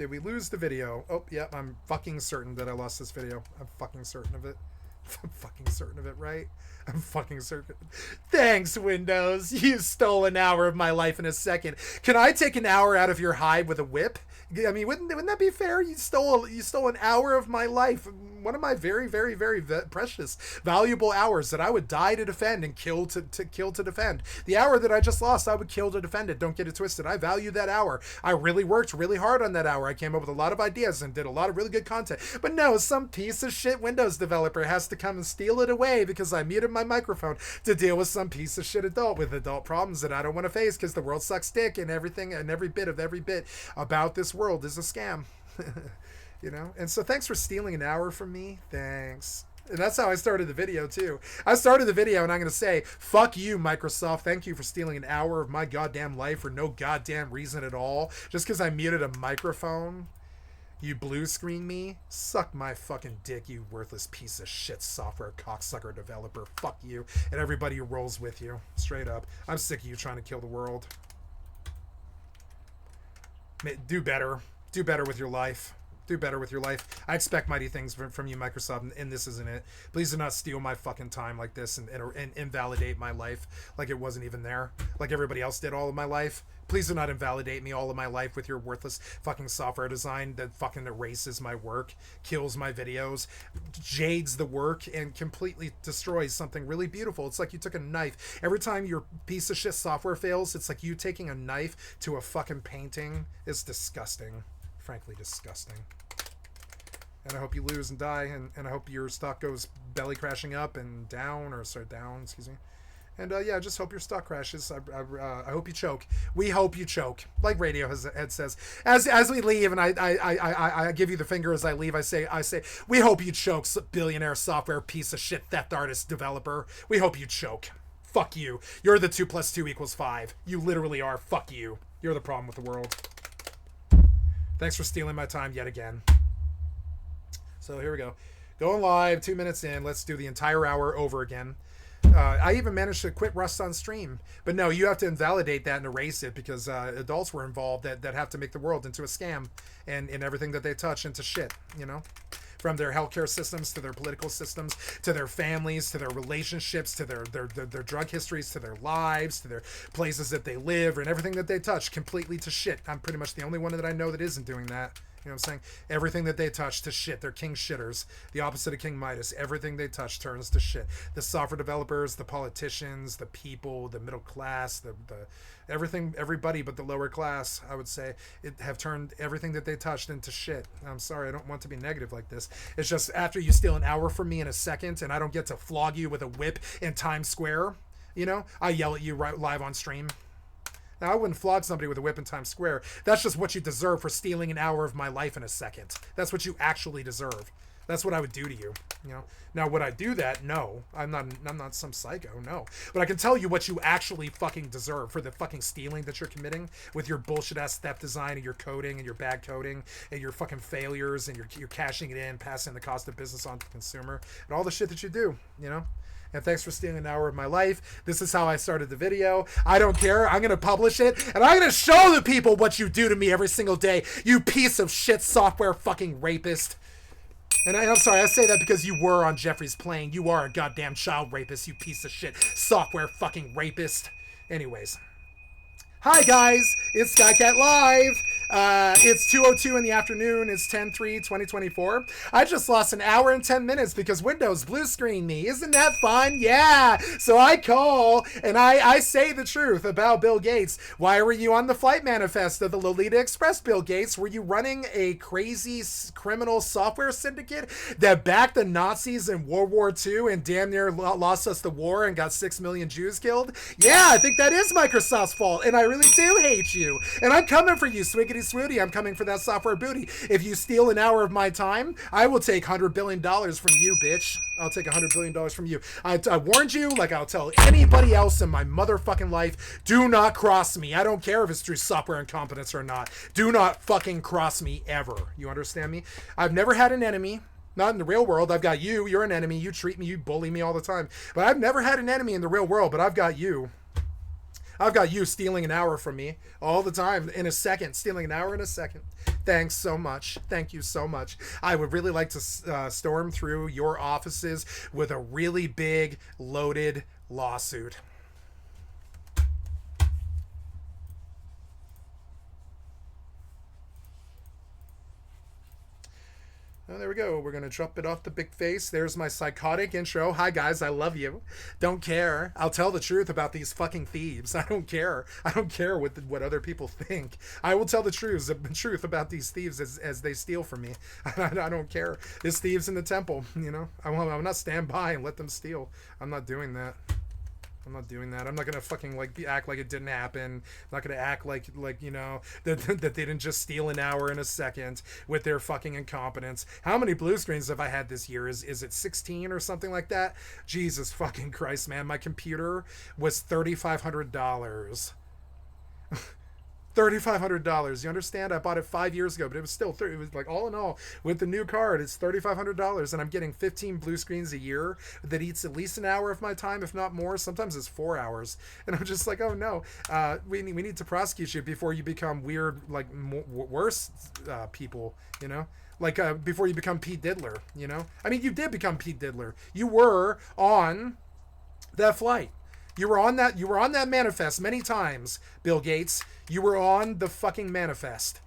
Did we lose the video? Oh, yeah, I'm fucking certain that I lost this video. I'm fucking certain of it. I'm fucking certain of it, right? I'm fucking certain. Thanks, Windows. You stole an hour of my life in a second. Can I take an hour out of your hide with a whip? I mean, wouldn't that be fair? You stole an hour of my life, one of my very, very, very precious, valuable hours that I would die to defend and kill to defend. The hour that I just lost, I would kill to defend it. Don't get it twisted. I value that hour. I really worked really hard on that hour. I came up with a lot of ideas and did a lot of really good content. But no, some piece of shit Windows developer has to come and steal it away because I muted my microphone to deal with some piece of shit adult with adult problems that I don't want to face because the world sucks dick and everything and every bit about this world is a scam. You know? And so thanks for stealing an hour from me. Thanks. And that's how I started the video too. I started the video and I'm going to say, fuck you, Microsoft. Thank you for stealing an hour of my goddamn life for no goddamn reason at all. Just because I muted a microphone. You blue screen me? Suck my fucking dick, you worthless piece of shit software cocksucker developer. Fuck you and everybody who rolls with you. Straight up. I'm sick of you trying to kill the world. Do better. Do better with your life. Do better with your life. I expect mighty things from you, Microsoft, and this isn't it. Please do not steal my fucking time like this and invalidate my life like it wasn't even there, like everybody else did all of my life. Please do not invalidate me all of my life with your worthless fucking software design that fucking erases my work, kills my videos, jades the work, and completely destroys something really beautiful. It's like you took a knife. Every time your piece of shit software fails, it's like you taking a knife to a fucking painting. It's disgusting. Frankly disgusting. And I hope you lose and die, and I hope your stock goes belly crashing up and down, or sorry, down, excuse me. And yeah, I just hope your stock crashes. I hope you choke. We hope you choke. Like Radiohead says. As we leave, and I give you the finger as I leave, I say, we hope you choke, billionaire software piece of shit theft artist developer. We hope you choke. Fuck you. You're the 2 + 2 = 5. You literally are. Fuck you. You're the problem with the world. Thanks for stealing my time yet again. So here we go. Going live, 2 minutes in. Let's do the entire hour over again. I even managed to quit Rust on stream. But no, you have to invalidate that and erase it because adults were involved that have to make the world into a scam and everything that they touch into shit, you know? From their healthcare systems to their political systems, to their families, to their relationships, to their drug histories, to their lives, to their places that they live, and everything that they touch completely to shit. I'm pretty much the only one that I know that isn't doing that. You know what I'm saying? Everything that they touch to shit. They're king shitters. The opposite of King Midas. Everything they touch turns to shit. The software developers, the politicians, the people, the middle class, the everything, everybody but the lower class, I would say, have turned everything that they touched into shit. I'm sorry, I don't want to be negative like this. It's just after you steal an hour from me in a second and I don't get to flog you with a whip in Times Square, you know, I yell at you right live on stream. Now, I wouldn't flog somebody with a whip in Times Square. That's just what you deserve for stealing an hour of my life in a second. That's what you actually deserve. That's what I would do to you. You know. Now, would I do that? No. I'm not some psycho. No. But I can tell you what you actually fucking deserve for the fucking stealing that you're committing with your bullshit ass theft design and your coding and your bad coding and your fucking failures and you're cashing it in, passing the cost of business on to the consumer and all the shit that you do. You know. And thanks for stealing an hour of my life. This is how I started the video. I don't care. I'm going to publish it. And I'm going to show the people what you do to me every single day. You piece of shit software fucking rapist. And I'm sorry, I say that because you were on Jeffrey's plane. You are a goddamn child rapist, you piece of shit software fucking rapist. Anyways. Hi guys, it's skycat.live. It's 2:02 in the afternoon. It's 10/3/2024. I just lost an hour and 10 minutes because Windows blue screened me. Isn't that fun? Yeah. So I call and I say the truth about Bill Gates. Why were you on the flight manifest of the Lolita Express, Bill Gates? Were you running a crazy criminal software syndicate that backed the Nazis in World War II and damn near lost us the war and got 6 million Jews killed? Yeah, I think that is Microsoft's fault. And I really do hate you. And I'm coming for you, Swiggity Swooty. I'm coming for that software booty. If you steal an hour of my time, I will take $100 billion from you, bitch. I'll take $100 billion from you. I warned you, like I'll tell anybody else in my motherfucking life, do not cross me. I don't care if it's through software incompetence or not. Do not fucking cross me ever. You understand me? I've never had an enemy. Not in the real world. I've got you. You're an enemy. You treat me. You bully me all the time. But I've never had an enemy in the real world, but I've got you. I've got you stealing an hour from me all the time in a second, stealing an hour in a second. Thanks so much. Thank you so much. I would really like to storm through your offices with a really big, loaded lawsuit. Oh, there we go. We're going to drop it off the big face. There's my psychotic intro. Hi, guys. I love you. Don't care. I'll tell the truth about these fucking thieves. I don't care. I don't care what other people think. I will tell the truth about these thieves as they steal from me. I don't care. There's thieves in the temple, you know. I'm not stand by and let them steal. I'm not doing that. I'm not doing that. I'm not gonna fucking act like it didn't happen. I'm not gonna act like you know that they didn't just steal an hour in a second with their fucking incompetence. How many blue screens have I had this year? Is it 16 or something like that? Jesus fucking Christ, man! My computer was $3,500. $3,500. You understand? I bought it 5 years ago, but it was still it was like, all in all, with the new card, it's $3,500, and I'm getting 15 blue screens a year that eats at least an hour of my time, if not more. Sometimes it's 4 hours, and I'm just like, oh no, we need to prosecute you before you become weird, like worse people, you know. Like before you become Pete Diddler, you know. I mean, you did become Pete Diddler. You were on that flight. You were on that manifest many times, Bill Gates. You were on the fucking manifest.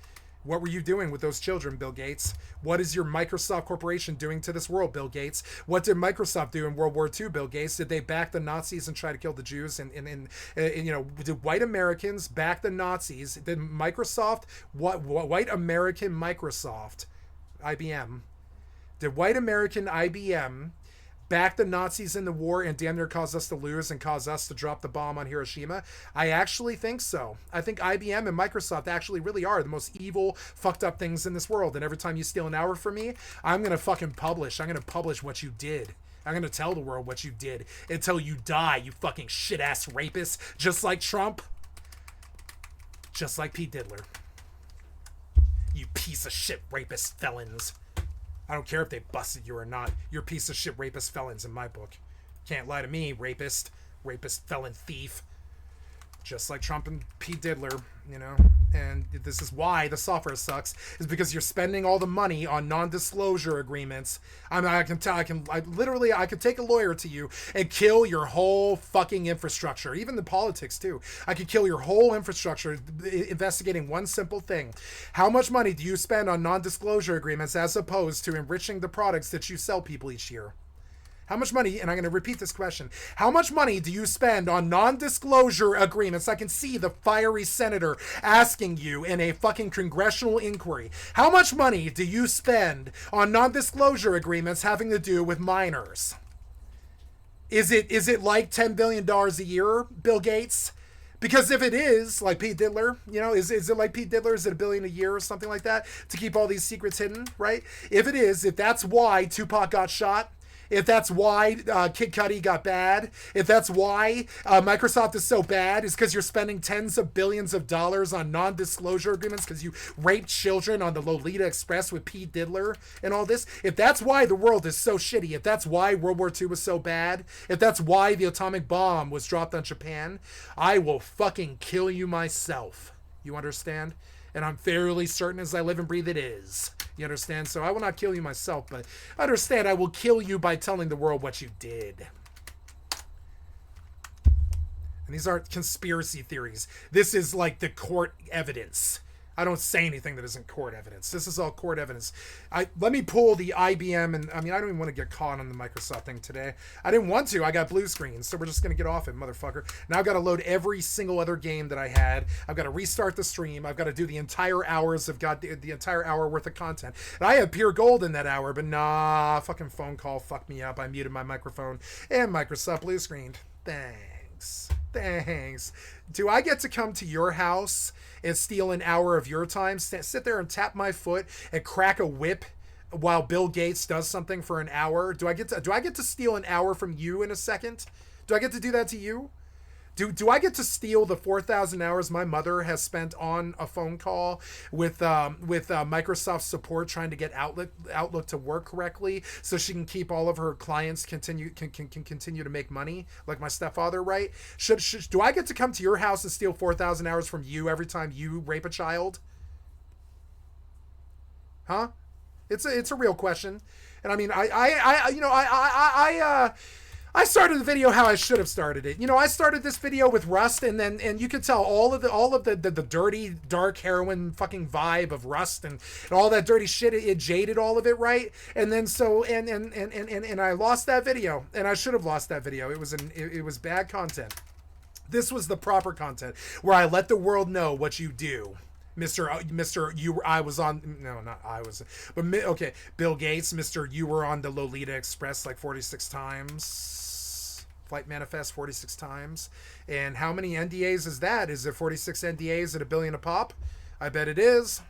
What were you doing with those children, Bill Gates? What is your Microsoft Corporation doing to this world, Bill Gates? What did Microsoft do in World War II, Bill Gates? Did they back the Nazis and try to kill the Jews? And you know, did white Americans back the Nazis? Did Microsoft, white American Microsoft, IBM, did white American IBM back the Nazis in the war and damn near cause us to lose and cause us to drop the bomb on Hiroshima? I actually think so. I think IBM and Microsoft actually really are the most evil, fucked up things in this world. And every time you steal an hour from me, I'm going to fucking publish. I'm going to publish what you did. I'm going to tell the world what you did until you die, you fucking shit-ass rapist. Just like Trump. Just like Pete Diddler. You piece of shit rapist felons. I don't care if they busted you or not. You're piece of shit rapist felons in my book. Can't lie to me, rapist, felon, thief. Just like Trump and Pete Diddler, you know. And this is why the software sucks, is because you're spending all the money on non-disclosure agreements. I mean, I can take a lawyer to you and kill your whole fucking infrastructure, even the politics too. I could kill your whole infrastructure investigating one simple thing. How much money do you spend on non-disclosure agreements as opposed to enriching the products that you sell people each year? How much money, and I'm going to repeat this question, how much money do you spend on non-disclosure agreements? I can see the fiery senator asking you in a fucking congressional inquiry. How much money do you spend on non-disclosure agreements having to do with minors? Is it like $10 billion a year, Bill Gates? Because if it is, like Pete Diddler, you know, is it like Pete Diddler? Is it $1 billion a year or something like that to keep all these secrets hidden, right? If it is, if that's why Tupac got shot, if that's why Kid Cudi got bad, if that's why Microsoft is so bad, is because you're spending tens of billions of dollars on non-disclosure agreements because you raped children on the Lolita Express with Pete Diddler and all this. If that's why the world is so shitty, if that's why World War II was so bad, if that's why the atomic bomb was dropped on Japan, I will fucking kill you myself. You understand? And I'm fairly certain as I live and breathe it is. You understand? So I will not kill you myself, but understand I will kill you by telling the world what you did. And these aren't conspiracy theories. This is like the court evidence. I don't say anything that isn't court evidence. This is all court evidence. Let me pull the IBM, and I mean, I don't even want to get caught on the Microsoft thing today. I didn't want to. I got blue screens, so we're just going to get off it, motherfucker. Now I've got to load every single other game that I had. I've got to restart the stream. I've got to do the entire hours of the entire hour worth of content. And I had pure gold in that hour, but nah, fucking phone call fucked me up. I muted my microphone, and Microsoft blue screened. Thanks. Do I get to come to your house and steal an hour of your time, sit there and tap my foot and crack a whip while Bill Gates does something for an hour? Do I get to steal an hour from you in a second? Do I get to do that to you? Do I get to steal the 4,000 hours my mother has spent on a phone call with Microsoft support trying to get Outlook to work correctly so she can keep all of her clients can continue to make money like my stepfather, right? Do I get to come to your house and steal 4,000 hours from you every time you rape a child? Huh? It's a real question. And I mean, I started the video how I should have started it. You know, I started this video with Rust, and you could tell all of the dirty, dark heroin fucking vibe of Rust and all that dirty shit. It jaded all of it, right? And then so and I lost that video, and I should have lost that video. It was bad content. This was the proper content where I let the world know what you do. I was on, no, not I was, but okay, Bill Gates, you were on the Lolita Express like 46 times, Flight Manifest 46 times, and how many NDAs is that? Is it 46 NDAs at $1 billion a pop? I bet it is.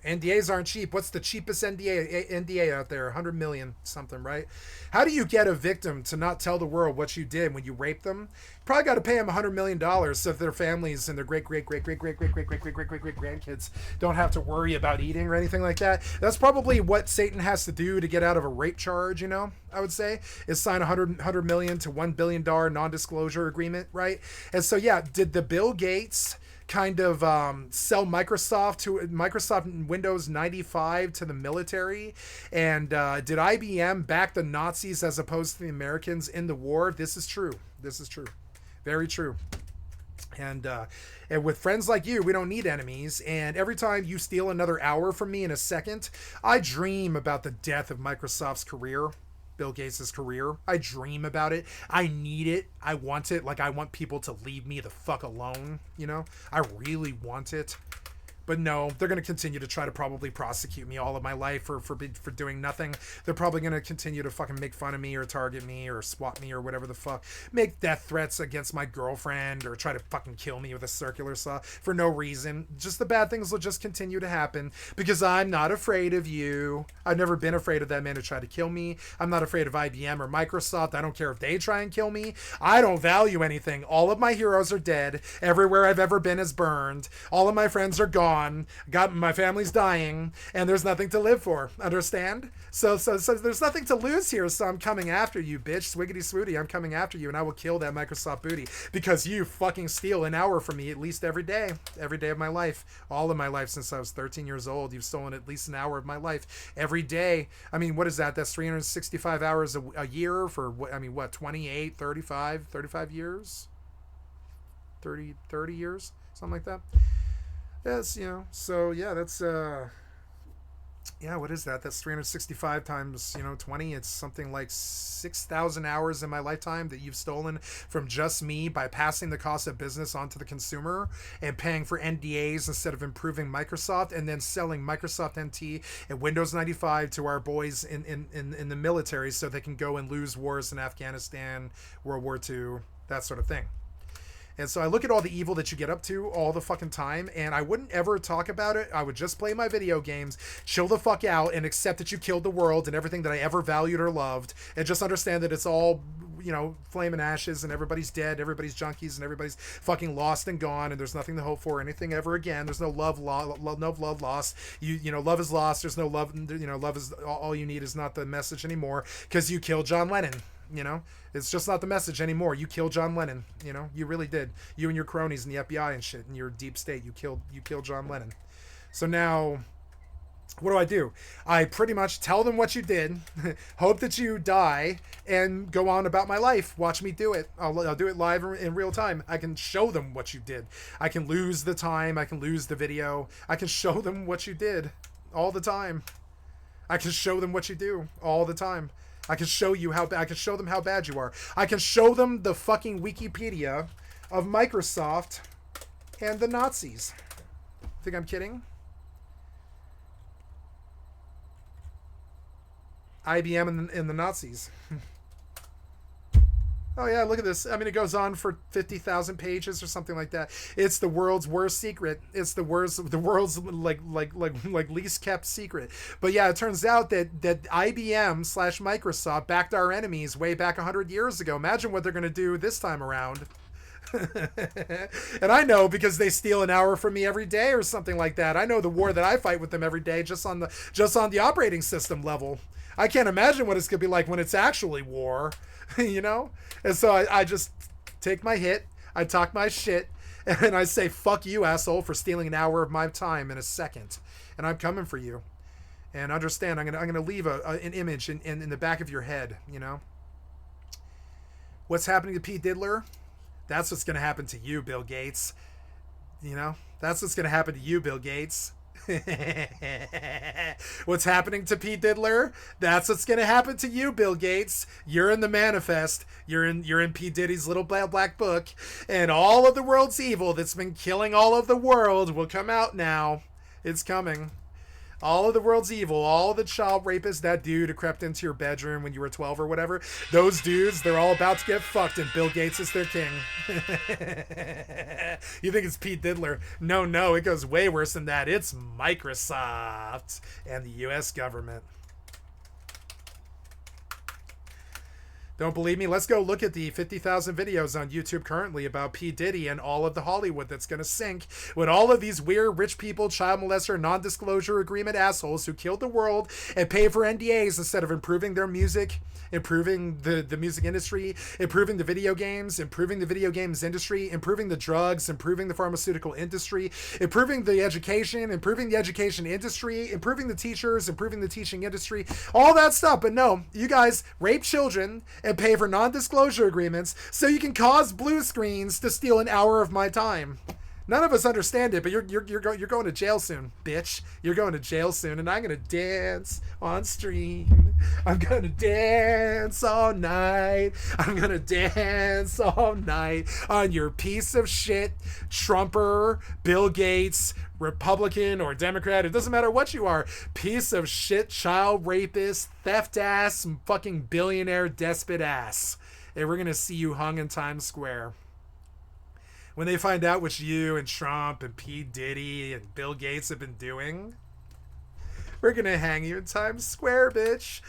NDAs aren't cheap. What's the cheapest NDA out there? 100 million something, right? How do you get a victim to not tell the world what you did when you raped them? You probably got to pay them $100 million so that their families and their great grandkids don't have to worry about eating or anything like that. That's probably what Satan has to do to get out of a rape charge, you know, I would say, is sign $100 million to $1 billion non-disclosure agreement, right? And so, yeah, did the Bill Gates kind of sell Microsoft Windows 95 to the military, and did IBM back the Nazis as opposed to the Americans in the war? This is true. Very true. And with friends like you, we don't need enemies. And every time you steal another hour from me in a second, I dream about the death of Microsoft's career, Bill Gates' career. I dream about it. I need it. I want it. Like, I want people to leave me the fuck alone, you know? I really want it. But no, they're going to continue to try to probably prosecute me all of my life for doing nothing. They're probably going to continue to fucking make fun of me or target me or swat me or whatever the fuck. Make death threats against my girlfriend or try to fucking kill me with a circular saw for no reason. Just the bad things will just continue to happen because I'm not afraid of you. I've never been afraid of that man who tried to kill me. I'm not afraid of IBM or Microsoft. I don't care if they try and kill me. I don't value anything. All of my heroes are dead. Everywhere I've ever been is burned. All of my friends are gone. My family's dying, and there's nothing to live for. Understand? So there's nothing to lose here. So I'm coming after you, bitch. Swiggity swooty. I'm coming after you, and I will kill that Microsoft booty because you fucking steal an hour from me at least every day of my life, all of my life since I was 13 years old. You've stolen at least an hour of my life every day. I mean, what is that? That's 365 hours a year for what? I mean, what? 28, 35 years, 30 years, something like that. Yes, you know, so yeah, that's what is that? That's 365 times, 20. It's something like 6,000 hours in my lifetime that you've stolen from just me by passing the cost of business onto the consumer and paying for NDAs instead of improving Microsoft, and then selling Microsoft NT and Windows 95 to our boys in the military so they can go and lose wars in Afghanistan, World War II, that sort of thing. And so I look at all the evil that you get up to all the fucking time, and I wouldn't ever talk about it. I would just play my video games, chill the fuck out, and accept that you killed the world and everything that I ever valued or loved, and just understand that it's all, flame and ashes, and everybody's dead, everybody's junkies, and everybody's fucking lost and gone, and there's nothing to hope for, anything ever again. There's no love lost. Love is lost. There's no love. Love is all you need is not the message anymore because you killed John Lennon. It's just not the message anymore. You killed John Lennon. You really did. You and your cronies in the FBI and shit and your deep state. You killed John Lennon. So now, what do? I pretty much tell them what you did, hope that you die, and go on about my life. Watch me do it. I'll do it live in real time. I can show them what you did. I can lose the time. I can lose the video. I can show them what you did all the time. I can show them what you do all the time. I can show them how bad you are. I can show them the fucking Wikipedia of Microsoft and the Nazis. Think I'm kidding? IBM and the Nazis. Oh yeah, look at this. I mean, it goes on for 50,000 pages or something like that. It's the world's worst secret. It's the world's like least kept secret. But yeah, it turns out that IBM/Microsoft backed our enemies way back 100 years ago. Imagine what they're going to do this time around. And I know because they steal an hour from me every day or something like that. I know the war that I fight with them every day just on the operating system level. I can't imagine what it's going to be like when it's actually war, you know? And so I just take my hit, I talk my shit, and I say, fuck you, asshole, for stealing an hour of my time in a second. And I'm coming for you. And understand, I'm gonna leave an image in the back of your head, you know? What's happening to Pete Diddler? That's what's going to happen to you, Bill Gates. You know? That's what's going to happen to you, Bill Gates. What's happening to Pete Diddler? That's what's going to happen to you, Bill Gates. You're in the manifest. You're in P. Diddy's little black book. And all of the world's evil that's been killing all of the world will come out now. It's coming. All of the world's evil, all the child rapists, that dude who crept into your bedroom when you were 12 or whatever, those dudes, they're all about to get fucked, and Bill Gates is their king. You think it's Pete Diddler? No, it goes way worse than that. It's Microsoft and the U.S. government. Don't believe me? Let's go look at the 50,000 videos on YouTube currently about P. Diddy and all of the Hollywood that's going to sink with all of these weird rich people, child molester, non-disclosure agreement assholes who killed the world and pay for NDAs instead of improving their music, improving the music industry, improving the video games, improving the video games industry, improving the drugs, improving the pharmaceutical industry, improving the education industry, improving the teachers, improving the teaching industry, all that stuff. But no, you guys rape children and pay for non-disclosure agreements so you can cause blue screens to steal an hour of my time. None of us understand it, but you're going to jail soon, bitch. You're going to jail soon, and I'm going to dance on stream. I'm going to dance all night. I'm going to dance all night on your piece of shit, Trumper, Bill Gates, Republican or Democrat. It doesn't matter what you are. Piece of shit, child rapist, theft ass, fucking billionaire despot ass. And we're going to see you hung in Times Square. When they find out what you and Trump and P. Diddy and Bill Gates have been doing, we're going to hang you in Times Square, bitch.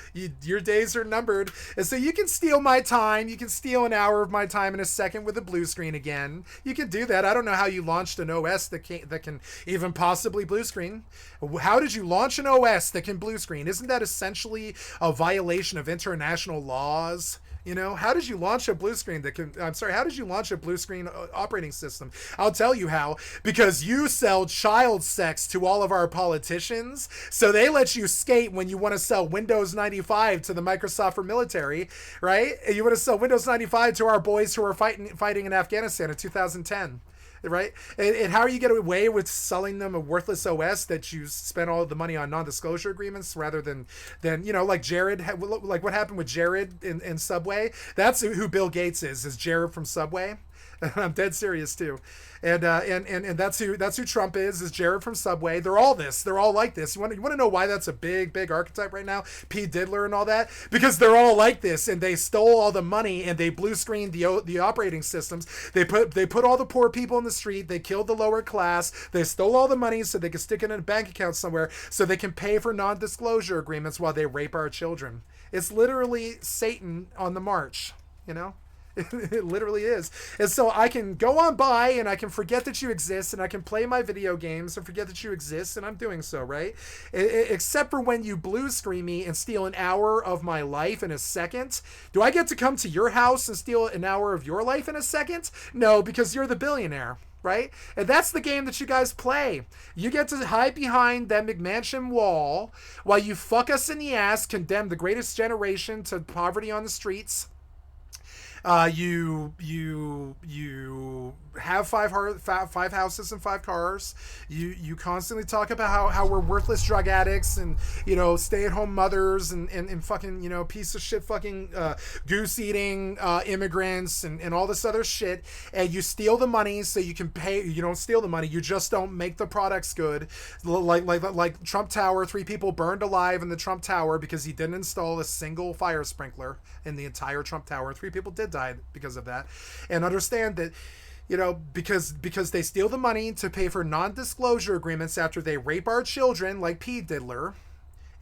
Your days are numbered. And so you can steal my time. You can steal an hour of my time in a second with a blue screen again. You can do that. I don't know how you launched an OS that can even possibly blue screen. How did you launch an OS that can blue screen? Isn't that essentially a violation of international laws? You know, how did you launch a blue screen how did you launch a blue screen operating system? I'll tell you how. Because you sell child sex to all of our politicians, so they let you skate when you want to sell Windows 95 to the Microsoft for military, right? You want to sell Windows 95 to our boys who are fighting in Afghanistan in 2010. Right? And how are you getting away with selling them a worthless OS that you spent all the money on non-disclosure agreements rather than you know, like Jared, like what happened with Jared in Subway? That's who Bill Gates is Jared from Subway. I'm dead serious too. And that's who Trump is Jared from Subway. They're all like this. You want to know why that's a big archetype right now? P. Diddler and all that? Because they're all like this, and they stole all the money and they blue screened the operating systems. They put all the poor people in the street. They killed the lower class. They stole all the money so they can stick it in a bank account somewhere so they can pay for non-disclosure agreements while they rape our children. It's literally Satan on the march, you know? It literally is. And so I can go on by and I can forget that you exist and I can play my video games and forget that you exist, and I'm doing so, right? Except for when you blue screen me and steal an hour of my life in a second. Do I get to come to your house and steal an hour of your life in a second? No, because you're the billionaire. Right? And that's the game that you guys play. You get to hide behind that McMansion wall while you fuck us in the ass, condemn the greatest generation to poverty on the streets. You have five houses and 5 cars. You constantly talk about how we're worthless drug addicts and, you know, stay-at-home mothers and fucking, you know, piece of shit fucking goose eating immigrants and all this other shit. And you steal the money so you can pay. You don't steal the money. You just don't make the products good. Like Trump Tower, 3 people burned alive in the Trump Tower because he didn't install a single fire sprinkler in the entire Trump Tower. 3 people did die because of that. And understand that, you know, because they steal the money to pay for non-disclosure agreements after they rape our children like P. Diddler,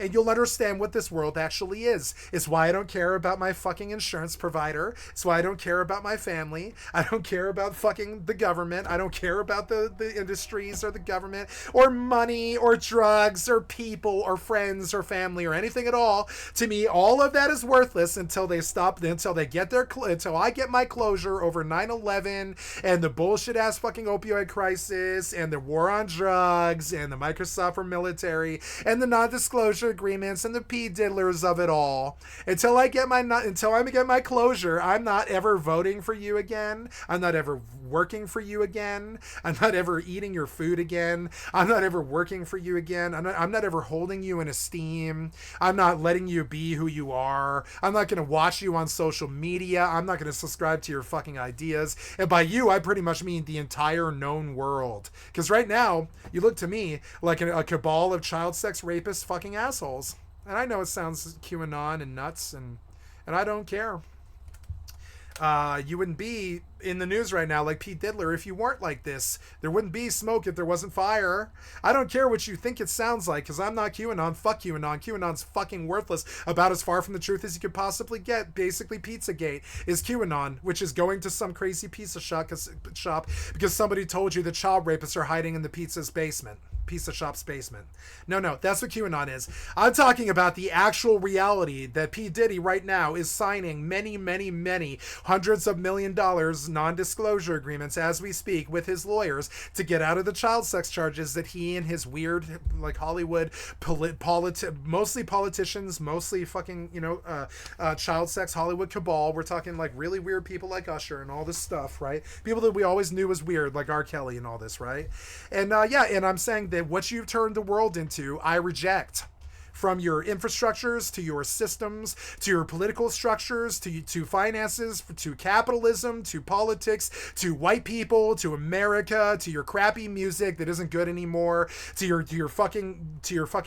and you'll understand what this world actually is. It's why I don't care about my fucking insurance provider. It's why I don't care about my family. I don't care about fucking the government. I don't care about the industries or the government or money or drugs or people or friends or family or anything at all. To me, all of that is worthless until they stop, until they get their, until I get my closure over 9/11 and the bullshit ass fucking opioid crisis and the war on drugs and the Microsoft for military and the non-disclosure agreements and the diddlers of it all. Until I get my closure, I'm not ever voting for you again. I'm not ever working for you again. I'm not ever eating your food again. I'm not ever working for you again. I'm not ever holding you in esteem. I'm not letting you be who you are. I'm not going to watch you on social media. I'm not going to subscribe to your fucking ideas. And by you, I pretty much mean the entire known world. Because right now, you look to me like a cabal of child sex rapist fucking assholes. And I know it sounds QAnon and nuts, and I don't care. You wouldn't be in the news right now like Pete Diddler if you weren't like this. There wouldn't be smoke if there wasn't fire. I don't care what you think it sounds like, because I'm not QAnon. Fuck QAnon. QAnon's fucking worthless. About as far from the truth as you could possibly get. Basically, Pizzagate is QAnon, which is going to some crazy pizza shop because somebody told you the child rapists are hiding in the pizza shop's basement. No, that's what QAnon is. I'm talking about the actual reality that P. Diddy right now is signing many hundreds of $1 million non-disclosure agreements as we speak with his lawyers to get out of the child sex charges that he and his weird, like, Hollywood mostly politicians, mostly fucking, child sex Hollywood cabal. We're talking like really weird people like Usher and all this stuff, right? People that we always knew was weird, like R. Kelly and all this, right? And and I'm saying that what you've turned the world into, I reject. From your infrastructures to your systems to your political structures to finances to capitalism to politics to white people to America to your crappy music that isn't good anymore to your fucking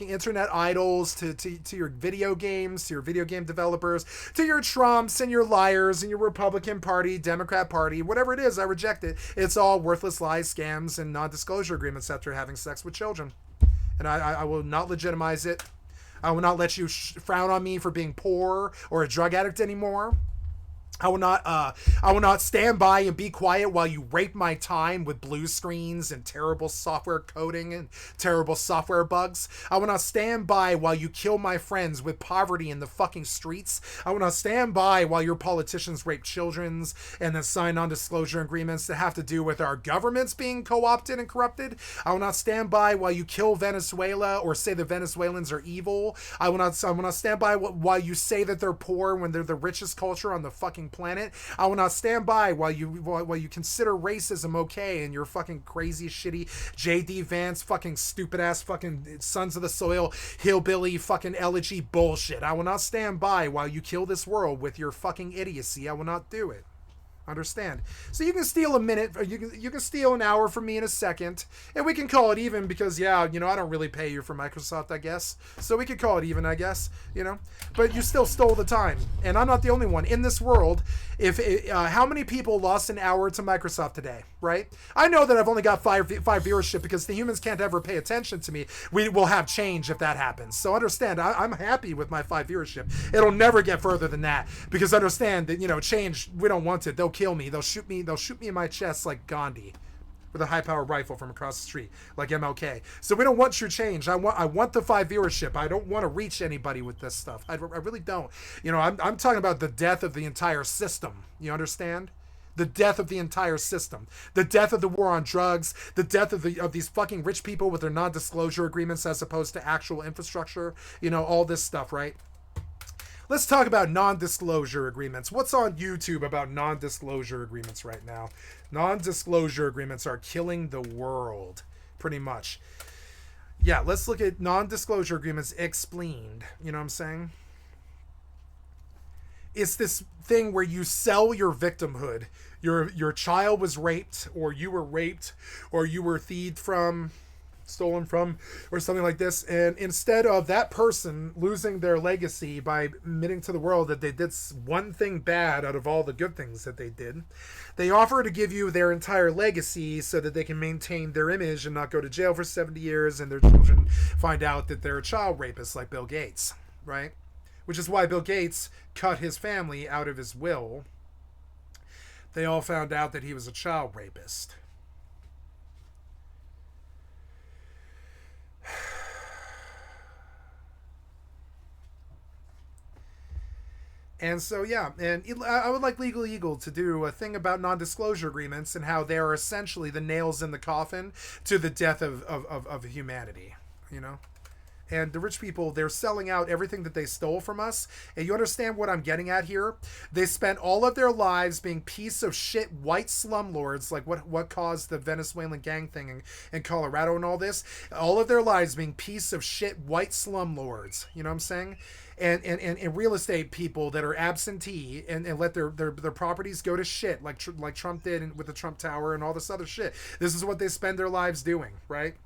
internet idols to your video games, to your video game developers, to your Trumps and your liars and your Republican Party, Democrat Party, whatever it is, I reject it. It's all worthless lies, scams, and non-disclosure agreements after having sex with children, and I will not legitimize it. I will not let you frown on me for being poor or a drug addict anymore. I will not stand by and be quiet while you rape my time with blue screens and terrible software coding and terrible software bugs. I will not stand by while you kill my friends with poverty in the fucking streets. I will not stand by while your politicians rape children and then sign non-disclosure agreements that have to do with our governments being co-opted and corrupted. I will not stand by while you kill Venezuela or say the Venezuelans are evil. I will not stand by while you say that they're poor when they're the richest culture on the fucking planet. I will not stand by while you consider racism okay and your fucking crazy shitty J.D. Vance fucking stupid ass fucking Sons of the Soil hillbilly fucking elegy bullshit. I will not stand by while you kill this world with your fucking idiocy. I will not do it. Understand? So you can steal a minute, or you can steal an hour from me in a second, and we can call it even because, I don't really pay you for Microsoft, I guess. So we could call it even, I guess, But you still stole the time, and I'm not the only one in this world. How many people lost an hour to Microsoft today, right? I know that I've only got five viewership because the humans can't ever pay attention to me. We will have change if that happens. So understand, I'm happy with my 5 viewership. It'll never get further than that because understand that, change, we don't want it. They'll kill me. They'll shoot me in my chest like Gandhi with a high-powered rifle from across the street like MLK. So we don't want your change. I want the 5 viewership. I don't want to reach anybody with this stuff. I really don't. I'm talking about the death of the entire system. You understand? The death of the entire system. The death of the war on drugs. The death of these fucking rich people with their non-disclosure agreements as opposed to actual infrastructure. All this stuff, right? Let's talk about non-disclosure agreements. What's on YouTube about non-disclosure agreements right now? Non-disclosure agreements are killing the world, pretty much. Yeah, let's look at non-disclosure agreements explained. You know what I'm saying? It's this thing where you sell your victimhood. Your child was raped, or you were raped, or you were thieved from. stolen from, or something like this. And instead of that person losing their legacy by admitting to the world that they did one thing bad out of all the good things that they did, they offer to give you their entire legacy so that they can maintain their image and not go to jail for 70 years and their children find out that they're a child rapist like Bill Gates, right? Which is why Bill Gates cut his family out of his will. They all found out that he was a child rapist. And so, yeah, and I would like Legal Eagle to do a thing about non-disclosure agreements and how they are essentially the nails in the coffin to the death of humanity, you know? And the rich people, they're selling out everything that they stole from us. And you understand what I'm getting at here? They spent all of their lives being piece of shit white slumlords, like what caused the Venezuelan gang thing in Colorado and all this. All of their lives being piece of shit white slumlords. You know what I'm saying? And real estate people that are absentee and let their properties go to shit like Trump did with the Trump Tower and all this other shit. This is what they spend their lives doing, right?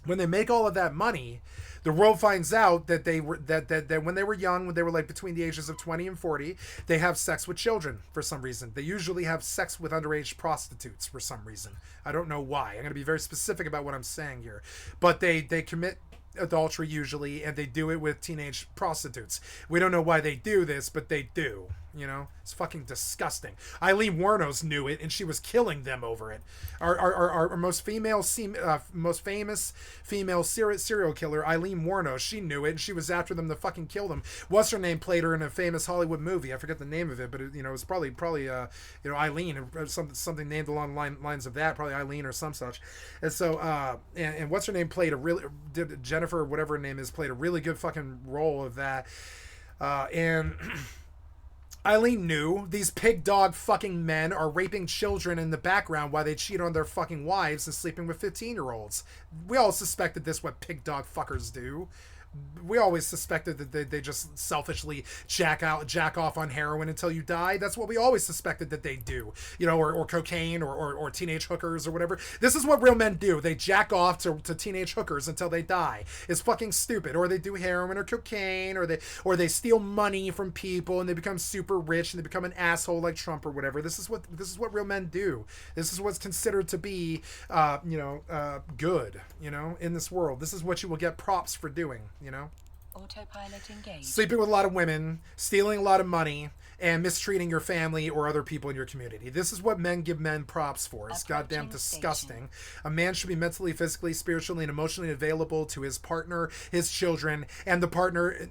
When they make all of that money, the world finds out that they were that when they were young, when they were like between the ages of 20 and 40, they have sex with children for some reason. They usually have sex with underage prostitutes for some reason. I don't know why. I'm going to be very specific about what I'm saying here. But they commit adultery usually, and they do it with teenage prostitutes. We don't know why they do this, but they do. You know, it's fucking disgusting. Eileen Wuornos knew it, and she was killing them over it. Our most famous female serial killer, Eileen Wuornos, she knew it, and she was after them to fucking kill them. What's her name played her in a famous Hollywood movie? I forget the name of it, but it, you know, it was probably Eileen, or something named along the lines of that, probably Eileen or some such. And so, and what's her name played Jennifer, whatever her name is, played a really good fucking role of that, and. Eileen knew these pig dog fucking men are raping children in the background while they cheat on their fucking wives and sleeping with 15-year-olds. We all suspected this, what pig dog fuckers do. We always suspected that they just selfishly jack off on heroin until you die. That's what we always suspected that they do, you know, or cocaine or teenage hookers or whatever. This is what real men do. They jack off to teenage hookers until they die. It's fucking stupid. Or they do heroin or cocaine, or they steal money from people and they become super rich and they become an asshole like Trump or whatever. This is what real men do. This is what's considered to be, good, you know, in this world. This is what you will get props for doing. You know, autopilot engaged. Sleeping with a lot of women, stealing a lot of money, and mistreating your family or other people in your community. This is what men give men props for. It's goddamn disgusting. A man should be mentally, physically, spiritually, and emotionally available to his partner, his children, and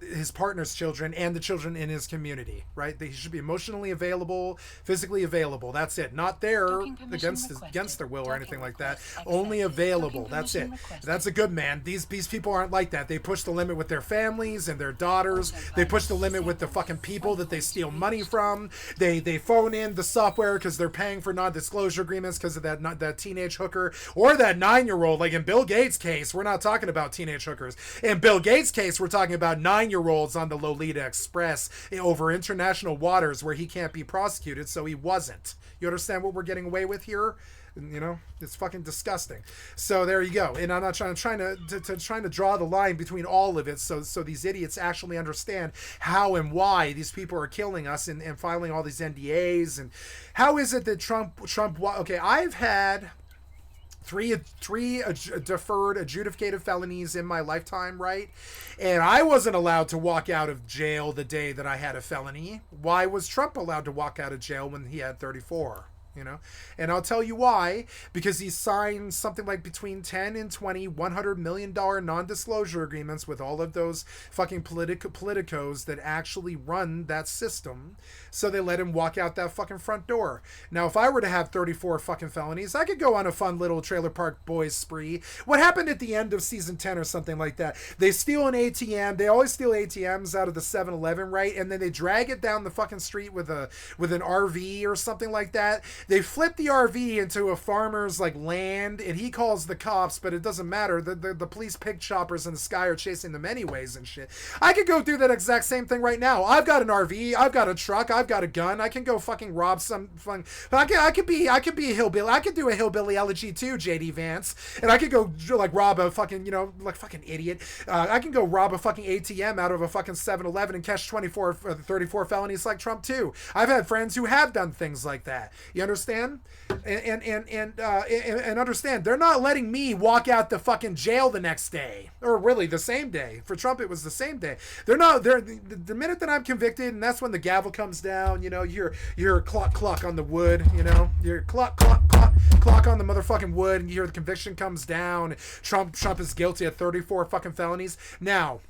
his partner's children, and the children in his community, right? He should be emotionally available, physically available. That's it. Not there against their will or anything like that. Only available. That's it. That's a good man. These people aren't like that. They push the limit with their families and their daughters. They push the limit with the fucking people that they steal money from. They phone in the software because they're paying for non-disclosure agreements because of that teenage hooker or that 9-year-old. Like in Bill Gates' case, we're not talking about teenage hookers. In Bill Gates' case, we're talking about 9-year-olds on the Lolita Express over international waters where he can't be prosecuted, so he wasn't. You understand what we're getting away with here? You know, it's fucking disgusting. So there you go. And I'm not trying to draw the line between all of it so these idiots actually understand how and why these people are killing us and filing all these NDAs. And how is it that Trump okay, I've had three deferred adjudicated felonies in my lifetime, right? And I wasn't allowed to walk out of jail the day that I had a felony. Why was Trump allowed to walk out of jail when he had 34? You know, and I'll tell you why, because he signed something like between 10 and 20 $100 million non-disclosure agreements with all of those fucking politicos that actually run that system. So they let him walk out that fucking front door. Now, if I were to have 34 fucking felonies, I could go on a fun little Trailer Park Boys spree. What happened at the end of season 10 or something like that? They steal an ATM. They always steal ATMs out of the 7-Eleven, right? And then they drag it down the fucking street with an RV or something like that. They flipped the RV into a farmer's like land, and he calls the cops, but it doesn't matter. The police pig choppers in the sky are chasing them anyways and shit. I could go do that exact same thing right now. I've got an RV, I've got a truck, I've got a gun. I can go fucking rob some fun. But I could be a hillbilly. I could do a hillbilly elegy too, JD Vance, and I could go like rob a fucking, you know, like fucking idiot. I can go rob a fucking ATM out of a fucking 7-Eleven and catch 24 or 34 felonies like Trump too. I've had friends who have done things like that. You understand? And understand, they're not letting me walk out the fucking jail the next day, or really the same day. For Trump, it was the same day. They're the minute that I'm convicted, and that's when the gavel comes down. You know, you're cluck on the wood. You know, you're cluck on the motherfucking wood, and you hear the conviction comes down. Trump is guilty of 34 fucking felonies. Now,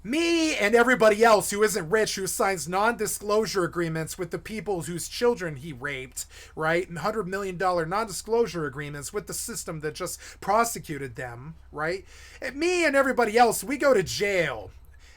me and everybody else who isn't rich, who signs non-disclosure agreements with the people whose children he raped, right? $100 million non-disclosure agreements with the system that just prosecuted them, right? And me and everybody else, we go to jail.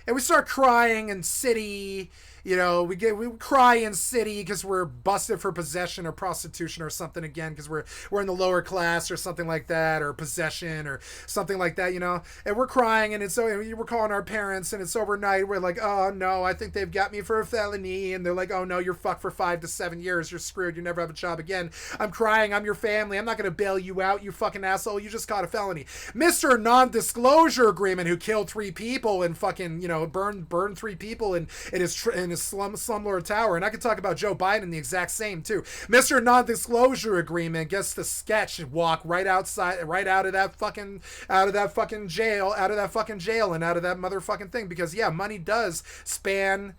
And we start crying in city, you know, we cry in city because we're busted for possession or prostitution or something again, because we're in the lower class or something like that, or possession or something like that, you know, and we're crying, and we're calling our parents, and it's overnight. We're like, oh no, I think they've got me for a felony, and they're like, oh no, you're fucked for 5 to 7 years, you're screwed, you never have a job again. I'm crying, I'm your family, I'm not gonna bail you out, you fucking asshole, you just caught a felony. Mr. Non-disclosure agreement, who killed 3 people and fucking, you know, burned 3 people in his slumlord tower. And I could talk about Joe Biden the exact same too. Mr. Non-disclosure agreement gets the sketch walk right out of that fucking jail, and out of that motherfucking thing, because yeah, money does span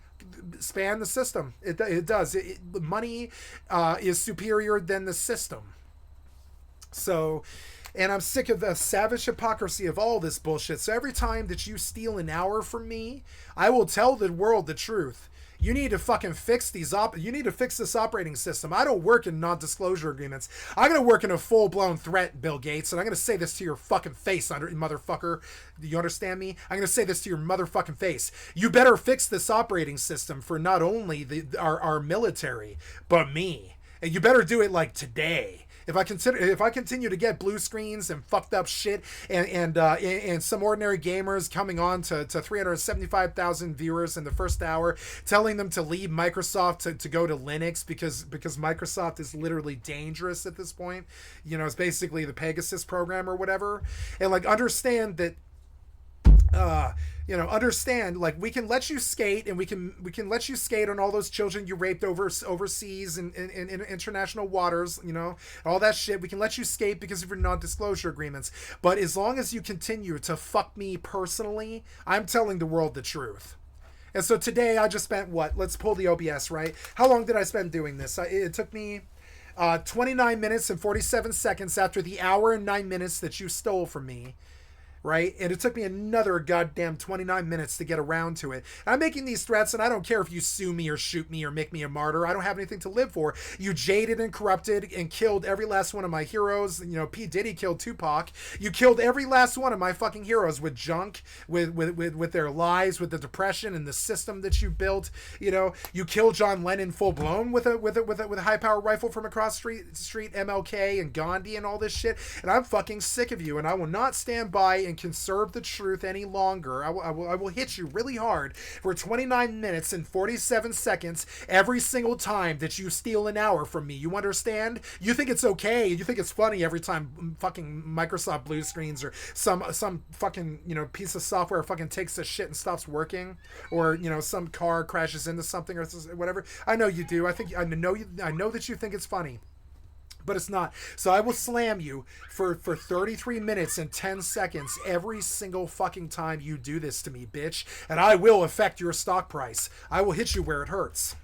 the system. It does. Money is superior than the system. So, and I'm sick of the savage hypocrisy of all this bullshit. So every time that you steal an hour from me, I will tell the world the truth. You need to fucking fix you need to fix this operating system. I don't work in non-disclosure agreements. I'm going to work in a full-blown threat, Bill Gates, and I'm going to say this to your fucking face, motherfucker. Do you understand me? I'm going to say this to your motherfucking face. You better fix this operating system for not only our military, but me. And you better do it like today. If I continue to get blue screens and fucked up shit, and some ordinary gamers coming on to 375,000 viewers in the first hour, telling them to leave Microsoft to go to Linux because Microsoft is literally dangerous at this point. You know, it's basically the Pegasus program or whatever. And like, understand that. Understand, like, we can let you skate, and we can let you skate on all those children you raped overseas in international waters, you know, all that shit. We can let you skate because of your non-disclosure agreements. But as long as you continue to fuck me personally, I'm telling the world the truth. And so today I just spent, let's pull the OBS, right? How long did I spend doing this? It took me 29 minutes and 47 seconds after the hour and 9 minutes that you stole from me. Right? And it took me another goddamn 29 minutes to get around to it. And I'm making these threats, and I don't care if you sue me or shoot me or make me a martyr. I don't have anything to live for. You jaded and corrupted and killed every last one of my heroes. You know, P. Diddy killed Tupac. You killed every last one of my fucking heroes with junk, with their lies, with the depression and the system that you built. You know, you killed John Lennon full blown with a high power rifle from across street, MLK and Gandhi and all this shit. And I'm fucking sick of you, and I will not stand by and conserve the truth any longer. I will hit you really hard for 29 minutes and 47 seconds every single time that you steal an hour from me. You understand? You think it's okay? You think it's funny every time fucking Microsoft blue screens or some fucking, you know, piece of software fucking takes a shit and stops working, or, you know, some car crashes into something or whatever. I know you do. I know that you think it's funny. But it's not. So I will slam you for 33 minutes and 10 seconds every single fucking time you do this to me, bitch. And I will affect your stock price. I will hit you where it hurts.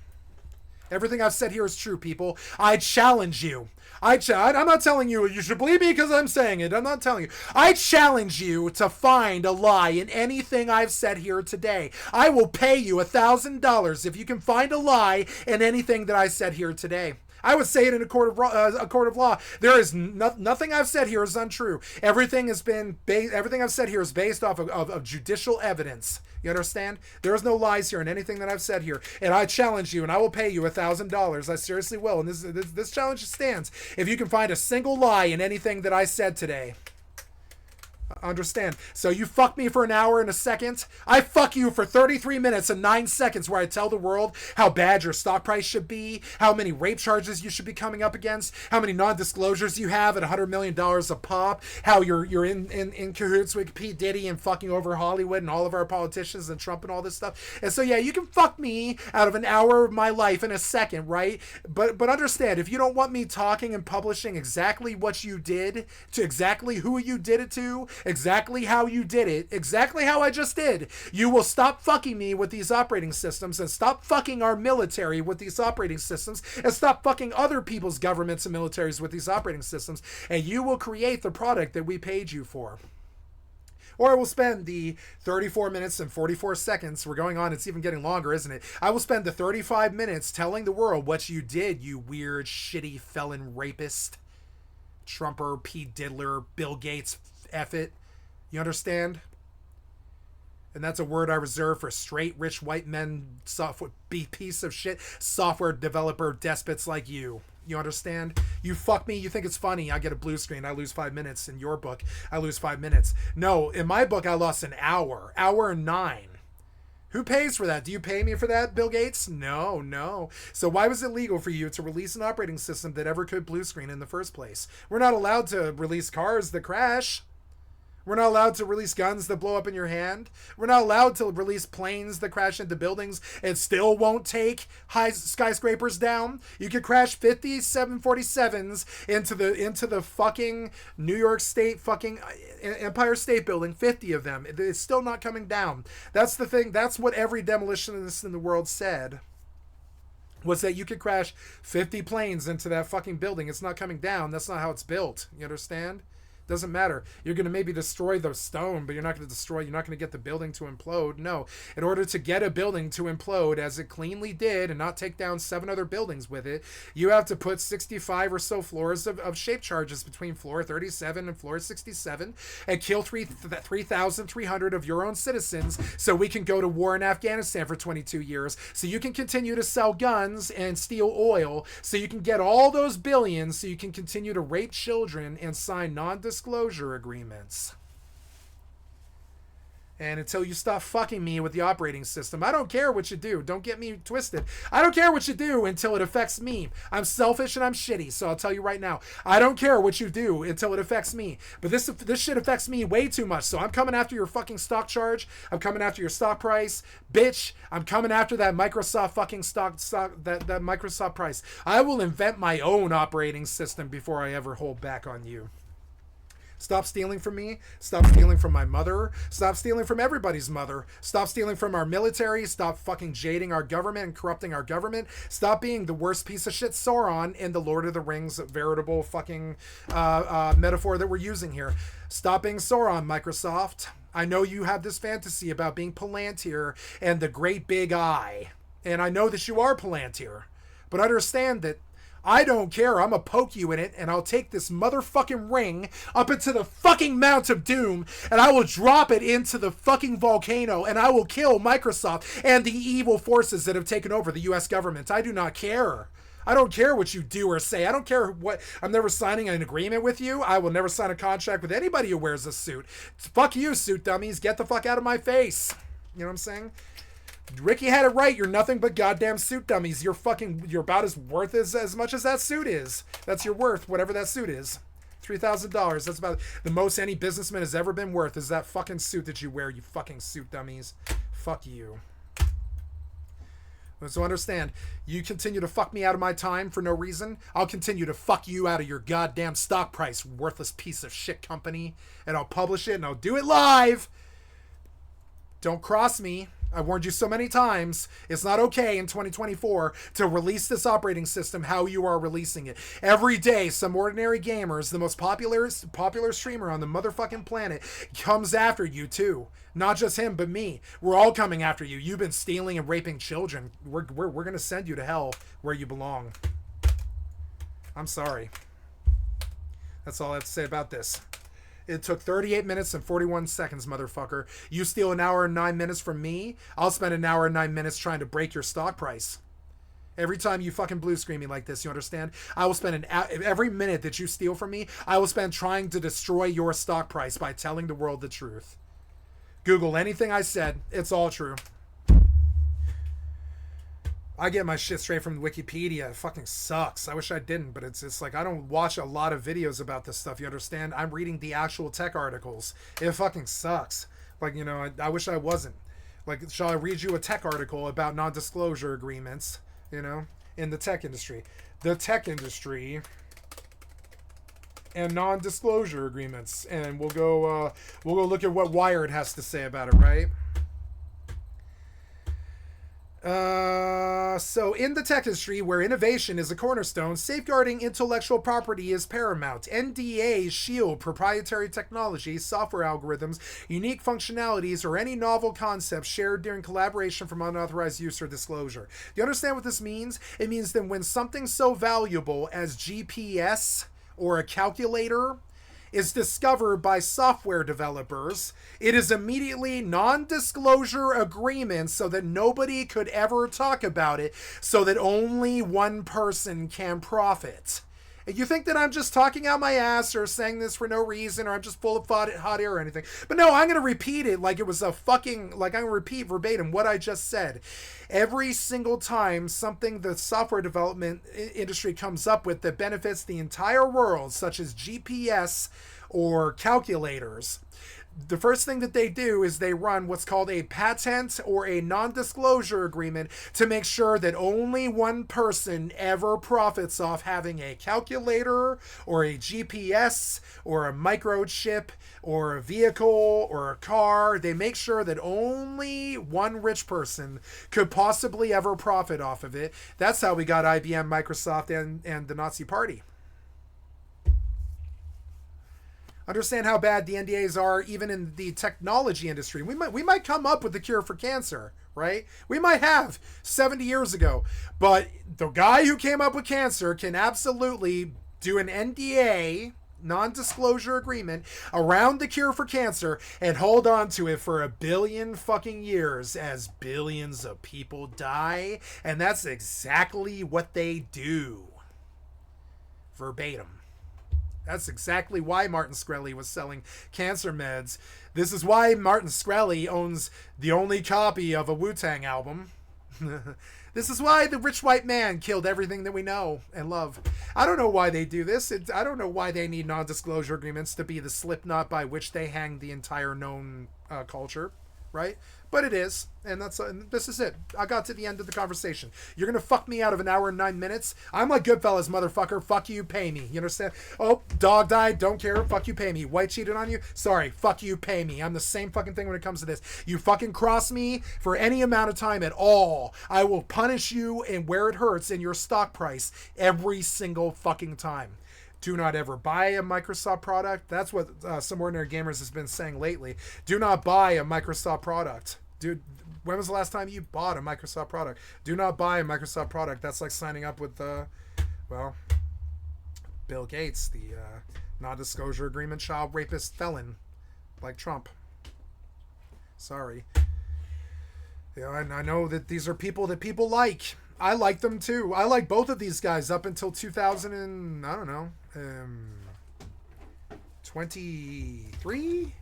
Everything I've said here is true, people. I challenge you. I'm not telling you should believe me because I'm saying it. I'm not telling you. I challenge you to find a lie in anything I've said here today. I will pay you $1,000 if you can find a lie in anything that I said here today. I would say it in a court of law. There is nothing I've said here is untrue. Everything everything I've said here is based off of judicial evidence. You understand? There is no lies here in anything that I've said here. And I challenge you, and I will pay you $1,000. I seriously will. And this challenge stands. If you can find a single lie in anything that I said today. Understand? So you fuck me for an hour and a second. I fuck you for 33 minutes and 9 seconds where I tell the world how bad your stock price should be, how many rape charges you should be coming up against, how many non-disclosures you have at $100 million a pop, how you're in cahoots with P. Diddy and fucking over Hollywood and all of our politicians and Trump and all this stuff. And so yeah, you can fuck me out of an hour of my life in a second, right? But understand, if you don't want me talking and publishing exactly what you did, to exactly who you did it to, exactly how you did it, exactly how I just did, you will stop fucking me with these operating systems and stop fucking our military with these operating systems and stop fucking other people's governments and militaries with these operating systems, and you will create the product that we paid you for. Or I will spend the 34 minutes and 44 seconds, we're going on, it's even getting longer, isn't it? I will spend the 35 minutes telling the world what you did, you weird, shitty, felon rapist, Trumper, Pete Diddler, Bill Gates, F it. You understand? And that's a word I reserve for straight, rich, white men, software, piece of shit, software developer despots like you. You understand? You fuck me, you think it's funny, I get a blue screen, I lose 5 minutes. In your book, I lose 5 minutes. No, in my book, I lost an hour and 9. Who pays for that? Do you pay me for that, Bill Gates? No. So why was it legal for you to release an operating system that ever could blue screen in the first place? We're not allowed to release cars that crash. We're not allowed to release guns that blow up in your hand. We're not allowed to release planes that crash into buildings and still won't take high skyscrapers down. You could crash 50 747s into the fucking New York State fucking Empire State Building, 50 of them. It's still not coming down. That's the thing. That's what every demolitionist in the world said. Was that you could crash 50 planes into that fucking building. It's not coming down. That's not how it's built. You understand? Doesn't matter. You're going to maybe destroy the stone, but you're not going to get the building to implode. No. In order to get a building to implode, as it cleanly did, and not take down 7 other buildings with it, you have to put 65 or so floors of shape charges between floor 37 and floor 67, and kill 3,300 of your own citizens so we can go to war in Afghanistan for 22 years, so you can continue to sell guns and steal oil, so you can get all those billions, so you can continue to rape children and sign non-disclosure agreements. And until you stop fucking me with the operating system, I don't care what you do. Don't get me twisted. I don't care what you do until it affects me. I'm selfish and I'm shitty, so I'll tell you right now. I don't care what you do until it affects me. But this shit affects me way too much, so I'm coming after your fucking stock charge. I'm coming after your stock price. Bitch, I'm coming after that Microsoft fucking stock that Microsoft price. I will invent my own operating system before I ever hold back on you. Stop stealing from me. Stop stealing from my mother. Stop stealing from everybody's mother. Stop stealing from our military. Stop fucking jading our government and corrupting our government. Stop being the worst piece of shit Sauron in the Lord of the Rings veritable fucking metaphor that we're using here. Stop being Sauron, Microsoft. I know you have this fantasy about being Palantir and the great big eye. And I know that you are Palantir. But understand that I don't care. I'm gonna poke you in it, and I'll take this motherfucking ring up into the fucking Mount of Doom, and I will drop it into the fucking volcano, and I will kill Microsoft and the evil forces that have taken over the U.S. government. I do not care. I don't care what you do or say. I don't care what. I'm never signing an agreement with you. I will never sign a contract with anybody who wears a suit. Fuck you, suit dummies. Get the fuck out of my face. You know what I'm saying? Ricky had it right. You're nothing but goddamn suit dummies. You're about as worth as much as that suit is. That's your worth, whatever that suit is. $3,000. That's about the most any businessman has ever been worth, is that fucking suit that you wear, you fucking suit dummies. Fuck you. So understand, you continue to fuck me out of my time for no reason, I'll continue to fuck you out of your goddamn stock price, worthless piece of shit company, and I'll publish it and I'll do it live. Don't cross me. I warned you so many times. It's not okay in 2024 to release this operating system how you are releasing it. Every day, some ordinary gamers, the most popular streamer on the motherfucking planet, comes after you too. Not just him, but me. We're all coming after you. You've been stealing and raping children. We're gonna send you to hell where you belong. I'm sorry. That's all I have to say about this. It took 38 minutes and 41 seconds, motherfucker. You steal an hour and 9 minutes from me, I'll spend an hour and 9 minutes trying to break your stock price. Every time you fucking blue screen me like this, you understand? I will spend every minute that you steal from me, I will spend trying to destroy your stock price by telling the world the truth. Google anything I said. It's all true. I get my shit straight from Wikipedia. It fucking sucks. I wish I didn't, but it's like I don't watch a lot of videos about this stuff, you understand? I'm reading the actual tech articles. It fucking sucks. Like, you know, I wish I wasn't. Like, shall I read you a tech article about non-disclosure agreements, you know, in the tech industry? The tech industry and non-disclosure agreements. And we'll go look at what Wired has to say about it, right? So in the tech industry, where innovation is a cornerstone, safeguarding intellectual property is paramount. NDAs shield proprietary technologies, software algorithms, unique functionalities, or any novel concepts shared during collaboration from unauthorized use or disclosure. Do you understand what this means? It means that when something so valuable as GPS or a calculator is discovered by software developers, it is immediately non-disclosure agreements so that nobody could ever talk about it, so that only one person can profit. You think that I'm just talking out my ass or saying this for no reason, or I'm just full of hot air or anything. But no, I'm going to repeat it like it was I'm going to repeat verbatim what I just said. Every single time something the software development industry comes up with that benefits the entire world, such as GPS or calculators, the first thing that they do is they run what's called a patent or a non-disclosure agreement to make sure that only one person ever profits off having a calculator or a GPS or a microchip or a vehicle or a car. They make sure that only one rich person could possibly ever profit off of it. That's how we got IBM, Microsoft, and the Nazi Party. Understand how bad the NDAs are even in the technology industry. We might come up with the cure for cancer, right? We might have 70 years ago. But the guy who came up with cancer can absolutely do an NDA, non-disclosure agreement, around the cure for cancer and hold on to it for 1 billion fucking years as billions of people die. And that's exactly what they do. Verbatim. That's exactly why Martin Shkreli was selling cancer meds. This is why Martin Shkreli owns the only copy of a Wu-Tang album. This is why the rich white man killed everything that we know and love. I don't know why they do this. I don't know why they need non-disclosure agreements to be the slip knot by which they hang the entire known culture, right? But it is, and this is it. I got to the end of the conversation. You're gonna fuck me out of an hour and 9 minutes? I'm like Goodfellas, motherfucker. Fuck you, pay me. You understand? Oh, dog died. Don't care. Fuck you, pay me. White cheated on you? Sorry. Fuck you, pay me. I'm the same fucking thing when it comes to this. You fucking cross me for any amount of time at all, I will punish you and where it hurts in your stock price every single fucking time. Do not ever buy a Microsoft product. That's what Some Ordinary Gamers has been saying lately. Do not buy a Microsoft product. Dude, when was the last time you bought a Microsoft product? Do not buy a Microsoft product. That's like signing up with, Bill Gates, the non-disclosure agreement child rapist felon, like Trump. Sorry. Yeah, I know that these are people that people like. I like them too. I like both of these guys up until 23.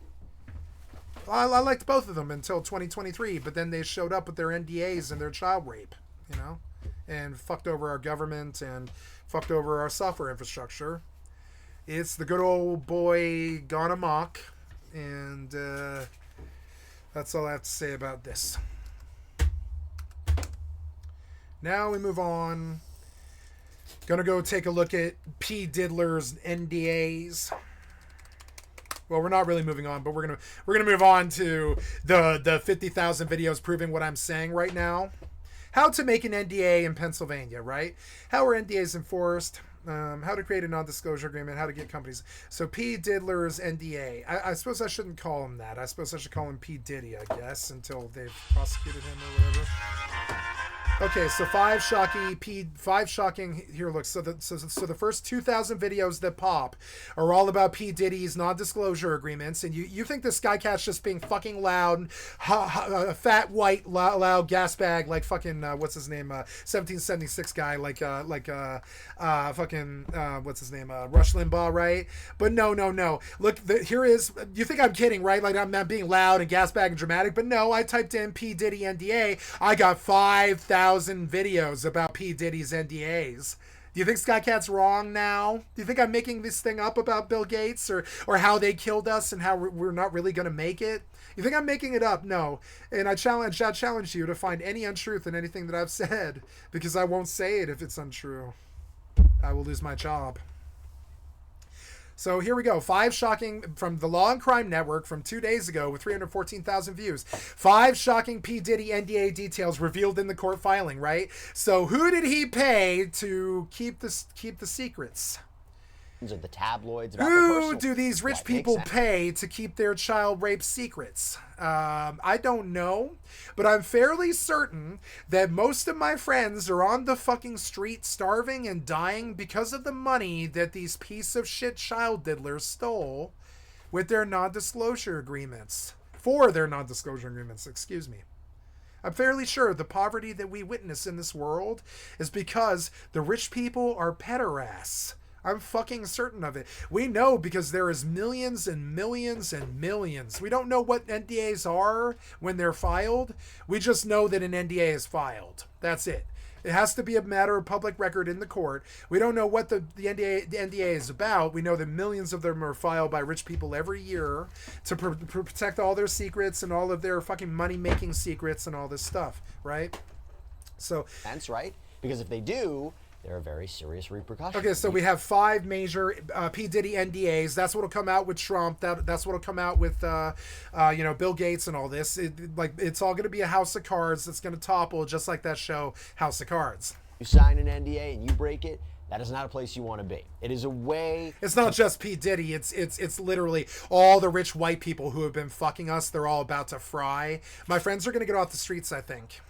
I liked both of them until 2023, but then they showed up with their NDAs and their child rape, you know, and fucked over our government and fucked over our software infrastructure. It's the good old boy gone amok, and that's all I have to say about this. Now we move on. Gonna go take a look at P. Diddler's NDAs. Well, we're not really moving on, but we're gonna move on to the 50,000 videos proving what I'm saying right now. How to make an NDA in Pennsylvania, right? How are NDAs enforced? How to create a non-disclosure agreement, how to get companies. So P. Diddler's NDA. I suppose I shouldn't call him that. I suppose I should call him P. Diddy, I guess, until they've prosecuted him or whatever. Okay, so five shocking here. Look, so the first 2,000 videos that pop are all about P Diddy's non-disclosure agreements, and you think this Skycat's just being fucking loud, fat white loud gas bag like fucking what's his name 1776 guy like fucking what's his name Rush Limbaugh, right? But no. Look, here is, you think I'm kidding, right? Like I'm not being loud and gas bag and dramatic, but no, I typed in P Diddy NDA, I got 5,000 videos about P Diddy's NDAs. Do you think Skycat's wrong now? Do you think I'm making this thing up about Bill Gates or how they killed us and how we're not really going to make it? You think I'm making it up? No. And I challenge you to find any untruth in anything that I've said, because I won't say it if it's untrue. I will lose my job. So here we go. 5 shocking from the Law and Crime Network from 2 days ago with 314,000 views. 5 shocking P. Diddy NDA details revealed in the court filing, right? So who did he pay to keep the secrets? These are the tabloids. About Who do these rich people pay to keep their child rape secrets? I don't know, but I'm fairly certain that most of my friends are on the fucking street starving and dying because of the money that these piece of shit child diddlers stole with their non-disclosure agreements. For their non-disclosure agreements, excuse me. I'm fairly sure the poverty that we witness in this world is because the rich people are pederasts. I'm fucking certain of it. We know because there is millions and millions and millions. We don't know what NDAs are when they're filed. We just know that an NDA is filed. That's it. It has to be a matter of public record in the court. We don't know what the NDA is about. We know that millions of them are filed by rich people every year to protect all their secrets and all of their fucking money-making secrets and all this stuff, right? So that's right. Because if they do, there are very serious repercussions. Okay, so we have 5 major P. Diddy NDAs. That's what'll come out with Trump. That's what'll come out with, Bill Gates and all this. It's all going to be a house of cards that's going to topple, just like that show, House of Cards. You sign an NDA and you break it, that is not a place you want to be. It is a way... It's not just P. Diddy. It's literally all the rich white people who have been fucking us. They're all about to fry. My friends are going to get off the streets, I think.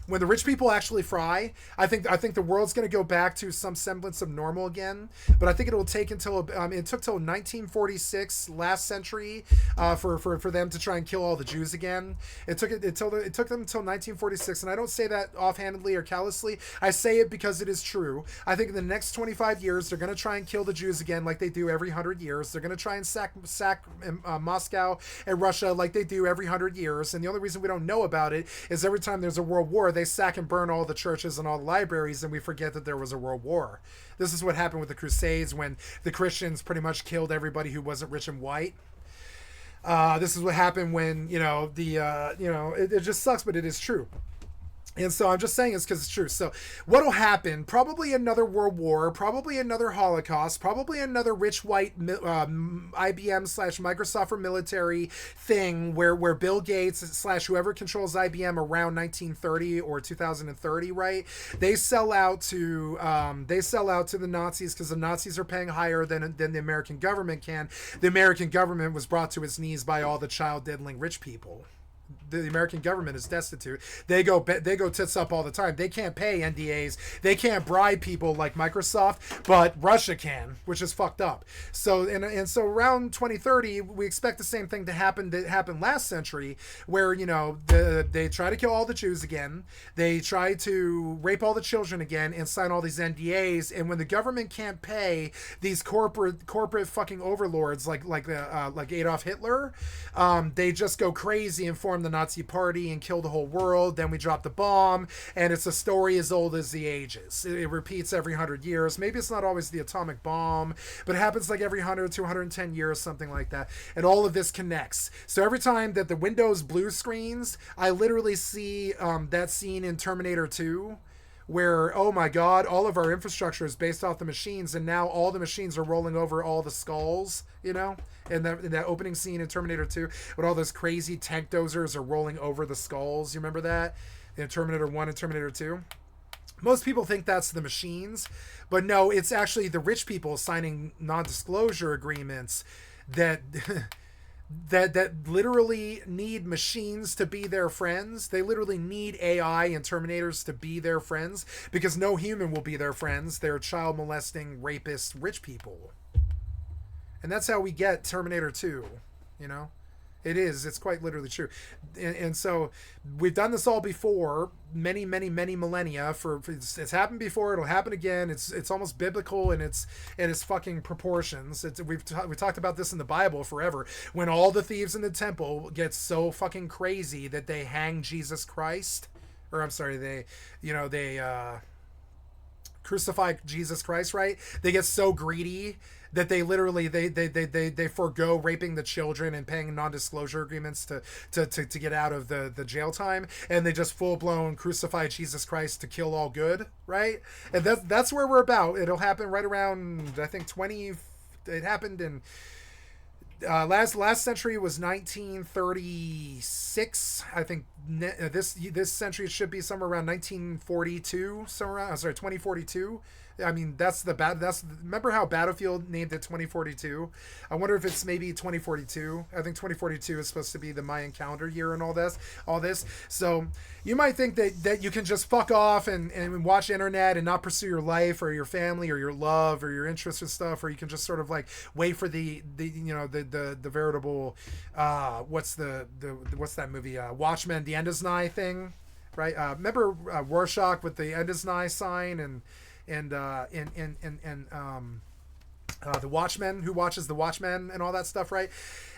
When the rich people actually fry, I think the world's going to go back to some semblance of normal again. But I think it will take until it took till 1946, last century, for them to try and kill all the Jews again. It took them until 1946, and I don't say that offhandedly or callously. I say it because it is true. I think in the next 25 years, they're going to try and kill the Jews again, like they do every 100 years. They're going to try and sack Moscow and Russia like they do every 100 years. And the only reason we don't know about it is every time there's a world war, they sack and burn all the churches and all the libraries, and we forget that there was a world war. This is what happened with the Crusades, when the Christians pretty much killed everybody who wasn't rich and white. This is what happened when it just sucks, but it is true. And so I'm just saying it's because it's true. So what'll happen? Probably another world war, probably another Holocaust, probably another rich white IBM/Microsoft for military thing where Bill Gates / whoever controls IBM around 1930 or 2030, right? They sell out to the Nazis because the Nazis are paying higher than the American government can. The American government was brought to its knees by all the child diddling rich people. The American government is destitute. They go tits up all the time. They can't pay NDAs. They can't bribe people like Microsoft, but Russia can, which is fucked up. So so around 2030, we expect the same thing to happen that happened last century, where they try to kill all the Jews again. They try to rape all the children again and sign all these NDAs. And when the government can't pay these corporate fucking overlords like Adolf Hitler, they just go crazy and form the Nazi Party and kill the whole world. Then we drop the bomb, and it's a story as old as the ages. It repeats every 100 years. Maybe it's not always the atomic bomb, but it happens like every 100 to 110 years, something like that. And all of this connects. So every time that the Windows blue screens, I literally see that scene in Terminator 2, where, oh my God, all of our infrastructure is based off the machines, and now all the machines are rolling over all the skulls, in that opening scene in Terminator 2, when all those crazy tank dozers are rolling over the skulls. You remember that? In Terminator 1 and Terminator 2? Most people think that's the machines, but no, it's actually the rich people signing non-disclosure agreements that that literally need machines to be their friends. They literally need AI and Terminators to be their friends because no human will be their friends. They're child molesting, rapist, rich people. And that's how we get Terminator 2, you know? It is. It's quite literally true. And so we've done this all before, many, many, many millennia. It's happened before. It'll happen again. It's almost biblical in its fucking proportions. We talked about this in the Bible forever. When all the thieves in the temple get so fucking crazy that they hang Jesus Christ, or I'm sorry, they crucify Jesus Christ, right? They get so greedy that they literally they forego raping the children and paying non-disclosure agreements to get out of the jail time, and they just full-blown crucify Jesus Christ to kill all good, right? And that's where we're about. It'll happen right around, I think, 20. It happened in last century was 1936. I think this century should be somewhere around 1942. Somewhere around, sorry, 2042. I mean, remember how Battlefield named it 2042? I wonder if it's maybe 2042. I think 2042 is supposed to be the Mayan calendar year and all this. So you might think that you can just fuck off and watch internet and not pursue your life or your family or your love or your interests and stuff, or you can just sort of like wait for the veritable what's that movie, Watchmen, the end is nigh thing, right? Remember Rorschach with the end is nigh sign and the Watchmen, who watches the Watchmen and all that stuff, right?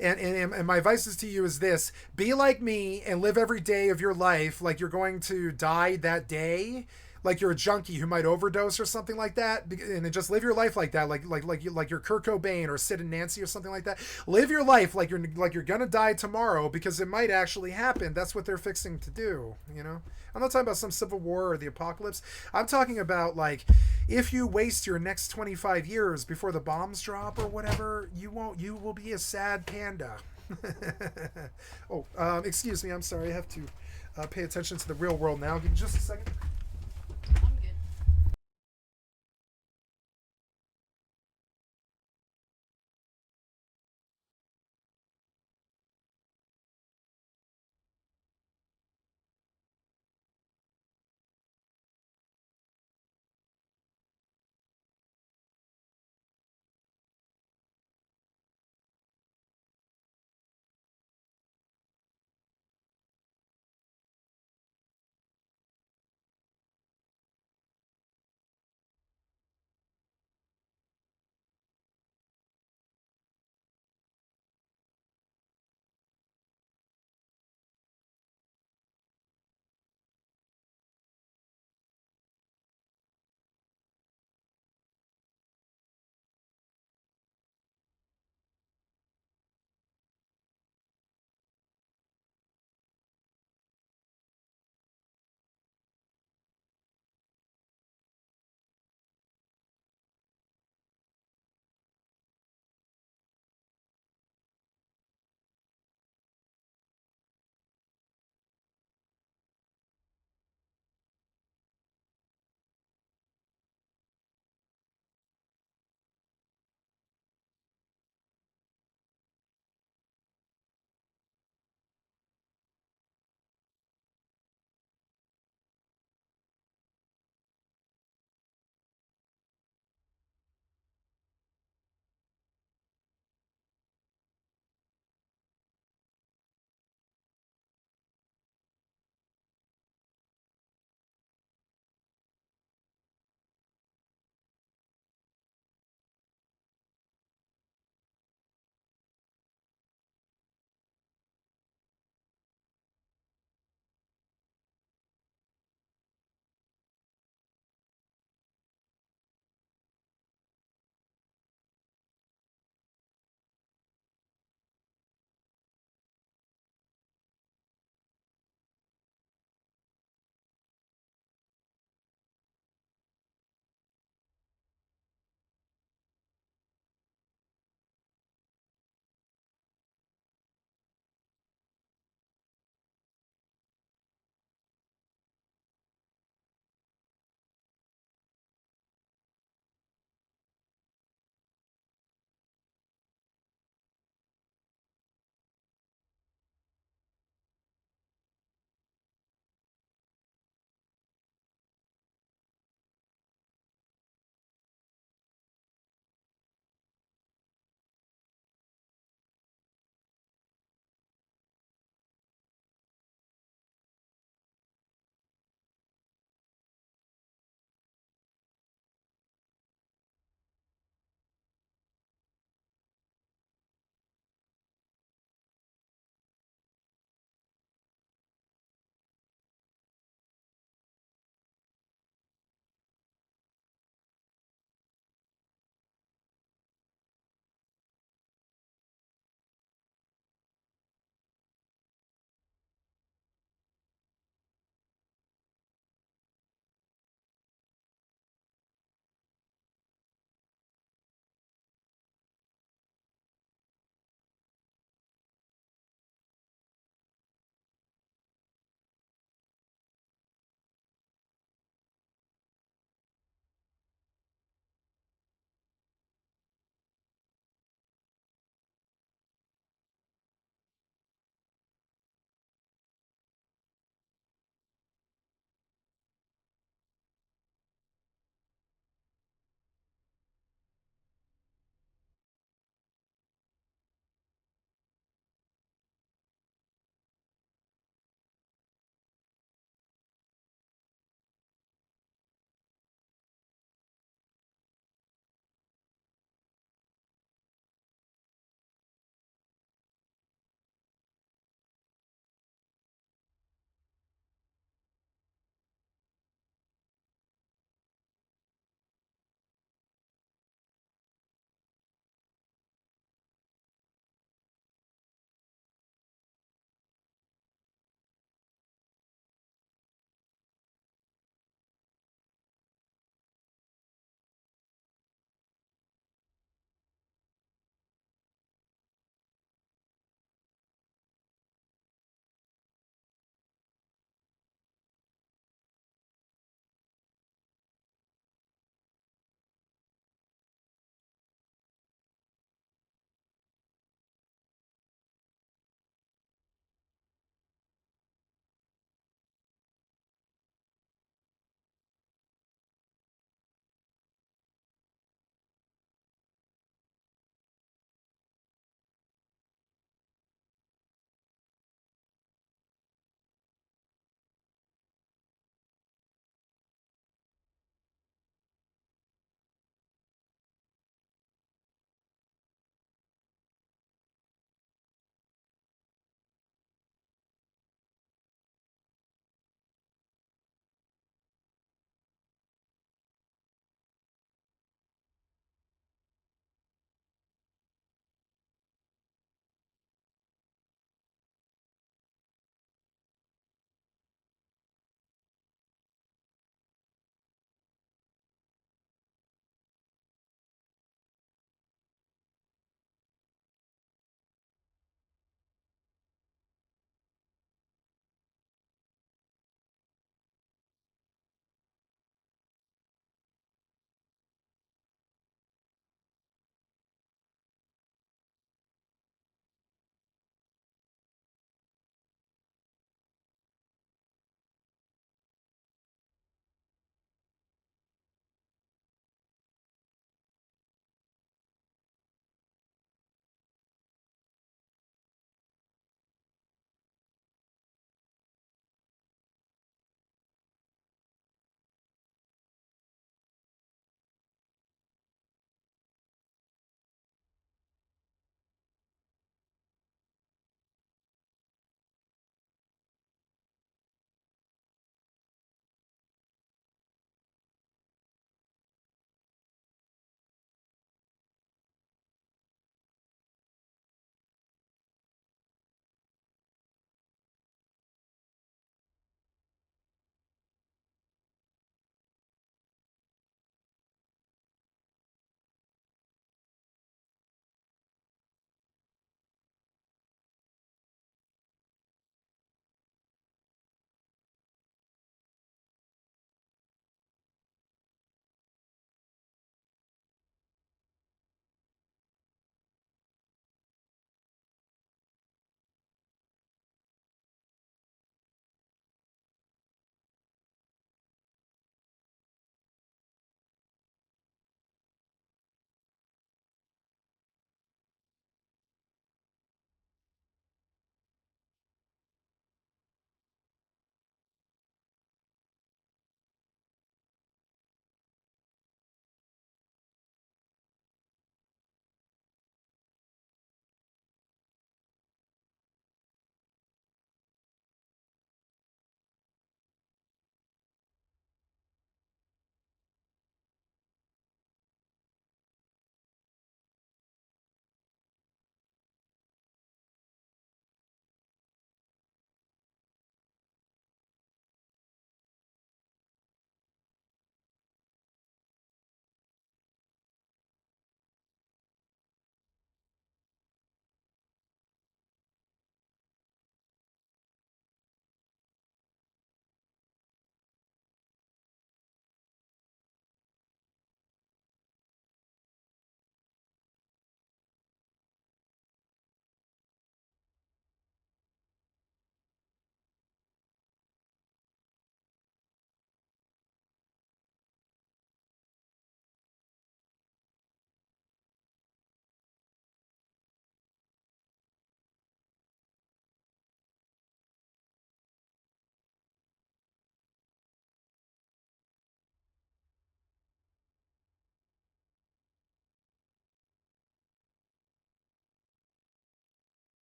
And my advice to you is this: be like me and live every day of your life like you're going to die that day, like you're a junkie who might overdose or something like that, and then just live your life like that, like you're Kurt Cobain or Sid and Nancy or something like that. Live your life like you're gonna die tomorrow, because it might actually happen. That's what they're fixing to do, you know. I'm not talking about some civil war or the apocalypse. I'm talking about, like, if you waste your next 25 years before the bombs drop or whatever, you will be a sad panda. Oh, excuse me. I'm sorry. I have to pay attention to the real world now. Give me just a second.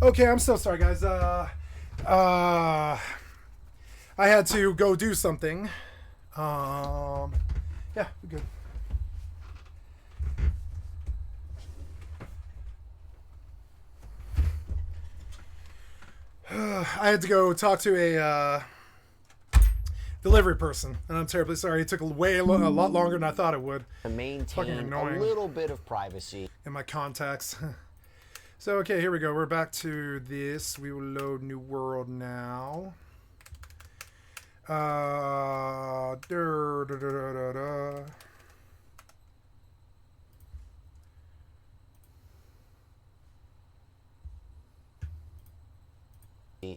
Okay, I'm so sorry, guys. I had to go do something. Yeah, we're good. I had to go talk to a delivery person, and I'm terribly sorry. It took a lot longer than I thought it would. To maintain a little bit of privacy in my contacts. So, okay, here we go. We're back to this. We will load new world now.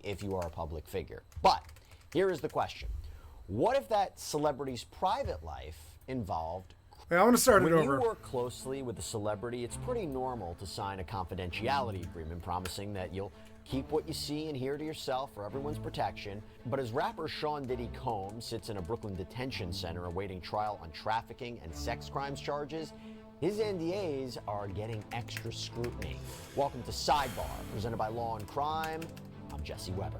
if you are a public figure. But here is the question. What if that celebrity's private life involved? Yeah, I want to start it over. When you work closely with a celebrity, it's pretty normal to sign a confidentiality agreement promising that you'll keep what you see and hear to yourself for everyone's protection. But as rapper Sean Diddy Combs sits in a Brooklyn detention center awaiting trial on trafficking and sex crimes charges, his NDAs are getting extra scrutiny. Welcome to Sidebar, presented by Law and Crime. I'm Jesse Weber.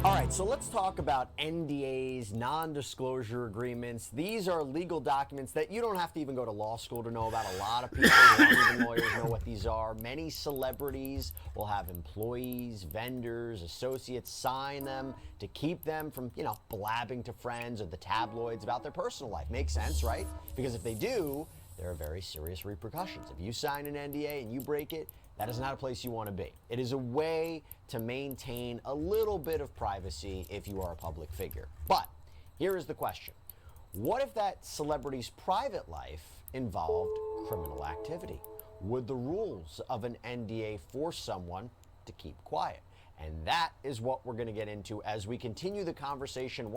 All right, so let's talk about NDAs, non-disclosure agreements. These are legal documents that you don't have to even go to law school to know about. A lot of people who aren't even lawyers know what these are. Many celebrities will have employees, vendors, associates sign them to keep them from, blabbing to friends or the tabloids about their personal life. Makes sense, right? Because if they do, there are very serious repercussions. If you sign an NDA and you break it, that is not a place you want to be. It is a way to maintain a little bit of privacy if you are a public figure. But here is the question. What if that celebrity's private life involved criminal activity? Would the rules of an NDA force someone to keep quiet? And that is what we're going to get into as we continue the conversation.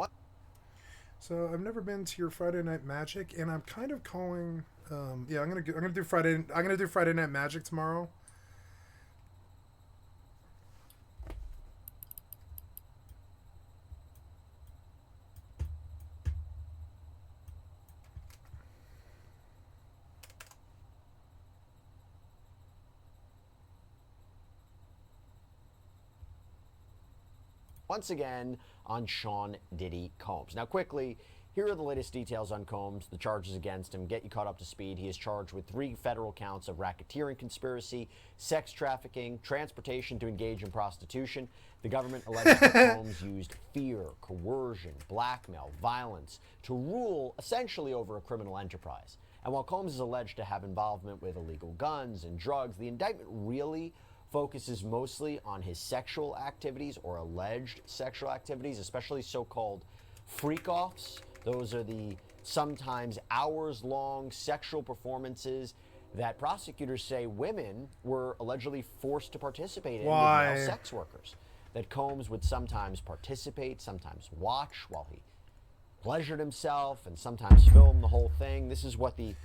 So I've never been to your Friday Night Magic, and I'm kind of calling. I'm gonna do Friday Night Magic tomorrow. Once again on Sean Diddy Combs. Now quickly, here are the latest details on Combs, the charges against him, get you caught up to speed. He is charged with 3 federal counts of racketeering conspiracy, sex trafficking, transportation to engage in prostitution. The government alleges that Combs used fear, coercion, blackmail, violence to rule essentially over a criminal enterprise. And while Combs is alleged to have involvement with illegal guns and drugs, the indictment really focuses mostly on his sexual activities or alleged sexual activities, especially so-called freak-offs. Those are the sometimes hours-long sexual performances that prosecutors say women were allegedly forced to participate in with male sex workers. That Combs would sometimes participate, sometimes watch while he pleasured himself, and sometimes film the whole thing. This is what the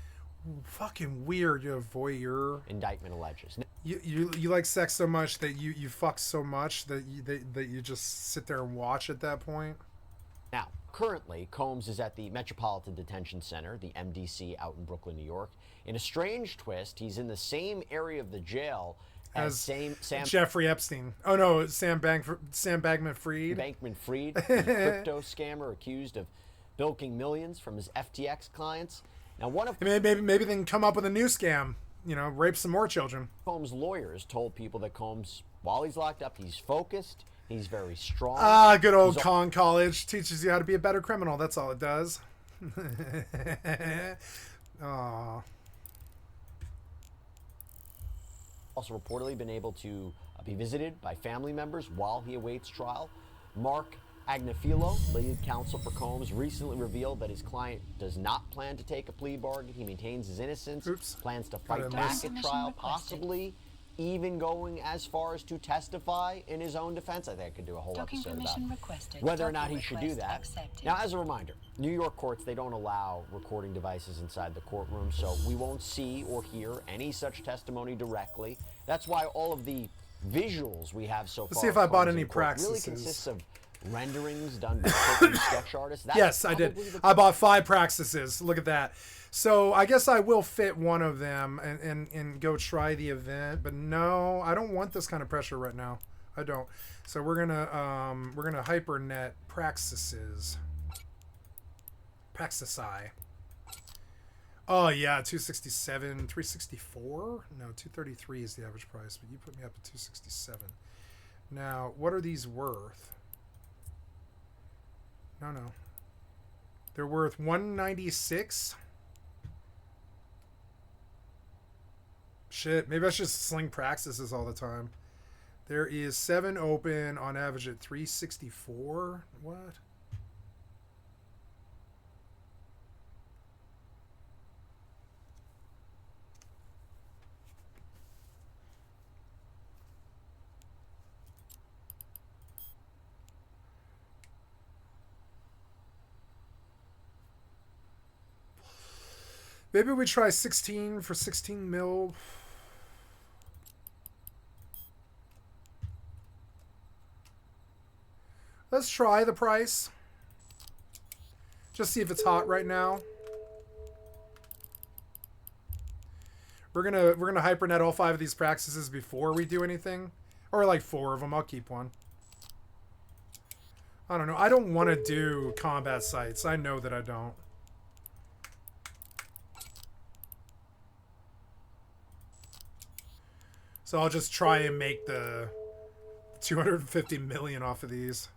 fucking weird, you voyeur indictment alleges. You like sex so much that you fuck so much that you just sit there and watch at that point. Now, currently, Combs is at the Metropolitan Detention Center, the MDC, out in Brooklyn, New York. In a strange twist, he's in the same area of the jail as Sam Jeffrey Epstein. Oh no, Sam Bankman-Fried. Bankman-Fried, the crypto scammer accused of bilking millions from his FTX clients. Now, maybe they can come up with a new scam. Rape some more children. Combs' lawyers told people that Combs, while he's locked up, he's focused, he's very strong. Good old college teaches you how to be a better criminal. That's all it does. Aww. Also reportedly been able to be visited by family members while he awaits trial. Mark Agnifilo, lead counsel for Combs, recently revealed that his client does not plan to take a plea bargain. He maintains his innocence, plans to fight back at trial, possibly even going as far as to testify in his own defense. I think I could do a whole episode about whether or not he should do that. Now, as a reminder, New York courts, they don't allow recording devices inside the courtroom, so we won't see or hear any such testimony directly. That's why all of the visuals we have so far. Let's see if I bought any praxis. Really consists of renderings done by certain sketch artists. That's yes, I did. probably the I bought 5 Praxises. Look at that. So I guess I will fit one of them and go try the event. But no, I don't want this kind of pressure right now. I don't. So we're gonna hypernet Praxises. Praxisi. Oh yeah, 267, 364. No, 233 is the average price, but you put me up at 267. Now, what are these worth? No. They're worth 196. Shit, maybe I should sling Praxises all the time. There is 7 open on average at 364. What? Maybe we try 16 for 16 mil. Let's try the price. Just see if it's hot right now. We're gonna hypernet all 5 of these Praxises before we do anything. Or like 4 of them. I'll keep one. I don't know. I don't want to do combat sites. I know that I don't. So I'll just try and make the 250 million off of these.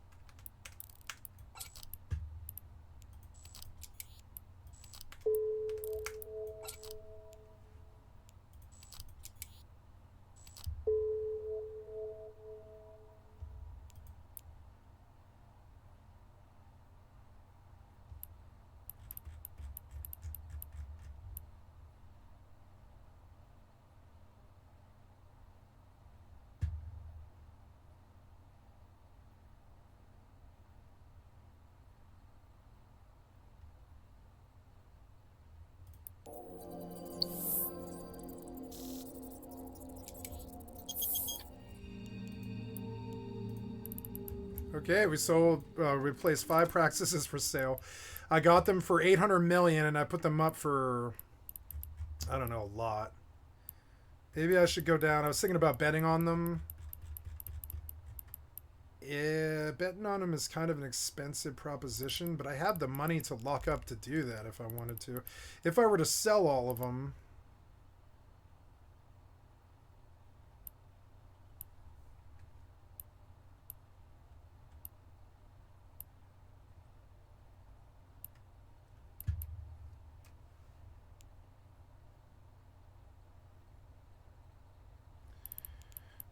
Okay, we sold, we placed 5 Praxises for sale. I got them for 800 million and I put them up for, I don't know, a lot. Maybe I should go down. I was thinking about betting on them. Yeah, betting on them is kind of an expensive proposition, but I have the money to lock up to do that if I wanted to. If I were to sell all of them,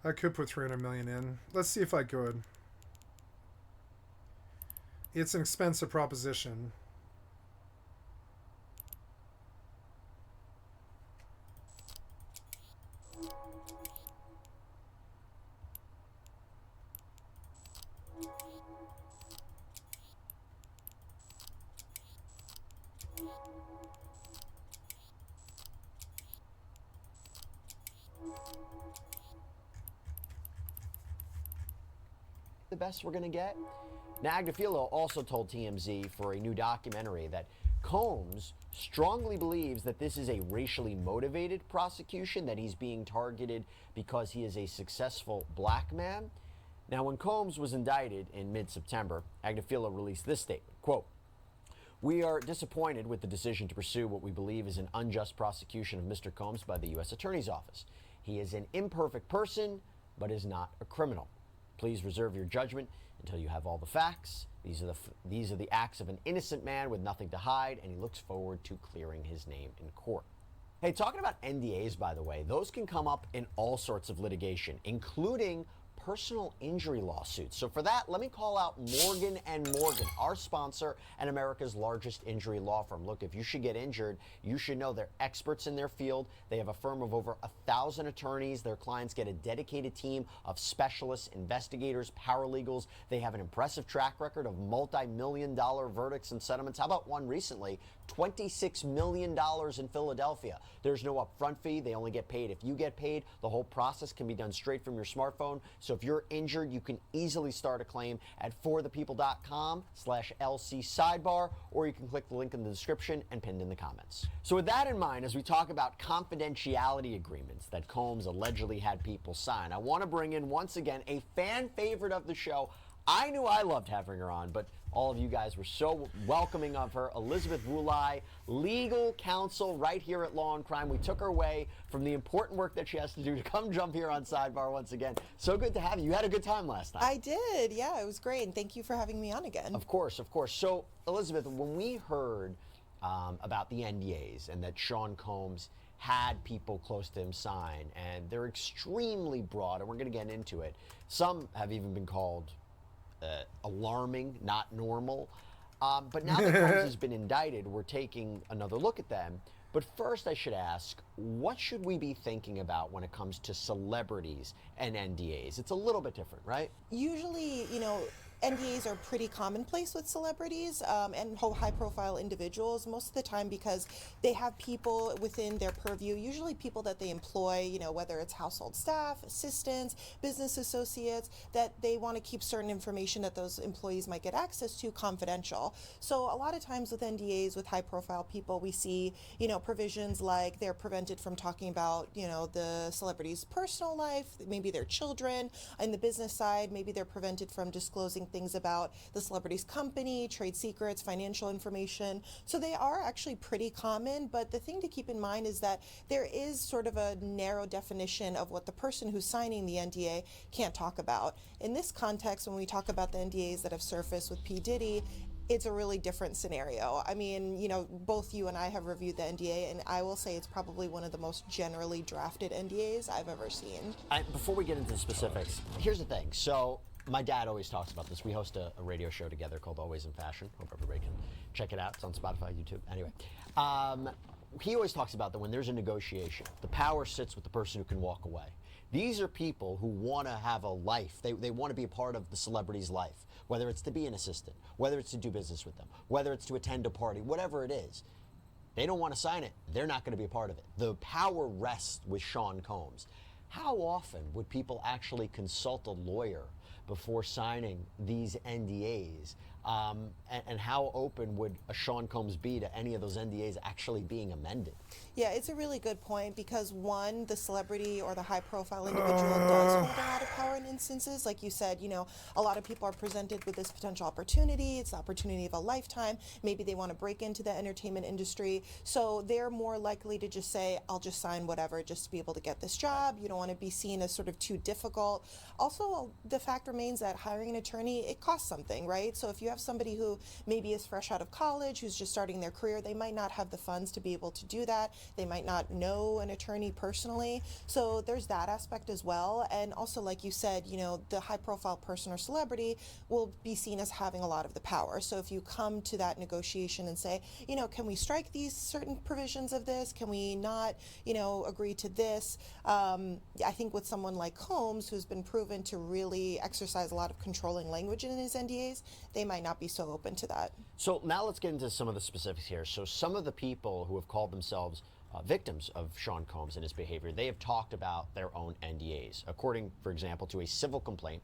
I could put 300 million in. Let's see if I could. It's an expensive proposition. The best we're going to get? Now, Agdafilo also told TMZ for a new documentary that Combs strongly believes that this is a racially motivated prosecution, that he's being targeted because he is a successful black man. Now, when Combs was indicted in mid-September, Agdafilo released this statement, quote, "We are disappointed with the decision to pursue what we believe is an unjust prosecution of Mr. Combs by the U.S. Attorney's Office. He is an imperfect person, but is not a criminal. Please reserve your judgment until you have all the facts. These are the acts of an innocent man with nothing to hide, and he looks forward to clearing his name in court." Hey, talking about NDAs, by the way, those can come up in all sorts of litigation, including personal injury lawsuits. So for that, let me call out Morgan & Morgan, our sponsor and America's largest injury law firm. Look, if you should get injured, you should know they're experts in their field. They have a firm of over 1,000 attorneys. Their clients get a dedicated team of specialists, investigators, paralegals. They have an impressive track record of multi-million-dollar verdicts and settlements. How about one recently? $26 million in Philadelphia. There's no upfront fee. They only get paid if you get paid. The whole process can be done straight from your smartphone. So So if you're injured, you can easily start a claim at forthepeople.com/LC sidebar, or you can click the link in the description and pinned in the comments. So with that in mind, as we talk about confidentiality agreements that Combs allegedly had people sign, I want to bring in once again a fan favorite of the show. I knew I loved having her on, but all of you guys were so welcoming of her. Elizabeth Wulai, legal counsel right here at Law and Crime. We took her away from the important work that she has to do to come jump here on Sidebar once again. So good to have you. You had a good time last night. I did. Yeah, it was great. And thank you for having me on again. Of course, of course. So, Elizabeth, when we heard about the NDAs and that Sean Combs had people close to him sign, and they're extremely broad, and we're going to get into it. Some have even been called alarming, not normal. But now that Combs has been indicted, we're taking another look at them. But first, I should ask, what should we be thinking about when it comes to celebrities and NDAs? It's a little bit different, right? Usually, NDAs are pretty commonplace with celebrities and high-profile individuals most of the time because they have people within their purview, usually people that they employ, whether it's household staff, assistants, business associates, that they want to keep certain information that those employees might get access to confidential. So a lot of times with NDAs, with high-profile people, we see, provisions like they're prevented from talking about, the celebrity's personal life, maybe their children. In the business side, maybe they're prevented from disclosing things about the celebrity's company, trade secrets, financial information. So they are actually pretty common, but the thing to keep in mind is that there is sort of a narrow definition of what the person who's signing the NDA can't talk about. In this context, when we talk about the NDAs that have surfaced with P. Diddy, it's a really different scenario. I mean, both you and I have reviewed the NDA, and I will say it's probably one of the most generally drafted NDAs I've ever seen. Before we get into the specifics, here's the thing. So my dad always talks about this. We host a radio show together called Always in Fashion. Hope everybody can check it out. It's on Spotify, YouTube. Anyway, he always talks about that when there's a negotiation, the power sits with the person who can walk away. These are people who want to have a life. They want to be a part of the celebrity's life, whether it's to be an assistant, whether it's to do business with them, whether it's to attend a party, whatever it is. They don't want to sign it. They're not going to be a part of it. The power rests with Sean Combs. How often would people actually consult a lawyer before signing these NDAs? And how open would a Sean Combs be to any of those NDAs actually being amended? Yeah, it's a really good point because one, the celebrity or the high-profile individual does hold a lot of power in instances. Like you said, a lot of people are presented with this potential opportunity. It's the opportunity of a lifetime. Maybe they want to break into the entertainment industry. So they're more likely to just say, I'll just sign whatever just to be able to get this job. You don't want to be seen as sort of too difficult. Also, the fact remains that hiring an attorney, it costs something, right? So if you have somebody who maybe is fresh out of college, who's just starting their career, they might not have the funds to be able to do that. They might not know an attorney personally. So there's that aspect as well. And also, like you said, the high profile person or celebrity will be seen as having a lot of the power. So if you come to that negotiation and say, can we strike these certain provisions of this? Can we not, agree to this? I think with someone like Combs, who's been proven to really exercise a lot of controlling language in his NDAs, they might not be so open to that. So now let's get into some of the specifics here. So some of the people who have called themselves victims of Sean Combs and his behavior, they have talked about their own NDAs. According, for example, to a civil complaint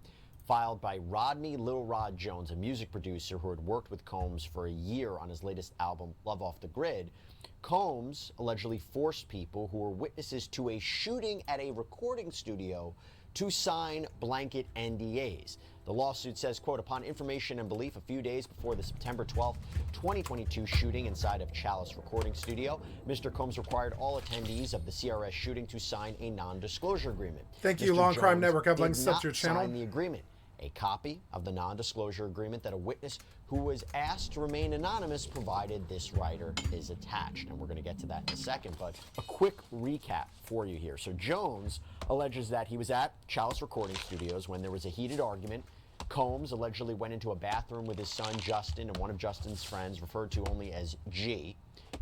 filed by Rodney Lil Rod Jones, a music producer who had worked with Combs for a year on his latest album, Love Off the Grid, Combs allegedly forced people who were witnesses to a shooting at a recording studio to sign blanket NDAs. The lawsuit says, quote, upon information and belief a few days before the September 12th, 2022 shooting inside of Chalice Recording Studio, Mr. Combs required all attendees of the CRS shooting to sign a non-disclosure agreement. Thank you, Law and Crime Network. I've linked up to your channel. Sign the agreement. A copy of the non-disclosure agreement that a witness who was asked to remain anonymous provided this writer is attached. And we're going to get to that in a second, but a quick recap for you here. So Jones alleges that he was at Chalice Recording Studios when there was a heated argument. Combs allegedly went into a bathroom with his son Justin and one of Justin's friends, referred to only as G.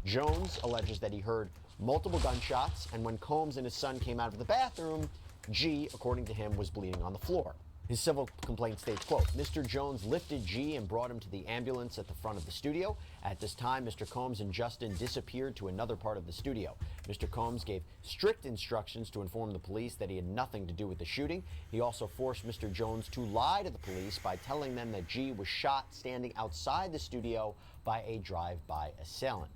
Jones alleges that he heard multiple gunshots, and when Combs and his son came out of the bathroom, G, according to him, was bleeding on the floor. His civil complaint states, quote, Mr. Jones lifted G and brought him to the ambulance at the front of the studio. At this time, Mr. Combs and Justin disappeared to another part of the studio. Mr. Combs gave strict instructions to inform the police that he had nothing to do with the shooting. He also forced Mr. Jones to lie to the police by telling them that G was shot standing outside the studio by a drive-by assailant.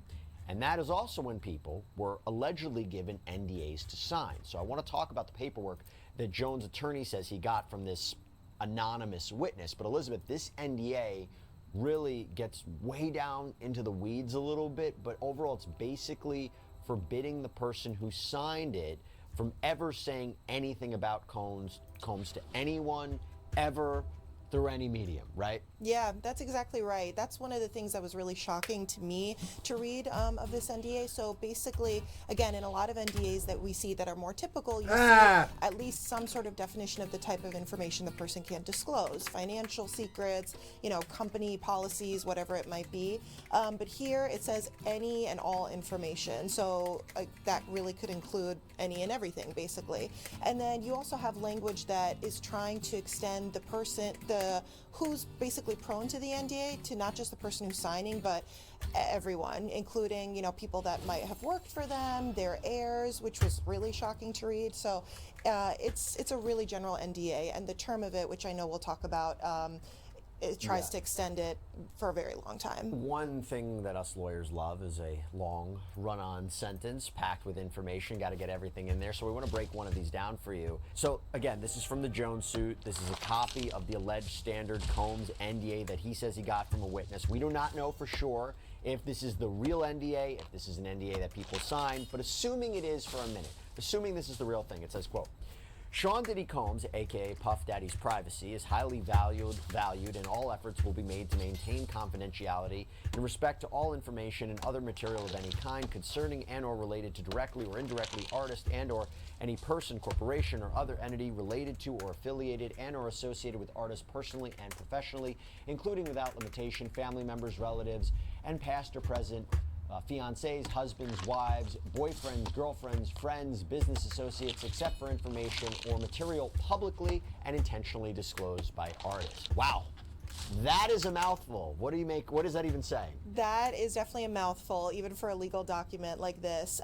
And that is also when people were allegedly given NDAs to sign. So I want to talk about the paperwork that Jones' attorney says he got from this anonymous witness. But Elizabeth, this NDA really gets way down into the weeds a little bit, but overall it's basically forbidding the person who signed it from ever saying anything about Combs to anyone ever through any medium, right? Yeah, that's exactly right. That's one of the things that was really shocking to me to read of this NDA. So basically, again, in a lot of NDAs that we see that are more typical, you see at least some sort of definition of the type of information the person can't disclose, financial secrets, company policies, whatever it might be. But here it says any and all information. So that really could include any and everything, basically. And then you also have language that is trying to extend the person, who's basically prone to the NDA to not just the person who's signing, but everyone, including, people that might have worked for them, their heirs, which was really shocking to read. So it's a really general NDA, and the term of it, which I know we'll talk about, it tries to extend it for a very long time. One thing that us lawyers love is a long run-on sentence packed with information. Got to get everything in there. So we want to break one of these down for you. So again, this is from the Jones suit. This is a copy of the alleged standard Combs NDA that he says he got from a witness. We do not know for sure if this is the real NDA, if this is an NDA that people sign, but assuming it is for a minute, assuming this is the real thing, it says, quote, Sean Diddy Combs, aka Puff Daddy's privacy, is highly valued, and all efforts will be made to maintain confidentiality in respect to all information and other material of any kind concerning and or related to directly or indirectly artist and or any person, corporation, or other entity related to or affiliated and or associated with artists personally and professionally, including without limitation, family members, relatives, and past or present fiancés, husbands, wives, boyfriends, girlfriends, friends, business associates, except for information or material publicly and intentionally disclosed by artists. Wow. That is a mouthful. What does that even say? That is definitely a mouthful, even for a legal document like this.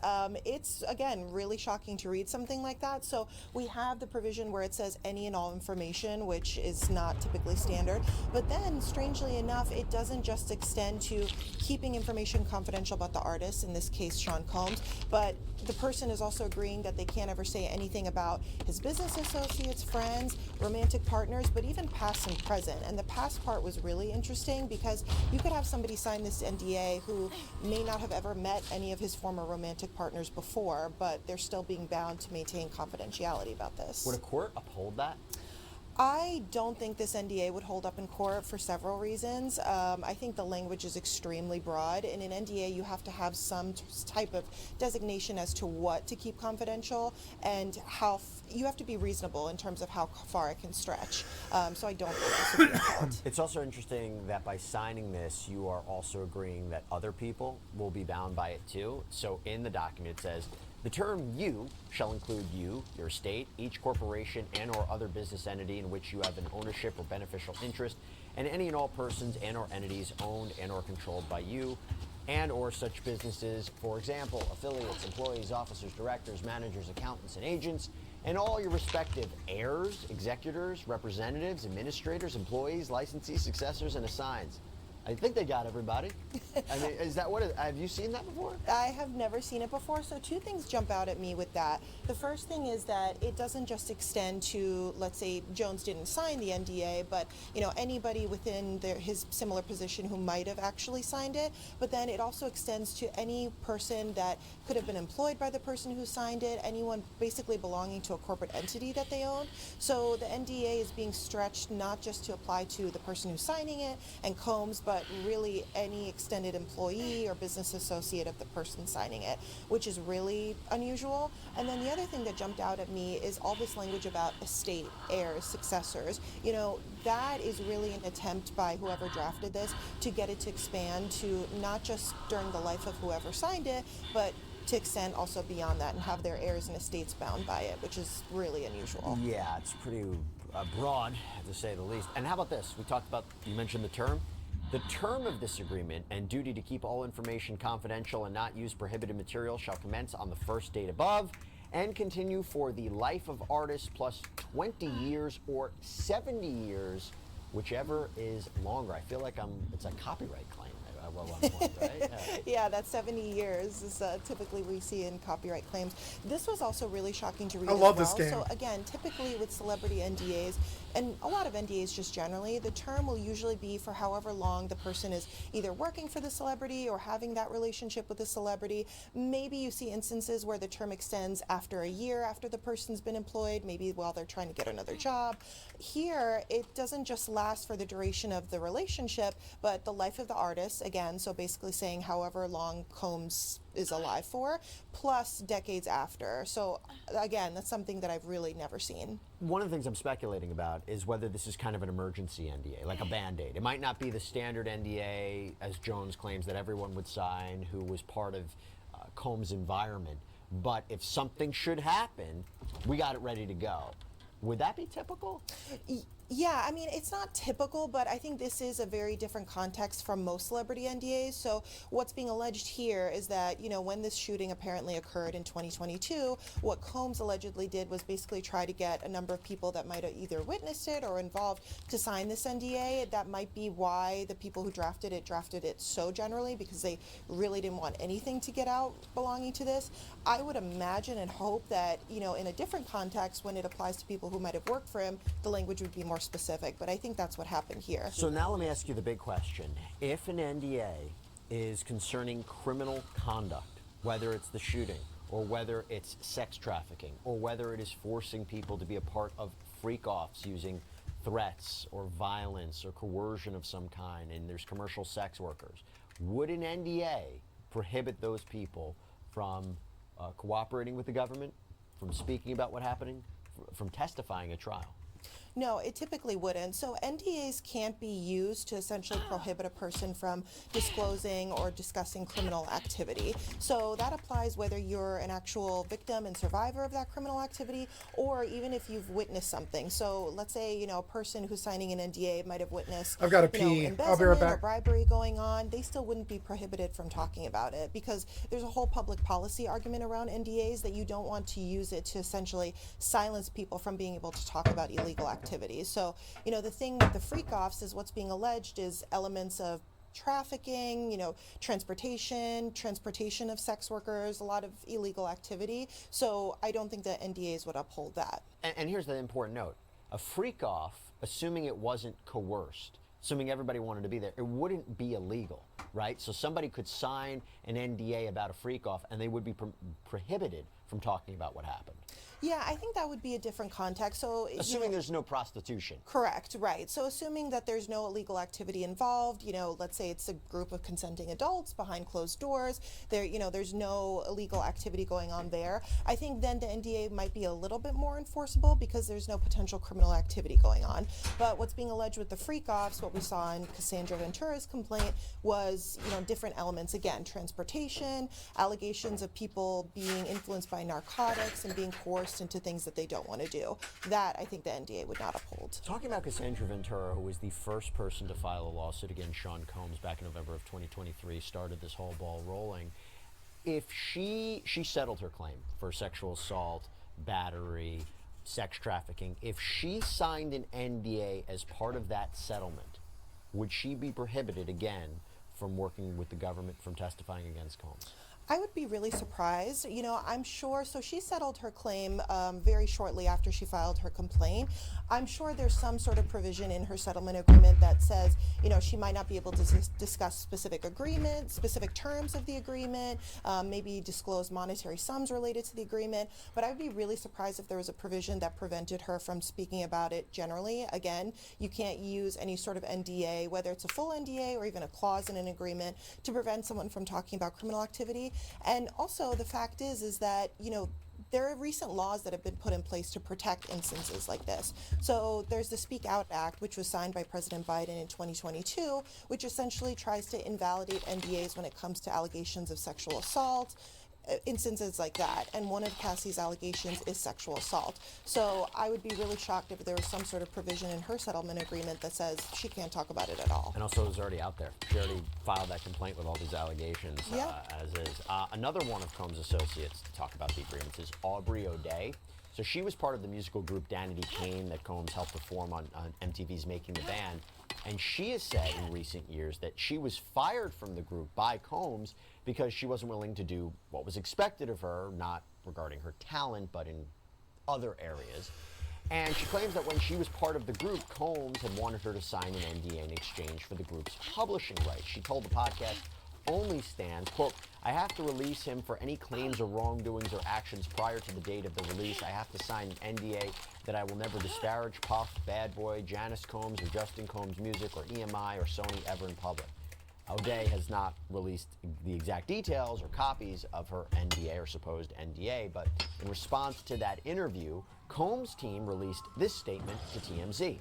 It's, again, really shocking to read something like that. So we have the provision where it says any and all information, which is not typically standard. But then, strangely enough, it doesn't just extend to keeping information confidential about the artist, in this case, Sean Combs, but the person is also agreeing that they can't ever say anything about his business associates, friends, romantic partners, but even past and present. And the past part was really interesting because you could have somebody sign this NDA who may not have ever met any of his former romantic partners before, but they're still being bound to maintain confidentiality about this. Would a court uphold that? I don't think this NDA would hold up in court for several reasons. I think the language is extremely broad. In an NDA, you have to have some type of designation as to what to keep confidential and how you have to be reasonable in terms of how far it can stretch. So I don't think this would be upheld. It's also interesting that by signing this, you are also agreeing that other people will be bound by it too. So in the document, it says, the term you shall include you, your state, each corporation and or other business entity in which you have an ownership or beneficial interest, and any and all persons and or entities owned and or controlled by you, and or such businesses, for example, affiliates, employees, officers, directors, managers, accountants, and agents, and all your respective heirs, executors, representatives, administrators, employees, licensees, successors, and assigns. I think they got everybody. I mean, is that have you seen that before? I have never seen it before, so two things jump out at me with that. The first thing is that it doesn't just extend to, let's say, Jones didn't sign the NDA, but anybody within his similar position who might have actually signed it, but then it also extends to any person that could have been employed by the person who signed it, anyone basically belonging to a corporate entity that they own. So the NDA is being stretched not just to apply to the person who's signing it and Combs, but really any extended employee or business associate of the person signing it, which is really unusual. And then the other thing that jumped out at me is all this language about estate, heirs, successors. That is really an attempt by whoever drafted this to get it to expand to not just during the life of whoever signed it, but to extend also beyond that and have their heirs and estates bound by it, which is really unusual. Yeah, it's pretty broad, to say the least. And how about this? We talked about, you mentioned the term. The term of this agreement and duty to keep all information confidential and not use prohibited material shall commence on the first date above and continue for the life of artist plus 20 years or 70 years, whichever is longer. I feel like it's a copyright claim at one point, right? Yeah, that's 70 years is typically we see in copyright claims. This was also really shocking to read. I love as this well. game. So again, typically with celebrity NDAs, and a lot of NDAs just generally, the term will usually be for however long the person is either working for the celebrity or having that relationship with the celebrity. Maybe you see instances where the term extends after a year after the person's been employed, maybe while they're trying to get another job. Here, it doesn't just last for the duration of the relationship, but the life of the artist, again, so basically saying however long Combs is alive for, plus decades after. So again, that's something that I've really never seen. One of the things I'm speculating about is whether this is kind of an emergency NDA, like a Band-Aid. It might not be the standard NDA, as Jones claims, that everyone would sign who was part of Combs' environment. But if something should happen, we got it ready to go. Would that be typical? Yeah, I mean, it's not typical, but I think this is a very different context from most celebrity NDAs. So what's being alleged here is that, you know, when this shooting apparently occurred in 2022, what Combs allegedly did was basically try to get a number of people that might have either witnessed it or involved to sign this NDA. That might be why the people who drafted it so generally, because they really didn't want anything to get out belonging to this. I would imagine and hope that, you know, in a different context, when it applies to people who might have worked for him, the language would be more specific, but I think that's what happened here. So now let me ask you the big question. If an NDA is concerning criminal conduct, whether it's the shooting or whether it's sex trafficking or whether it is forcing people to be a part of freak-offs using threats or violence or coercion of some kind, and there's commercial sex workers, would an NDA prohibit those people from cooperating with the government, from speaking about what's happening, from testifying at trial? No, it typically wouldn't. So NDAs can't be used to essentially prohibit a person from disclosing or discussing criminal activity. So that applies whether you're an actual victim and survivor of that criminal activity, or even if you've witnessed something. So let's say, you know, a person who's signing an NDA might have witnessed, I've got to you know, pee. I'll be right embezzlement or back. bribery going on. They still wouldn't be prohibited from talking about it, because there's a whole public policy argument around NDAs that you don't want to use it to essentially silence people from being able to talk about illegal activities. So, you know, the thing with the freak-offs is what's being alleged is elements of trafficking, you know, transportation of sex workers, a lot of illegal activity. So I don't think that NDAs would uphold that. And here's the important note. A freak-off, assuming it wasn't coerced, assuming everybody wanted to be there, it wouldn't be illegal, right? So somebody could sign an NDA about a freak-off and they would be prohibited from talking about what happened. Yeah, I think that would be a different context. So Assuming there's no prostitution. Correct, right. So assuming that there's no illegal activity involved, you know, let's say it's a group of consenting adults behind closed doors, there, you know, there's no illegal activity going on there. I think then the NDA might be a little bit more enforceable because there's no potential criminal activity going on. But what's being alleged with the freak-offs, what we saw in Cassandra Ventura's complaint was, you know, different elements. Again, transportation, allegations of people being influenced by narcotics and being coerced into things that they don't want to do. That, I think, the NDA would not uphold. Talking about Cassandra Ventura, who was the first person to file a lawsuit against Sean Combs back in November of 2023, started this whole ball rolling. If she settled her claim for sexual assault, battery, sex trafficking, if she signed an NDA as part of that settlement, would she be prohibited again from working with the government, from testifying against Combs? I would be really surprised. You know, I'm sure, so she settled her claim very shortly after she filed her complaint. I'm sure there's some sort of provision in her settlement agreement that says, you know, she might not be able to discuss specific agreements, specific terms of the agreement, maybe disclose monetary sums related to the agreement. But I would be really surprised if there was a provision that prevented her from speaking about it generally. Again, you can't use any sort of NDA, whether it's a full NDA or even a clause in an agreement, to prevent someone from talking about criminal activity. And also the fact is that, you know, there are recent laws that have been put in place to protect instances like this. So there's the Speak Out Act, which was signed by President Biden in 2022, which essentially tries to invalidate NDAs when it comes to allegations of sexual assault, instances like that, and one of Cassie's allegations is sexual assault. So I would be really shocked if there was some sort of provision in her settlement agreement that says she can't talk about it at all. And also, it was already out there. She already filed that complaint with all these allegations, as is. Another one of Combs' associates to talk about the agreements is Aubrey O'Day. So she was part of the musical group Danity Kane that Combs helped perform on MTV's Making the Band. And she has said in recent years that she was fired from the group by Combs because she wasn't willing to do what was expected of her, not regarding her talent, but in other areas. And she claims that when she was part of the group, Combs had wanted her to sign an NDA in exchange for the group's publishing rights. She told the podcast only stands, quote, I have to release him for any claims or wrongdoings or actions prior to the date of the release. I have to sign an NDA that I will never disparage Puff, Bad Boy, Janice Combs, or Justin Combs Music, or EMI, or Sony ever in public. O'Day has not released the exact details or copies of her NDA or supposed NDA, but in response to that interview, Combs' team released this statement to TMZ.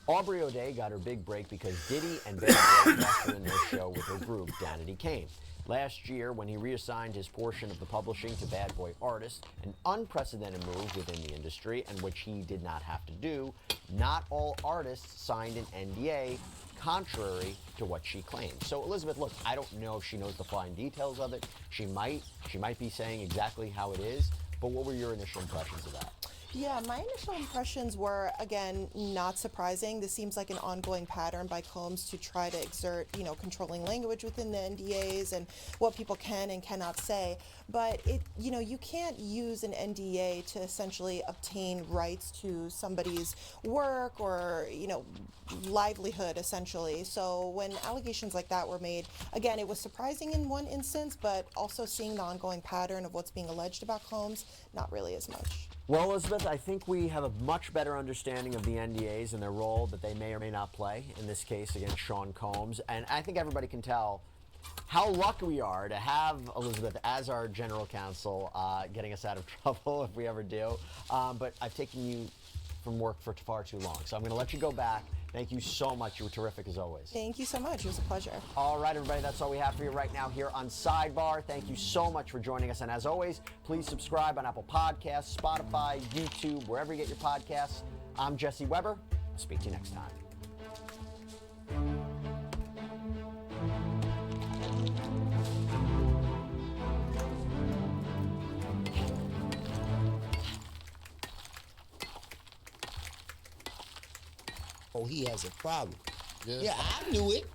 Aubrey O'Day got her big break because Diddy and Bad Boy left her in their show with her group, Danity Kane. Last year, when he reassigned his portion of the publishing to Bad Boy artists, an unprecedented move within the industry, and which he did not have to do, not all artists signed an NDA, contrary to what she claimed. So Elizabeth, look, I don't know if she knows the fine details of it. She might be saying exactly how it is, but what were your initial impressions of that? Yeah, my initial impressions were, again, not surprising. This seems like an ongoing pattern by Combs to try to exert, controlling language within the NDAs and what people can and cannot say. But you can't use an NDA to essentially obtain rights to somebody's work or, livelihood, essentially. So when allegations like that were made, again, it was surprising in one instance, but also seeing the ongoing pattern of what's being alleged about Combs, not really as much. Well, Elizabeth, I think we have a much better understanding of the NDAs and their role that they may or may not play in this case against Sean Combs. And I think everybody can tell how lucky we are to have Elizabeth as our general counsel, getting us out of trouble if we ever do. But I've taken you from work for far too long, so I'm going to let you go back. Thank you so much. You were terrific as always. Thank you so much. It was a pleasure. All right, everybody, that's all we have for you right now here on Sidebar. Thank you so much for joining us. And as always, please subscribe on Apple Podcasts, Spotify, YouTube, wherever you get your podcasts. I'm Jesse Weber. I'll speak to you next time. Oh, he has a problem. Yeah, I knew it.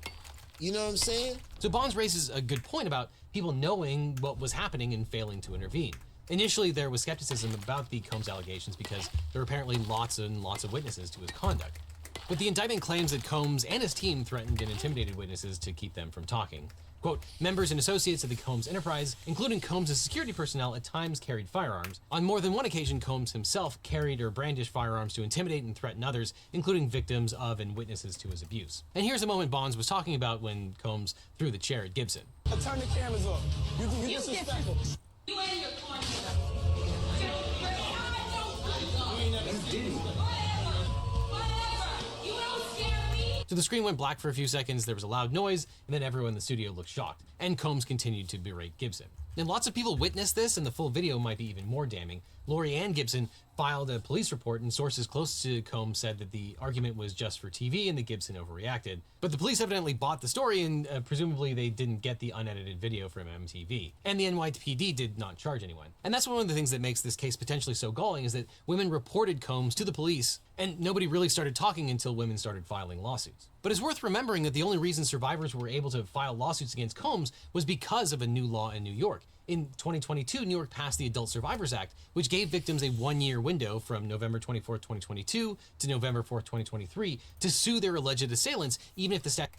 You know what I'm saying? So Bonds raises a good point about people knowing what was happening and failing to intervene. Initially, there was skepticism about the Combs allegations because there were apparently lots and lots of witnesses to his conduct. But the indictment claims that Combs and his team threatened and intimidated witnesses to keep them from talking. Quote, members and associates of the Combs enterprise, including Combs' security personnel, at times carried firearms. On more than one occasion, Combs himself carried or brandished firearms to intimidate and threaten others, including victims of and witnesses to his abuse. And here's a moment Bonds was talking about when Combs threw the chair at Gibson. Turn the cameras off. You disrespectful. You ain't your corner. So the screen went black for a few seconds, there was a loud noise, and then everyone in the studio looked shocked. And Combs continued to berate Gibson. And lots of people witnessed this, and the full video might be even more damning. Lori Ann Gibson filed a police report, and sources close to Combs said that the argument was just for TV and that Gibson overreacted. But the police evidently bought the story, and presumably they didn't get the unedited video from MTV. And the NYPD did not charge anyone. And that's one of the things that makes this case potentially so galling, is that women reported Combs to the police, and nobody really started talking until women started filing lawsuits. But it's worth remembering that the only reason survivors were able to file lawsuits against Combs was because of a new law in New York. In 2022, New York passed the Adult Survivors Act, which gave victims a one-year window from November 24, 2022 to November 4, 2023 to sue their alleged assailants, even if the statute...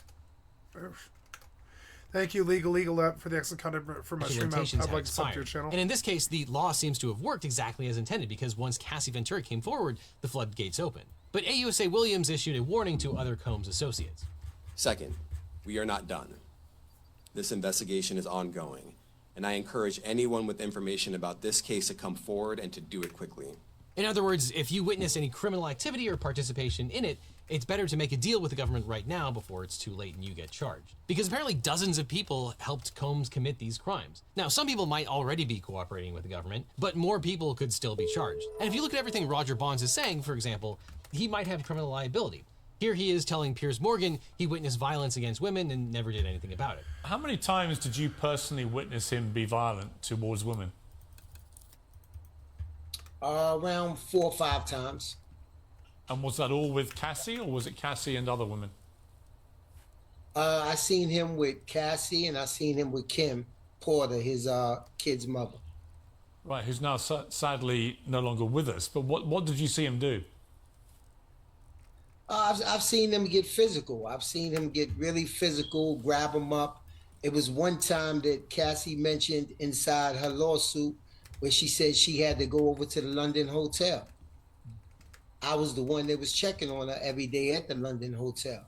Thank you, Legal App, for the excellent content from my stream. I'd like to sub to your channel. And in this case, the law seems to have worked exactly as intended, because once Cassie Ventura came forward, the floodgates opened. But AUSA Williams issued a warning to other Combs associates. Second, we are not done. This investigation is ongoing, and I encourage anyone with information about this case to come forward and to do it quickly. In other words, if you witness any criminal activity or participation in it, it's better to make a deal with the government right now before it's too late and you get charged. Because apparently dozens of people helped Combs commit these crimes. Now, some people might already be cooperating with the government, but more people could still be charged. And if you look at everything Roger Bonds is saying, for example, he might have criminal liability. Here he is telling Piers Morgan he witnessed violence against women and never did anything about it. How many times did you personally witness him be violent towards women? Around 4 or 5 times. And was that all with Cassie, or was it Cassie and other women? I seen him with Cassie, and I seen him with Kim Porter, his kid's mother. Right, who's now sadly no longer with us. But what did you see him do? I've seen him get physical. I've seen him get really physical, grab him up. It was one time that Cassie mentioned inside her lawsuit where she said she had to go over to the London hotel. I was the one that was checking on her every day at the London hotel.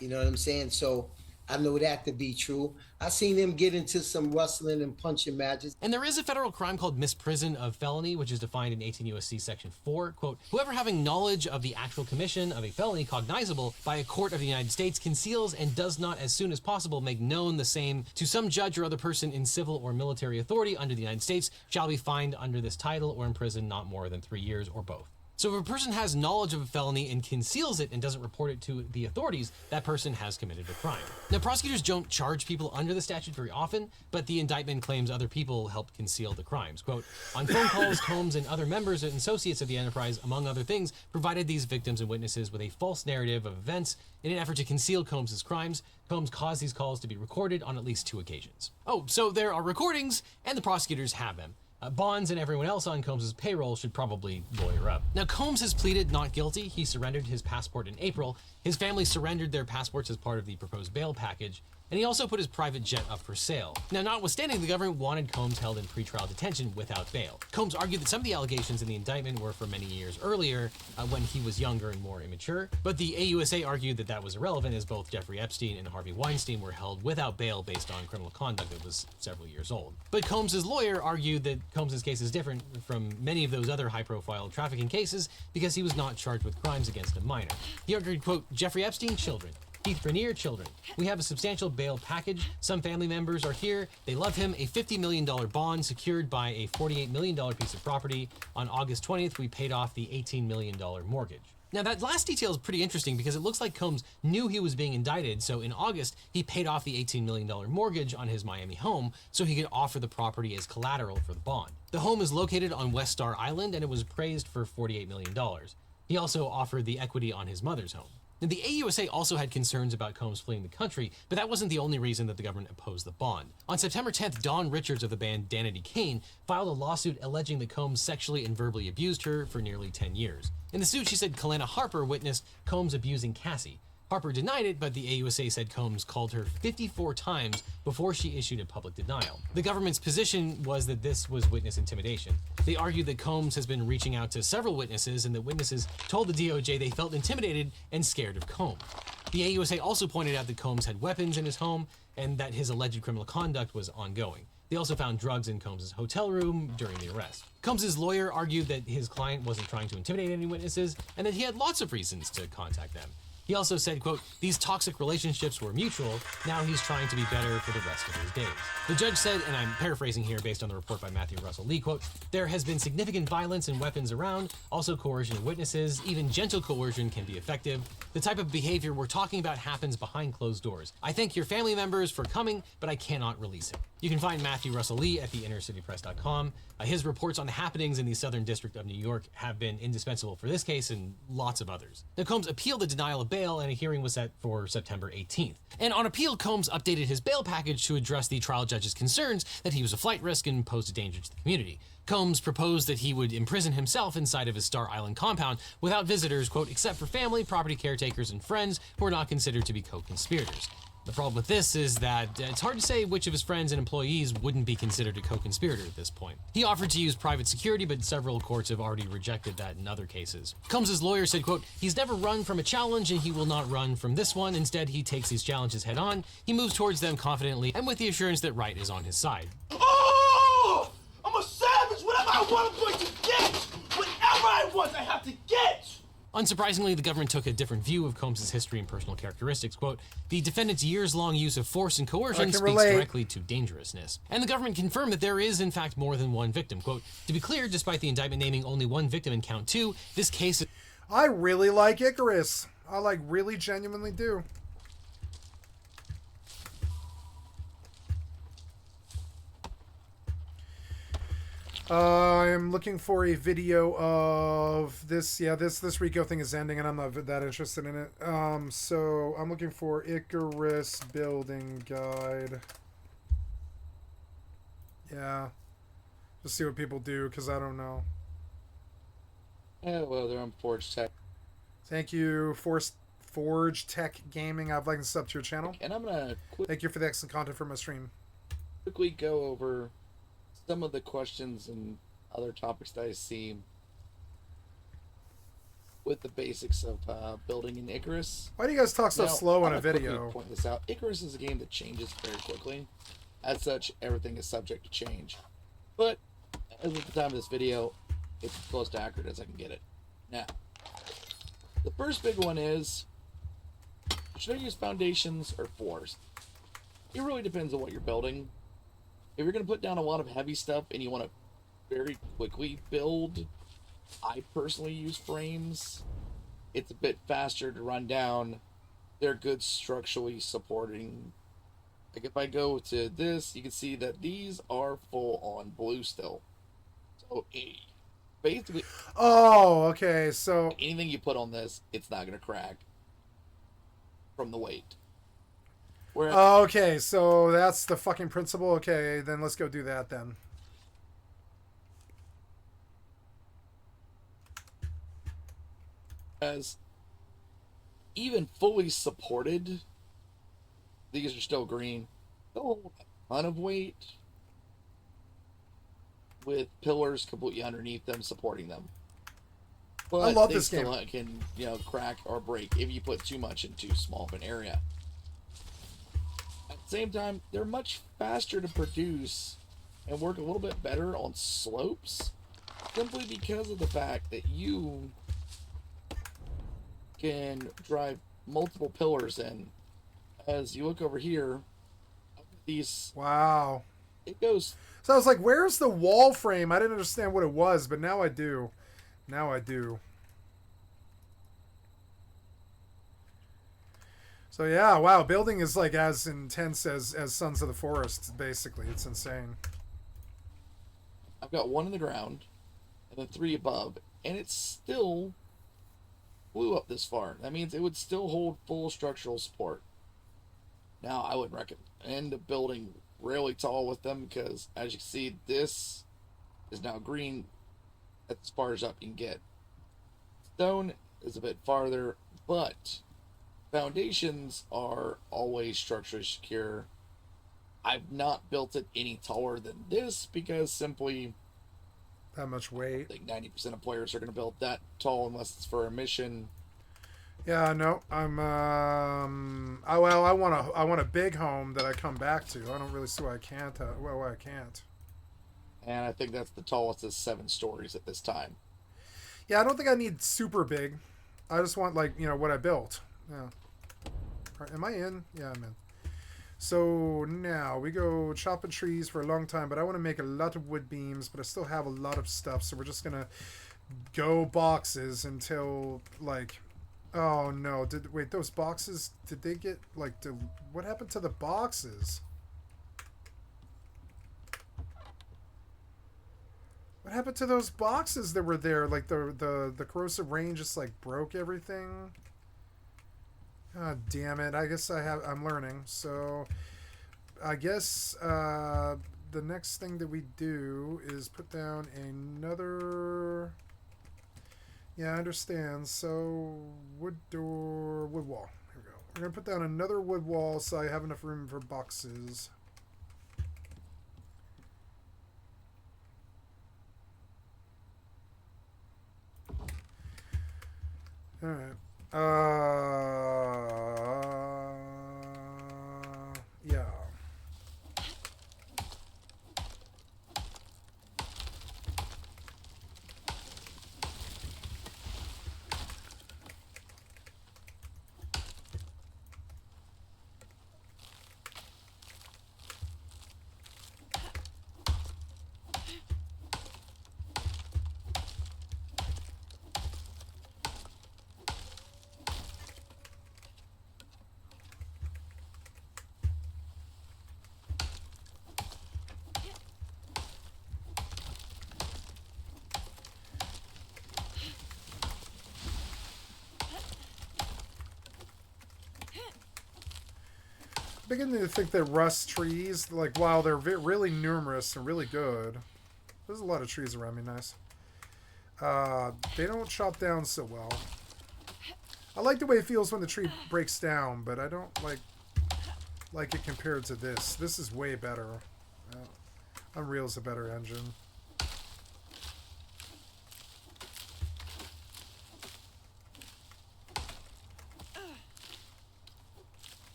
You know what I'm saying? So I know that to be true. I seen him get into some wrestling and punching matches. And there is a federal crime called misprision of felony, which is defined in 18 U.S.C. Section 4. Quote, whoever having knowledge of the actual commission of a felony cognizable by a court of the United States conceals and does not as soon as possible make known the same to some judge or other person in civil or military authority under the United States shall be fined under this title or imprisoned not more than 3 years or both. So if a person has knowledge of a felony and conceals it and doesn't report it to the authorities, that person has committed a crime. Now, prosecutors don't charge people under the statute very often, but the indictment claims other people helped conceal the crimes. Quote, on phone calls, Combs and other members and associates of the enterprise, among other things, provided these victims and witnesses with a false narrative of events in an effort to conceal Combs' crimes. Combs caused these calls to be recorded on at least 2 occasions. Oh, so there are recordings, and the prosecutors have them. Bonds and everyone else on Combs' payroll should probably lawyer up. Now, Combs has pleaded not guilty. He surrendered his passport in April. His family surrendered their passports as part of the proposed bail package, and he also put his private jet up for sale. Now, notwithstanding, the government wanted Combs held in pretrial detention without bail. Combs argued that some of the allegations in the indictment were from many years earlier, when he was younger and more immature, but the AUSA argued that that was irrelevant as both Jeffrey Epstein and Harvey Weinstein were held without bail based on criminal conduct that was several years old. But Combs' lawyer argued that Combs' case is different from many of those other high-profile trafficking cases because he was not charged with crimes against a minor. He argued, quote, Jeffrey Epstein, children. Keith Grenier, children. We have a substantial bail package. Some family members are here. They love him. A $50 million bond secured by a $48 million piece of property. On August 20th, we paid off the $18 million mortgage. Now, that last detail is pretty interesting because it looks like Combs knew he was being indicted, so in August, he paid off the $18 million mortgage on his Miami home so he could offer the property as collateral for the bond. The home is located on West Star Island, and it was appraised for $48 million. He also offered the equity on his mother's home. Now, the AUSA also had concerns about Combs fleeing the country, but that wasn't the only reason that the government opposed the bond. On September 10th, Dawn Richards of the band Danity Kane filed a lawsuit alleging that Combs sexually and verbally abused her for nearly 10 years. In the suit, she said Kalena Harper witnessed Combs abusing Cassie. Harper denied it, but the AUSA said Combs called her 54 times before she issued a public denial. The government's position was that this was witness intimidation. They argued that Combs has been reaching out to several witnesses and that witnesses told the DOJ they felt intimidated and scared of Combs. The AUSA also pointed out that Combs had weapons in his home and that his alleged criminal conduct was ongoing. They also found drugs in Combs' hotel room during the arrest. Combs' lawyer argued that his client wasn't trying to intimidate any witnesses and that he had lots of reasons to contact them. He also said, quote, these toxic relationships were mutual. Now he's trying to be better for the rest of his days. The judge said, and I'm paraphrasing here based on the report by Matthew Russell Lee, quote, there has been significant violence and weapons around, also coercion of witnesses. Even gentle coercion can be effective. The type of behavior we're talking about happens behind closed doors. I thank your family members for coming, but I cannot release him. You can find Matthew Russell Lee at theinnercitypress.com. His reports on the happenings in the Southern District of New York have been indispensable for this case and lots of others. Now, Combs appealed the denial of bail, and a hearing was set for September 18th. And on appeal, Combs updated his bail package to address the trial judge's concerns that he was a flight risk and posed a danger to the community. Combs proposed that he would imprison himself inside of his Star Island compound without visitors, quote, except for family, property caretakers, and friends who are not considered to be co-conspirators. The problem with this is that it's hard to say which of his friends and employees wouldn't be considered a co-conspirator at this point. He offered to use private security, but several courts have already rejected that in other cases. Combs' lawyer said, quote, he's never run from a challenge and he will not run from this one. Instead, he takes these challenges head on. He moves towards them confidently and with the assurance that right is on his side. Oh! I'm a savage! Whatever I want, I'm going to get! Whatever I Unsurprisingly, the government took a different view of Combs' history and personal characteristics. Quote, the defendant's years-long use of force and coercion speaks directly to dangerousness. And the government confirmed that there is, in fact, more than one victim. Quote, to be clear, despite the indictment naming only one victim in count 2, this case... I really like Icarus. I really genuinely do. I'm looking for a video of this. Yeah, this Rico thing is ending, and I'm not that interested in it. So I'm looking for Icarus building guide. Yeah, just see what people do, because I don't know. Oh, well, they're on Forge Tech. Thank you, Forge Tech Gaming. I'd like to sub to your channel. And I'm gonna thank you for the excellent content for my stream. Quickly go over some of the questions and other topics that I see with the basics of building an Icarus. Why do you guys talk so slow on a video? I'm gonna point this out. Icarus is a game that changes very quickly. As such, everything is subject to change. But as of the time of this video, it's as close to accurate as I can get it. Now, the first big one is, should I use foundations or floors? It really depends on what you're building. If you're going to put down a lot of heavy stuff and you want to very quickly build, I personally use frames. It's a bit faster to run down. They're good structurally supporting. Like if I go to this, you can see that these are full on blue still. So basically... Oh, okay, so... anything you put on this, it's not going to crack from the weight. Whereas, okay, so that's the fucking principle. Okay, then let's go do that then. As even fully supported, these are still green. They'll hold a ton of weight with pillars completely underneath them supporting them. But I love they this still game. Can, you know, crack or break if you put too much in too small of an area. At the same time, they're much faster to produce and work a little bit better on slopes, simply because of the fact that you can drive multiple pillars in. As you look over here, these... Wow. It goes... So I was like, where's the wall frame? I didn't understand what it was, but now I do. Now I do. So yeah, wow, building is like as intense as Sons of the Forest, basically. It's insane. I've got one in the ground, and then 3 above, and it still blew up this far. That means it would still hold full structural support. Now, I would recommend building really tall with them, because as you can see, this is now green as far as up you can get. Stone is a bit farther, but foundations are always structurally secure. I've not built it any taller than this because simply that much weight. I think 90% of players are going to build that tall unless it's for a mission. Yeah, no, I'm I want a big home that I come back to. I don't really see why I can't. Why I can't. And I think that's the tallest is 7 stories at this time. Yeah, I don't think I need super big. I just want, like, you know, what I built. Yeah. Right, am I in? Yeah, I'm in. So now we go chopping trees for a long time, but I want to make a lot of wood beams, but I still have a lot of stuff, so we're just gonna go boxes until, like, oh no, wait, those boxes, did they get, like, what happened to the boxes? What happened to those boxes that were there? Like, the corrosive rain just, like, broke everything? God damn it. I guess I'm learning. So, I guess, the next thing that we do is put down another... Yeah, I understand. So, wood door, wood wall. Here we go. We're going to put down another wood wall so I have enough room for boxes. Alright. Yeah. beginning to think that rust trees, like, while they're really numerous and really good, there's a lot of trees around me, nice. They don't chop down so well. I like the way it feels when the tree breaks down, but I don't like it compared to this. This is way better. Unreal's a better engine.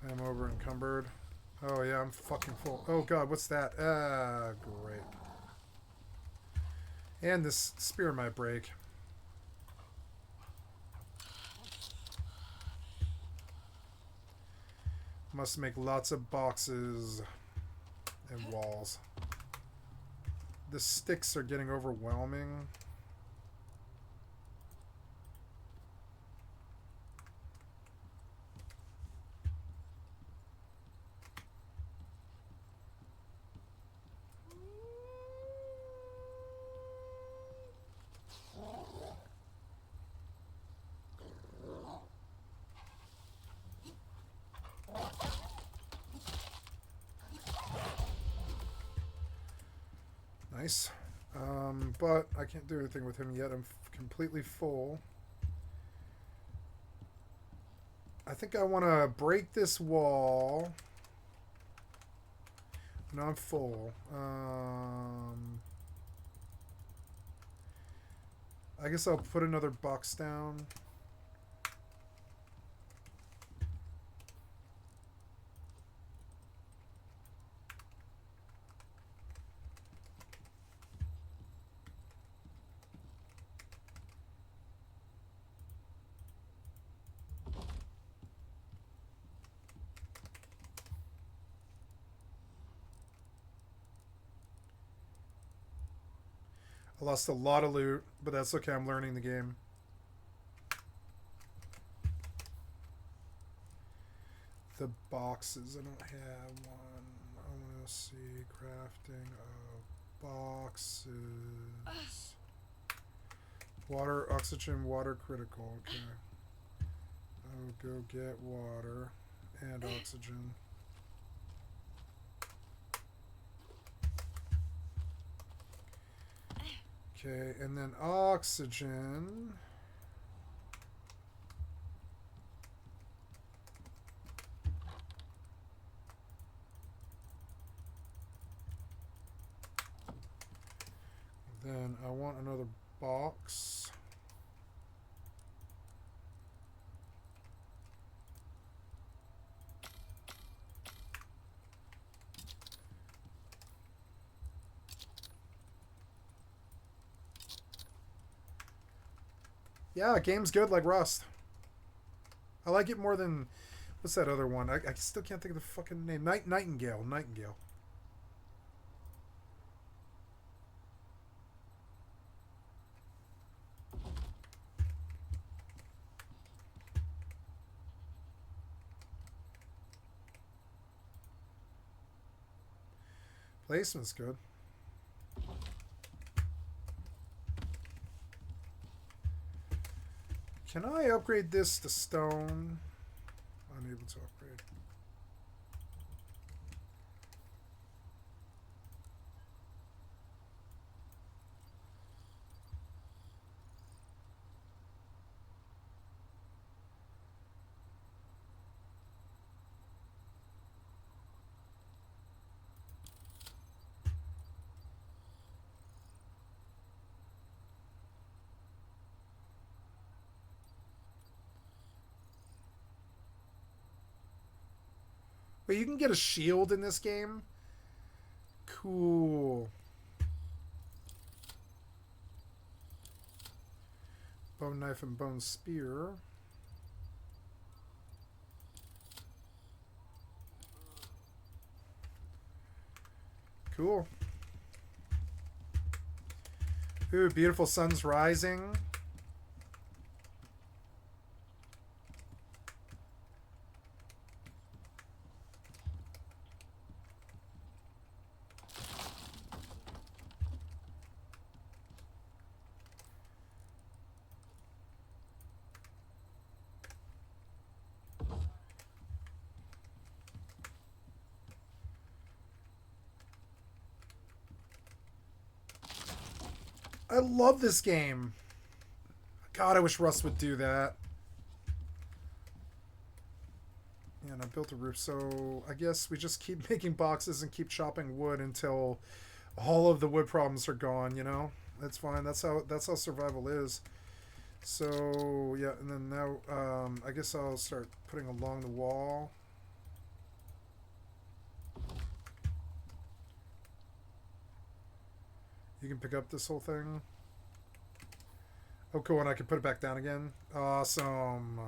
I'm over encumbered. Oh yeah, I'm fucking full. Oh god, what's that? Great. And this spear might break. Must make lots of boxes and walls. The sticks are getting overwhelming. Nice. But I can't do anything with him yet. I'm completely full. I think I want to break this wall. No, I'm full. I guess I'll put another box down. I lost a lot of loot, but that's okay. I'm learning the game. The boxes. I don't have one. I want to see crafting of boxes. Water, oxygen, water critical. Okay. I'll go get water and oxygen. Okay, and then oxygen. Then I want another box. Yeah, game's good like Rust. I like it more than... What's that other one? I still can't think of the fucking name. Nightingale. Nightingale. Placement's good. Can I upgrade this to stone? Unable to upgrade. But you can get a shield in this game. Cool. Bone knife and bone spear. Cool. Ooh, beautiful sun's rising. I love this game. God, I wish Rust would do that. Yeah, and I built a roof, so I guess we just keep making boxes and keep chopping wood until all of the wood problems are gone, you know? That's fine. That's how survival is. So, yeah, and then now, I guess I'll start putting along the wall. You can pick up this whole thing. Oh, cool, and I can put it back down again. Awesome.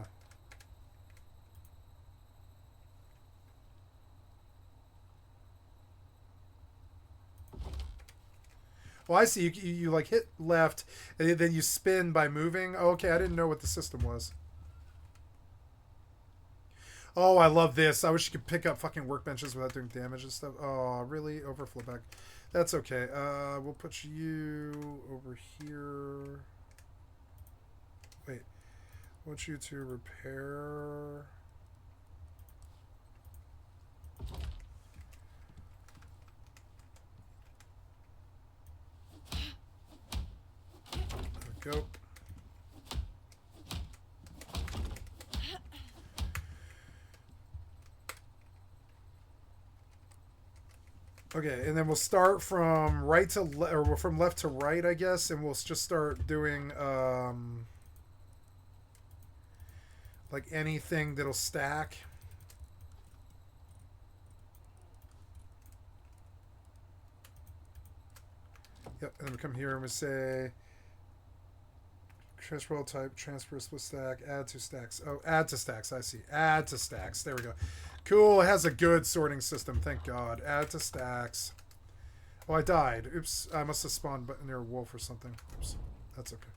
Well, I see. You like hit left, and then you spin by moving. Oh, okay, I didn't know what the system was. Oh, I love this. I wish you could pick up fucking workbenches without doing damage and stuff. Oh, really? Overflow back. That's okay. We'll put you over here. Wait. I want you to repair... There we go. Okay, and then we'll start from right to or from left to right, I guess, and we'll just start doing like anything that'll stack. Yep, and then we come here and we say transfer all type, transfer split stack, add to stacks. Oh, add to stacks, I see. Add to stacks. There we go. Cool, it has a good sorting system, thank God. Add to stacks. Oh, I died. Oops, I must have spawned near a wolf or something. Oops, that's okay.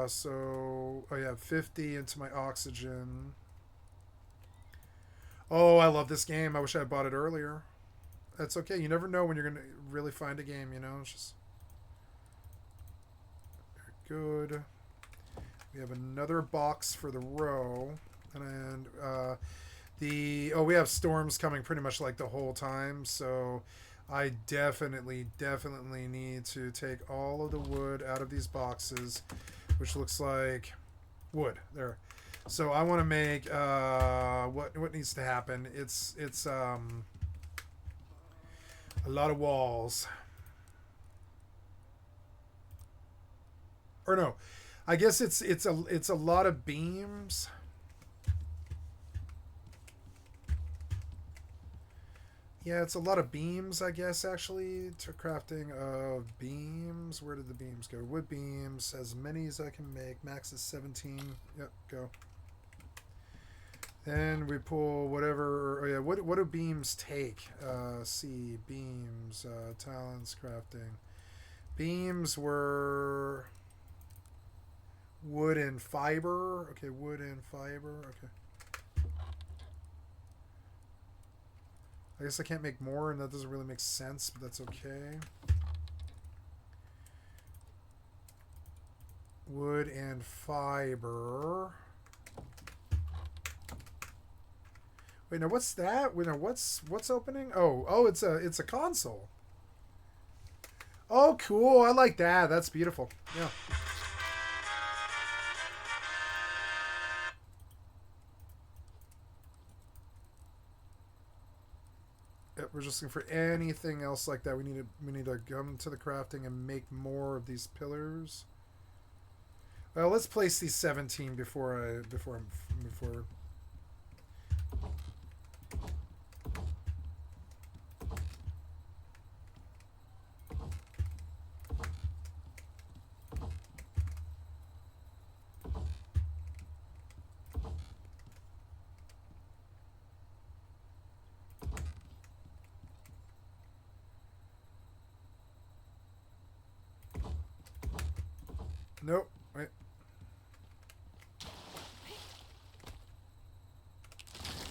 So, oh yeah, 50 into my oxygen. Oh, I love this game. I wish I had bought it earlier. That's okay. You never know when you're going to really find a game, you know? It's just... Very good. We have another box for the row. And we have storms coming pretty much like the whole time, so I definitely need to take all of the wood out of these boxes, which looks like wood there. So I want to make what needs to happen. It's a lot of walls. Or no, I guess it's a lot of beams. Yeah, it's a lot of beams, I guess, actually, to crafting of beams. Where did the beams go? Wood beams, as many as I can make. Max is 17. Yep, go. Then we pull whatever... Oh, yeah, what do beams take? See, beams, talents, crafting. Beams were... wood and fiber. Okay, wood and fiber. Okay. I guess I can't make more, and that doesn't really make sense, but that's okay. Wood and fiber. Wait, now what's that? Wait, now what's opening? Oh, it's a console. Oh, cool. I like that. That's beautiful. Yeah. We're just looking for anything else like that. We need to come to the crafting and make more of these pillars. Well, let's place these 17 before. Nope. Wait.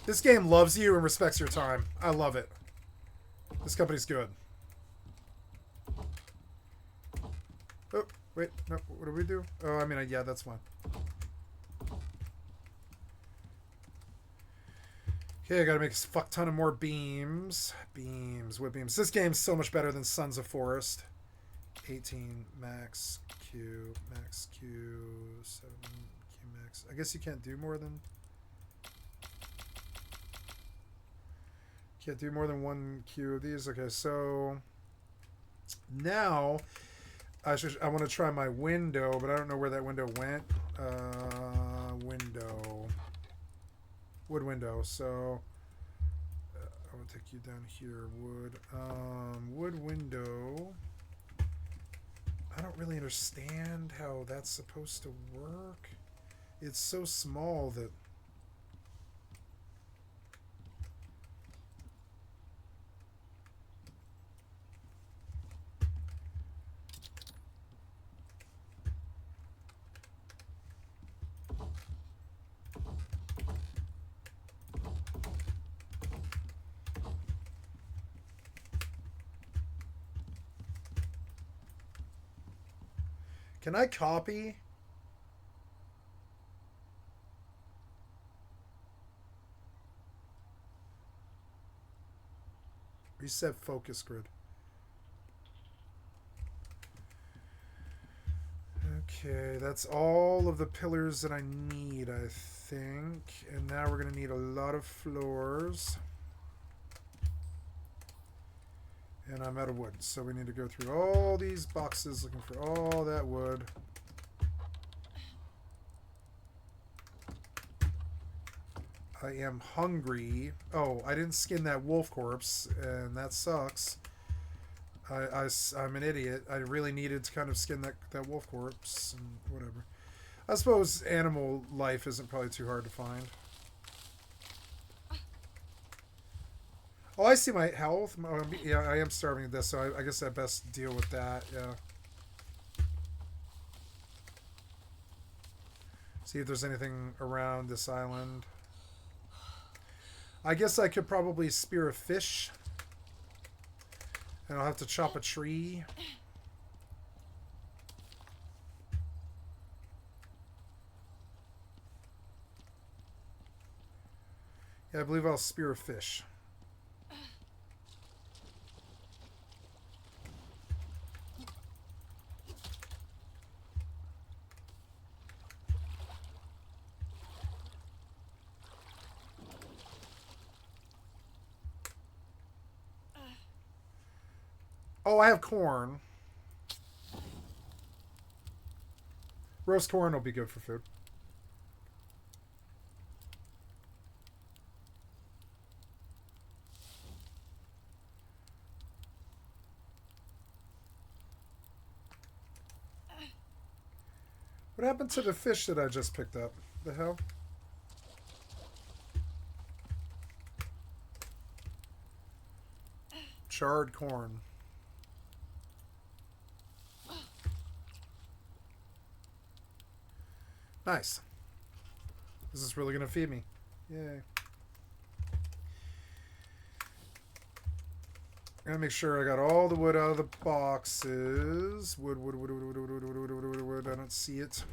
This game loves you and respects your time. I love it. This company's good. Oh, wait. No, what do we do? Oh, I mean, yeah, that's fine. Okay, I gotta make a fuck ton of more beams. Beams, wood beams. This game's so much better than Sons of Forest. 18 max Q 7 Q max. I guess you can't do more than one Q of these. Okay, so now I want to try my window, but I don't know where that window went. Wood window. So I will take you down here. Wood window. I don't really understand how that's supposed to work. It's so small that. Can I copy? Reset focus grid. Okay, that's all of the pillars that I need, I think. And now we're going to need a lot of floors. And I'm out of wood, so we need to go through all these boxes looking for all that wood. I am hungry. Oh, I didn't skin that wolf corpse, and that sucks. I'm an idiot. I really needed to kind of skin that wolf corpse, and whatever. I suppose animal life isn't probably too hard to find. Oh, I see my health. Yeah, I am starving to death, so I guess I best deal with that, yeah. See if there's anything around this island. I guess I could probably spear a fish. And I'll have to chop a tree. Yeah, I believe I'll spear a fish. Oh, I have corn. Roast corn will be good for food. What happened to the fish that I just picked up? The hell? Charred corn. Nice. This is really going to feed me. Yay. I'm going to make sure I got all the wood out of the boxes. Wood. I don't see it.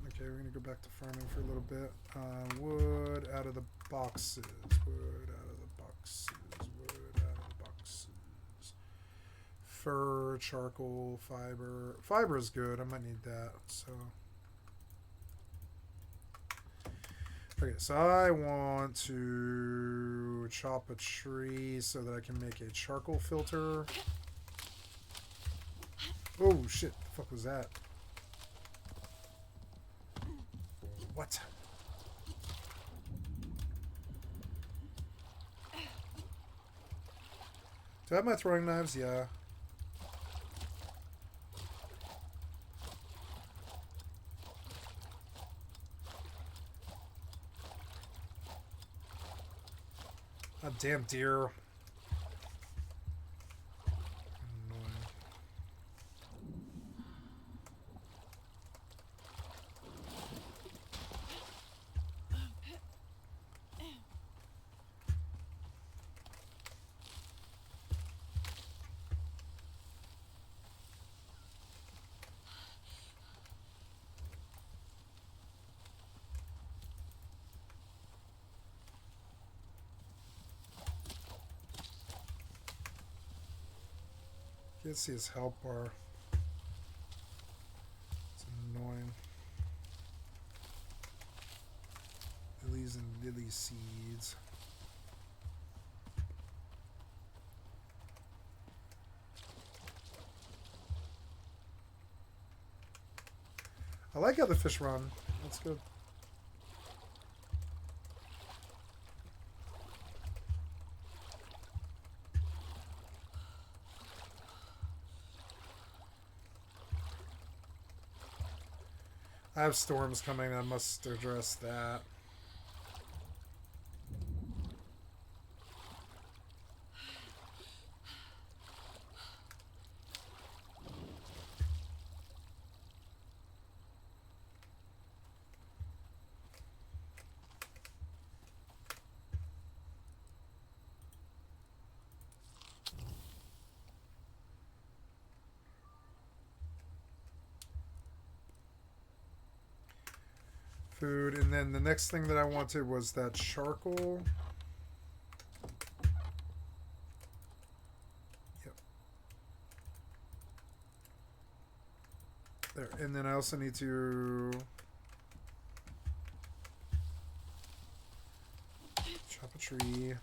Okay, we're going to go back to farming for a little bit. Wood out of the boxes. Wood out of the boxes. Wood out of the boxes. Fur, charcoal, fiber. Fiber is good. I might need that. So... Okay, so I want to chop a tree so that I can make a charcoal filter. Oh shit, the fuck was that? What? Do I have my throwing knives? Yeah. A damn deer. Annoying. Can't see his health bar. seeds. I like how the fish run. That's good. I have storms coming. I must address that. Food, and then the next thing that I wanted was that charcoal. Yep. There, and then I also need to chop a tree.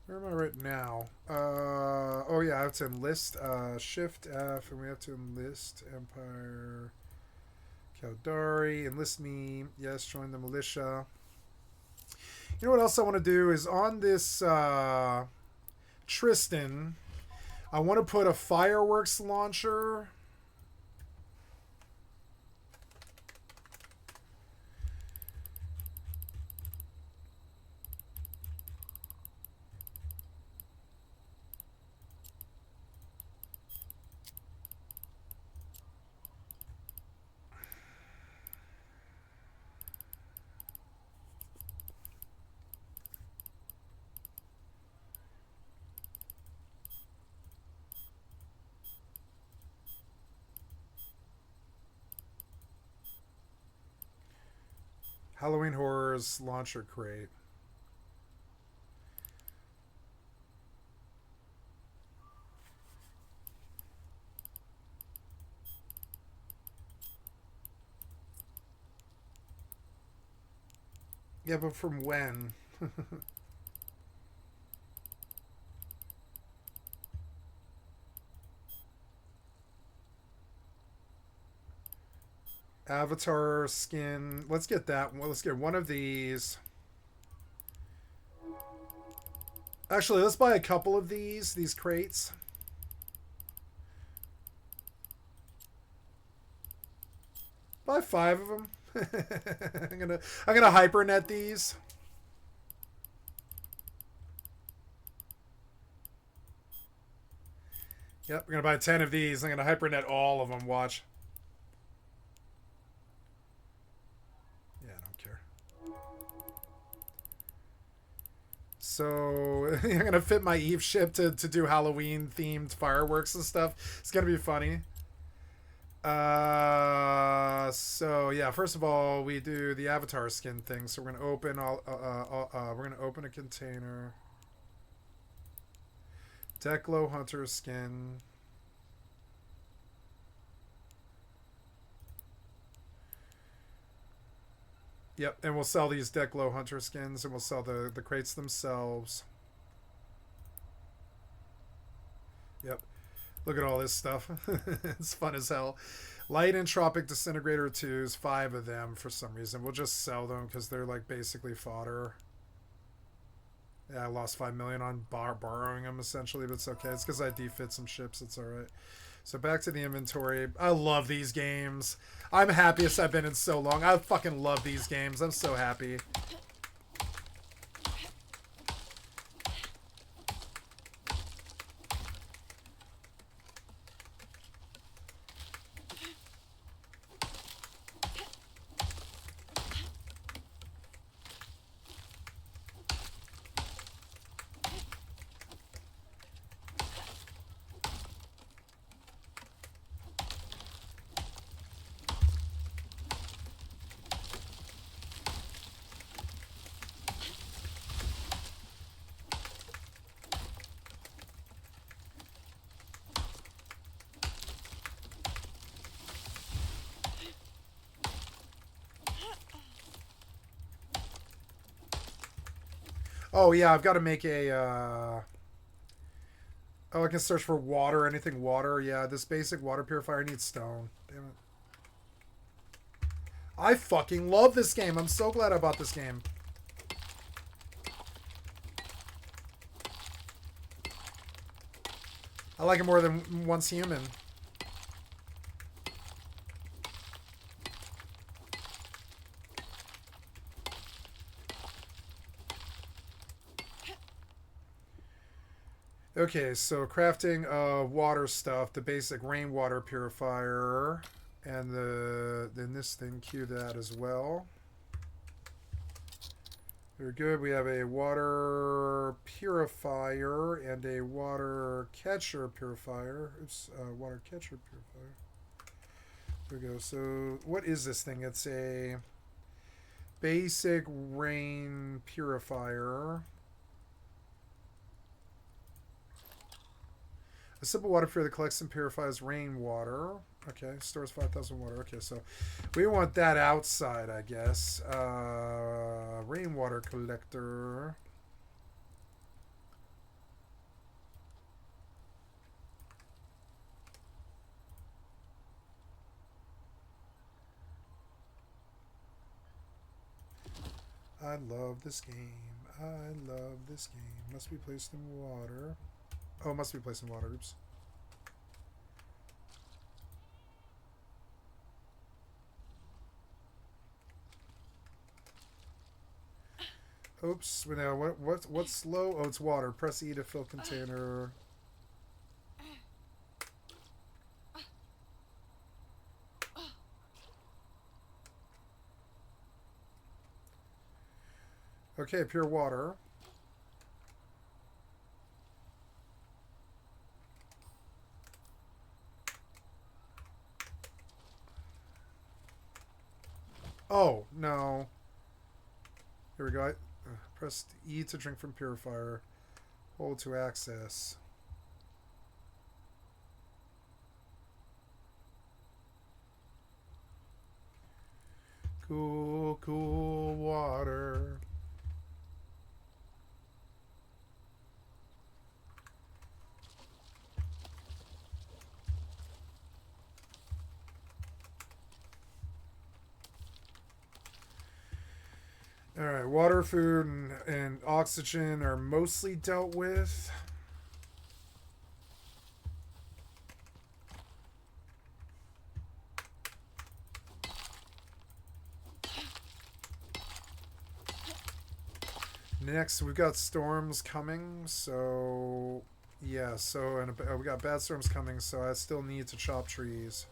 Where am I right now? Oh yeah, I have to enlist. Shift F, and we have to enlist Empire. Caldari, enlist me. Yes, join the militia. You know what else I want to do is on this Tristan, I want to put a fireworks launcher. Halloween Horrors launcher crate. Yeah, but from when? Avatar skin. Let's get that one. Let's get one of these. Actually, let's buy a couple of these crates. Buy 5 of them. I'm gonna hypernet these. Yep, we're gonna buy 10 of these. I'm gonna hypernet all of them. Watch. Yeah, I don't care. So I'm gonna fit my EvE ship to do Halloween themed fireworks and stuff. It's gonna be funny. So yeah, first of all, we do the avatar skin thing. So we're gonna open we're gonna open a container. Declo Hunter skin. Yep, and we'll sell these Declo Hunter skins, and we'll sell the crates themselves. Yep. Look at all this stuff. It's fun as hell. Light Entropic Disintegrator 2s, 5 of them for some reason. We'll just sell them because they're like basically fodder. Yeah, I lost 5 million on borrowing them essentially, but it's okay. It's because I defit some ships. It's alright. So back to the inventory. I love these games. I'm happiest I've been in so long. I fucking love these games. I'm so happy. Oh yeah, I've got to make a. Oh, I can search for water. Anything water? Yeah, this basic water purifier needs stone. Damn it. I fucking love this game. I'm so glad I bought this game. I like it more than Once Human. Okay, so crafting water stuff, the basic rainwater purifier, and then this thing, cue that as well. Very good. We have a water purifier and a water catcher purifier. Oops, water catcher purifier. There we go. So what is this thing? It's a basic rain purifier. A simple water purifier that collects and purifies rainwater. Okay, stores 5,000 water. Okay, so we want that outside, I guess. Rainwater collector. I love this game. I love this game. Must be placed in water. Oh, must be placed in water. Oops. Oops. Now, what's low? Oh, it's water. Press E to fill container. Okay, pure water. Oh, no. Here we go. Press E to drink from purifier. Hold to access. Cool, cool water. Alright, water, food, and oxygen are mostly dealt with. Next, we've got storms coming, so... Yeah, so and we got bad storms coming, so I still need to chop trees.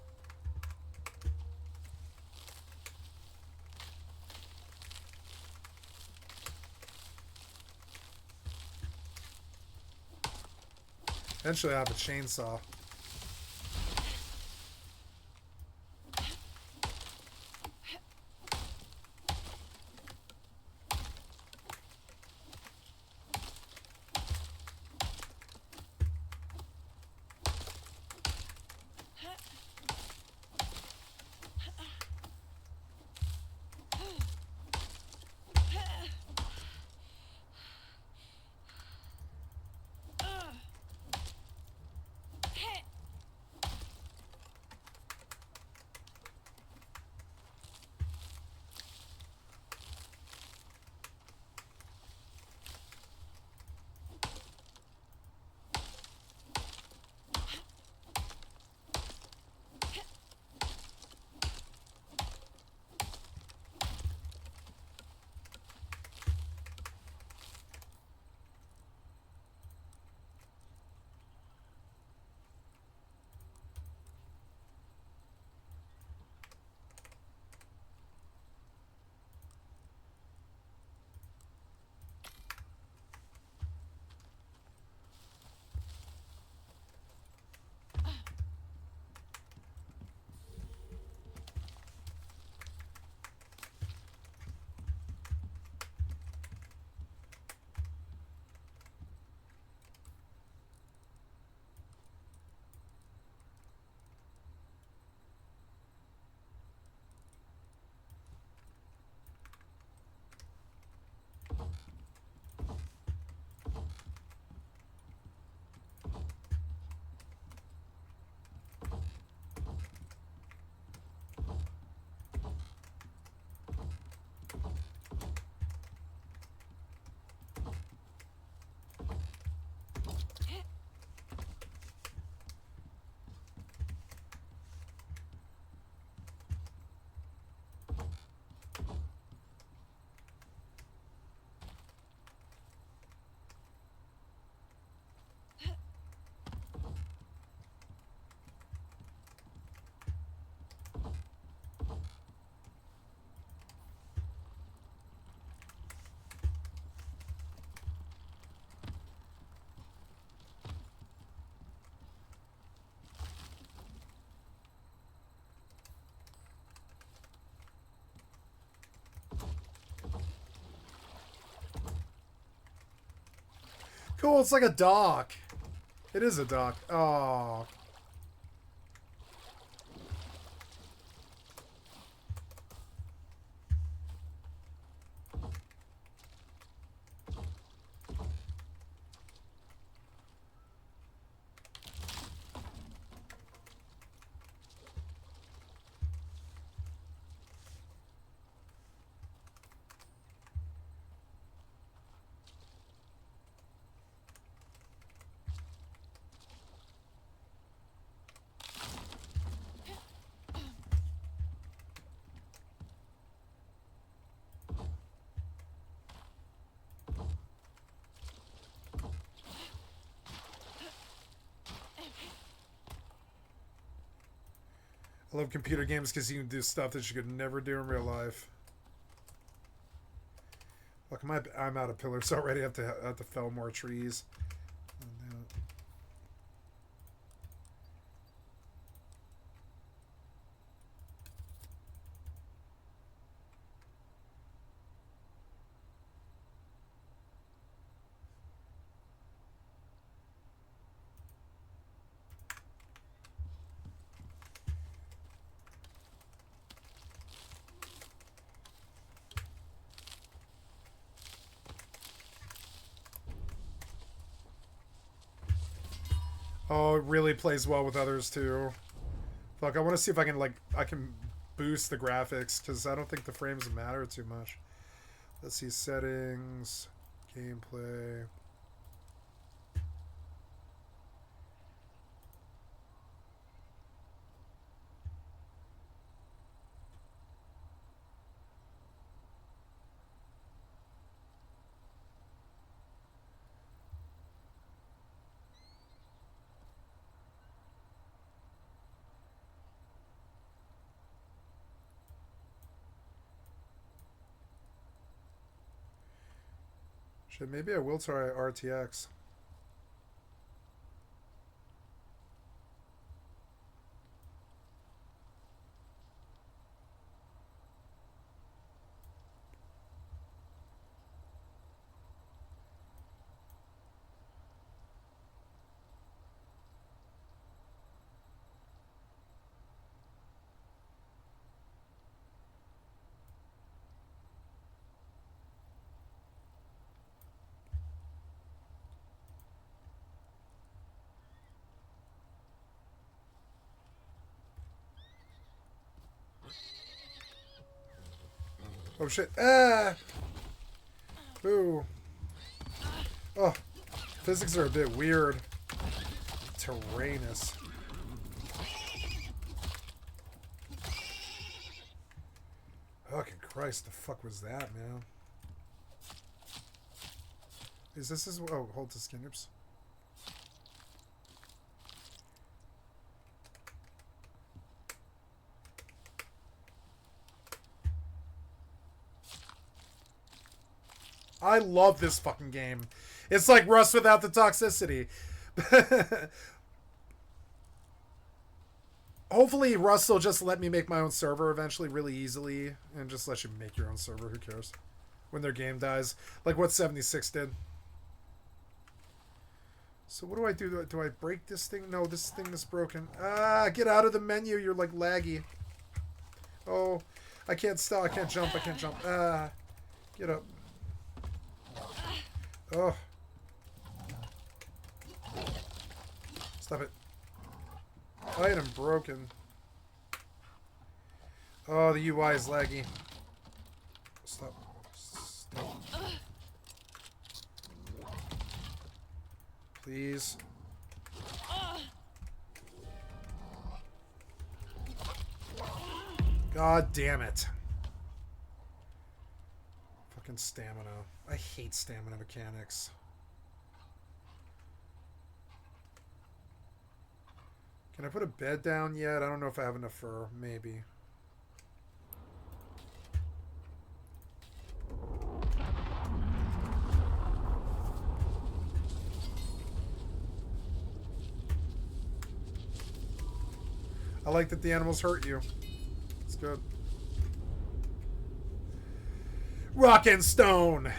Eventually I have a chainsaw. Cool, it's like a dock. It is a dock. Oh. I love computer games because you can do stuff that you could never do in real life. Look, I'm out of pillars already. I have to fell more trees. Oh, it really plays well with others too. Fuck, I want to see if I can boost the graphics because I don't think the frames matter too much. Let's see, settings, gameplay. Shit, maybe I will try RTX. Oh shit. Ah! Ooh. Oh. Physics are a bit weird. Terrainous. Fucking Christ, the fuck was that, man? Is this his... Oh, hold the skin. Oops. I love this fucking game. It's like Rust without the toxicity. Hopefully Rust will just let me make my own server eventually really easily and just let you make your own server. Who cares? When their game dies. Like what 76 did. So what do I do? Do I break this thing? No, this thing is broken. Ah, get out of the menu. You're like laggy. Oh, I can't stop. I can't jump. I can't jump. Ah, get up. Oh. Stop it. Item broken. Oh, the UI is laggy. Stop. Stop. Please. God damn it. Fucking stamina. I hate stamina mechanics. Can I put a bed down yet? I don't know if I have enough fur. Maybe. I like that the animals hurt you. It's good. Rock and stone.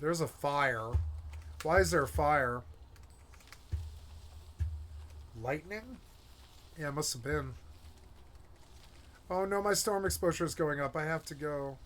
There's a fire. Why is there a fire? Lightning? Yeah, it must have been. Oh no, my storm exposure is going up. I have to go.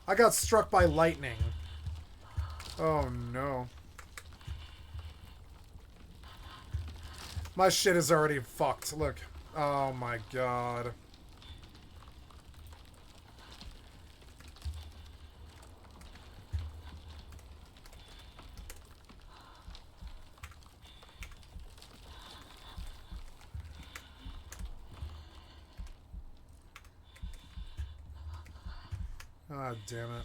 I got struck by lightning. Oh no. My shit is already fucked. Look. Oh my god. Ah, damn it.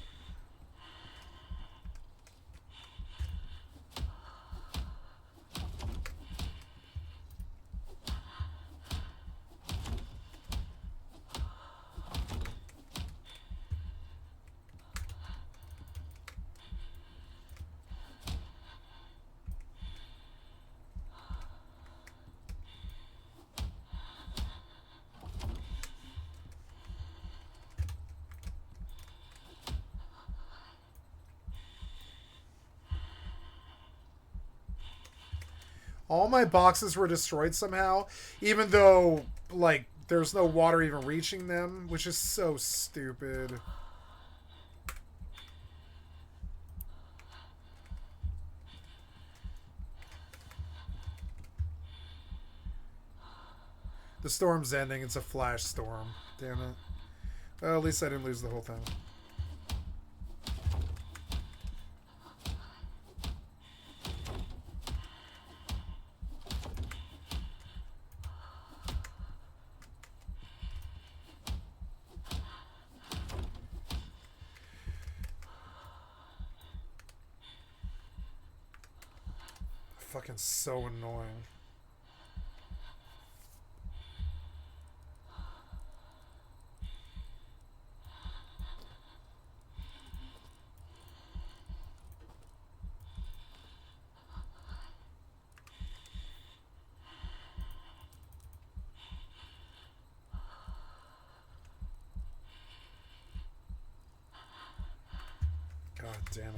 All my boxes were destroyed somehow, even though, like, there's no water even reaching them, which is so stupid. The storm's ending. It's a flash storm. Damn it. Well, at least I didn't lose the whole thing. Fucking so annoying. God damn it.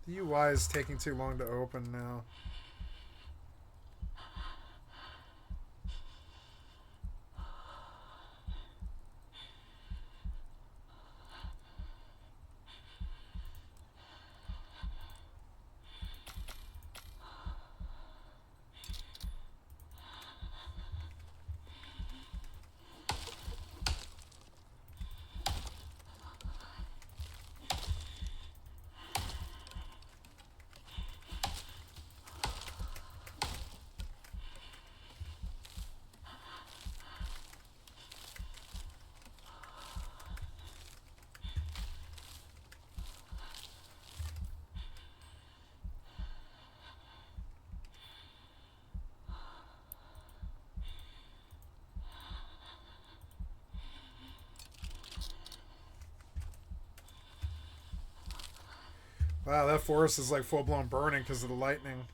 The UI is taking too long to open now. Wow, that forest is like full-blown burning because of the lightning.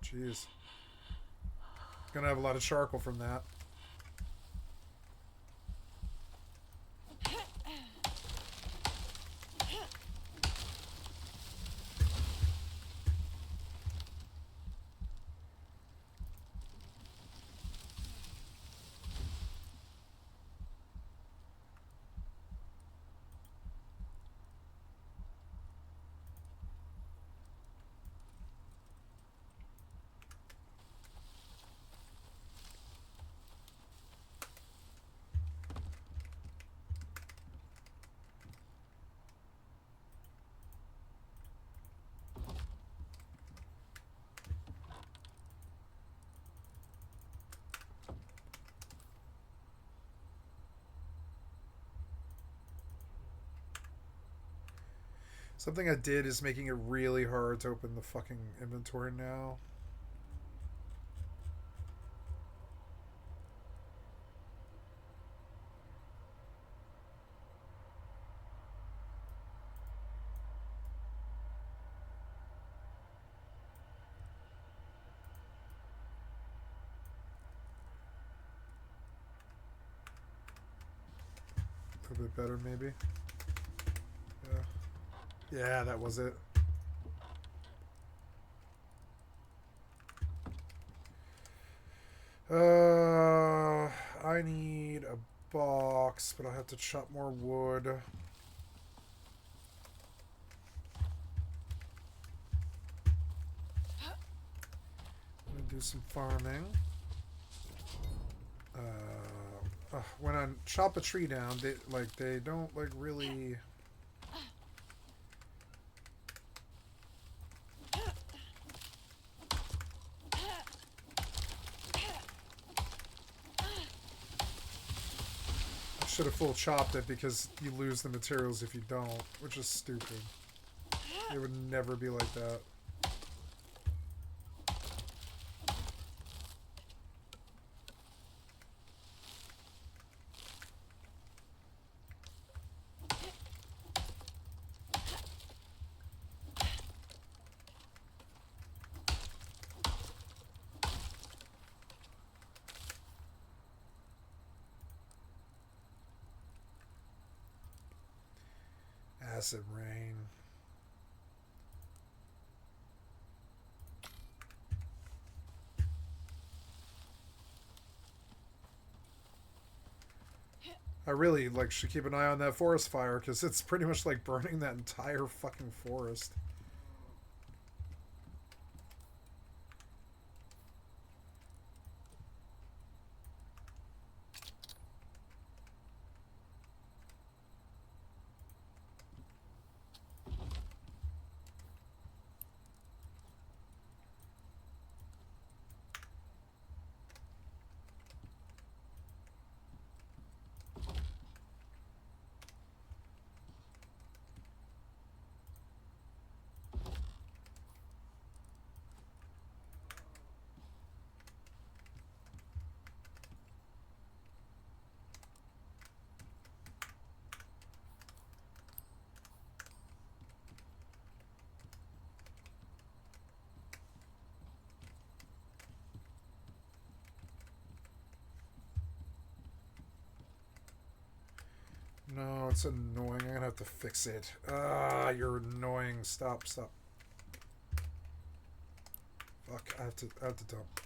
Jeez. Gonna have a lot of charcoal from that. Something I did is making it really hard to open the fucking inventory now. A bit better, maybe. Yeah, that was it. I need a box, but I'll have to chop more wood. I'm gonna do some farming. When I chop a tree down, they don't really. I should have full chopped it because you lose the materials if you don't, which is stupid. It would never be like that. Acid rain. I really should keep an eye on that forest fire because it's pretty much like burning that entire fucking forest. No, it's annoying. I'm gonna have to fix it. Ah, you're annoying. Stop. Fuck, I have to dump.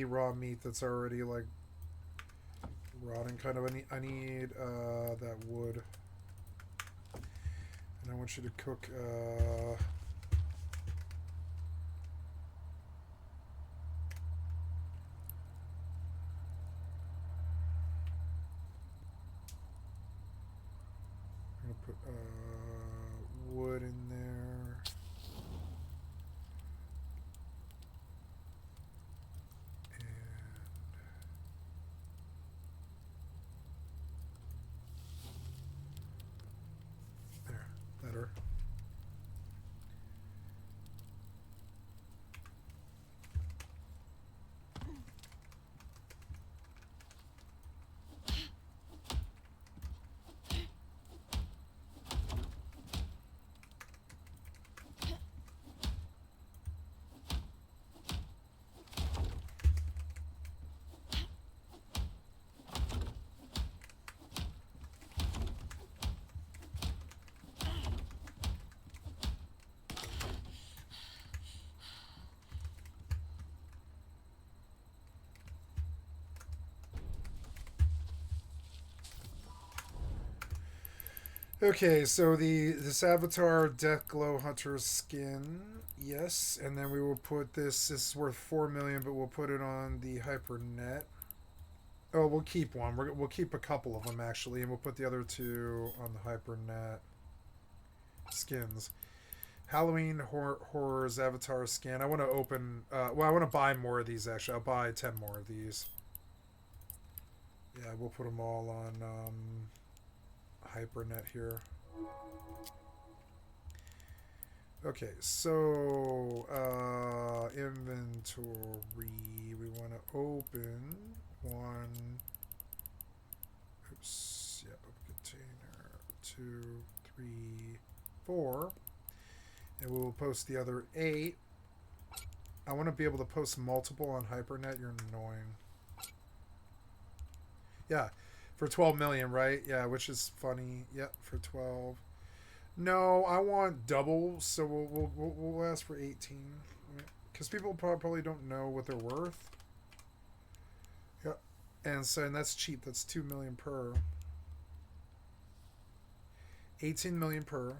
Raw meat that's already rotting kind of. I need that wood, and I want you to cook I'm gonna put wood in there. Better. Okay, so this Avatar Death Glow Hunter skin, yes, and then we will put this. This is worth 4 million, but we'll put it on the HyperNet. Oh, we'll keep one. We'll keep a couple of them actually, and we'll put the other two on the HyperNet skins. Halloween Horrors Avatar skin. I want to open. Well, I want to buy more of these actually. I'll buy 10 more of these. Yeah, we'll put them all on HyperNet here. Okay, so inventory. We want to open one. Oops. Yeah, open container. 2, 3, 4. And we'll post the other 8. I want to be able to post multiple on HyperNet. You're annoying. Yeah, for 12 million, right? Yeah, which is funny. Yep, for 12. No, I want double, so we'll ask for 18. Because people probably don't know what they're worth. Yep. And that's cheap. That's 2 million per. 18 million per.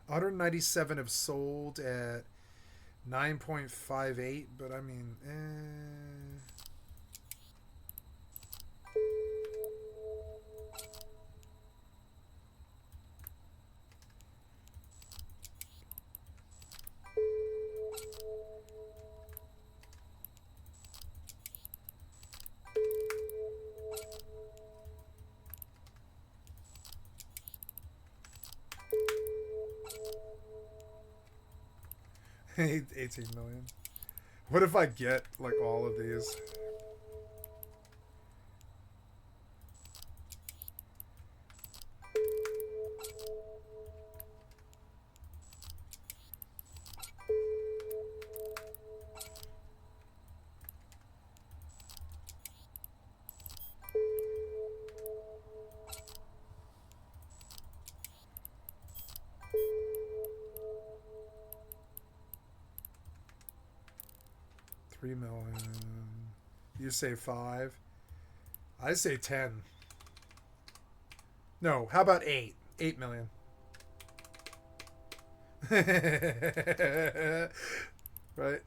197 have sold at 9.58, but I mean, 18 million. What if I get like all of these? $3 million. You say 5. I say 10. No, how about 8? 8 million. Right?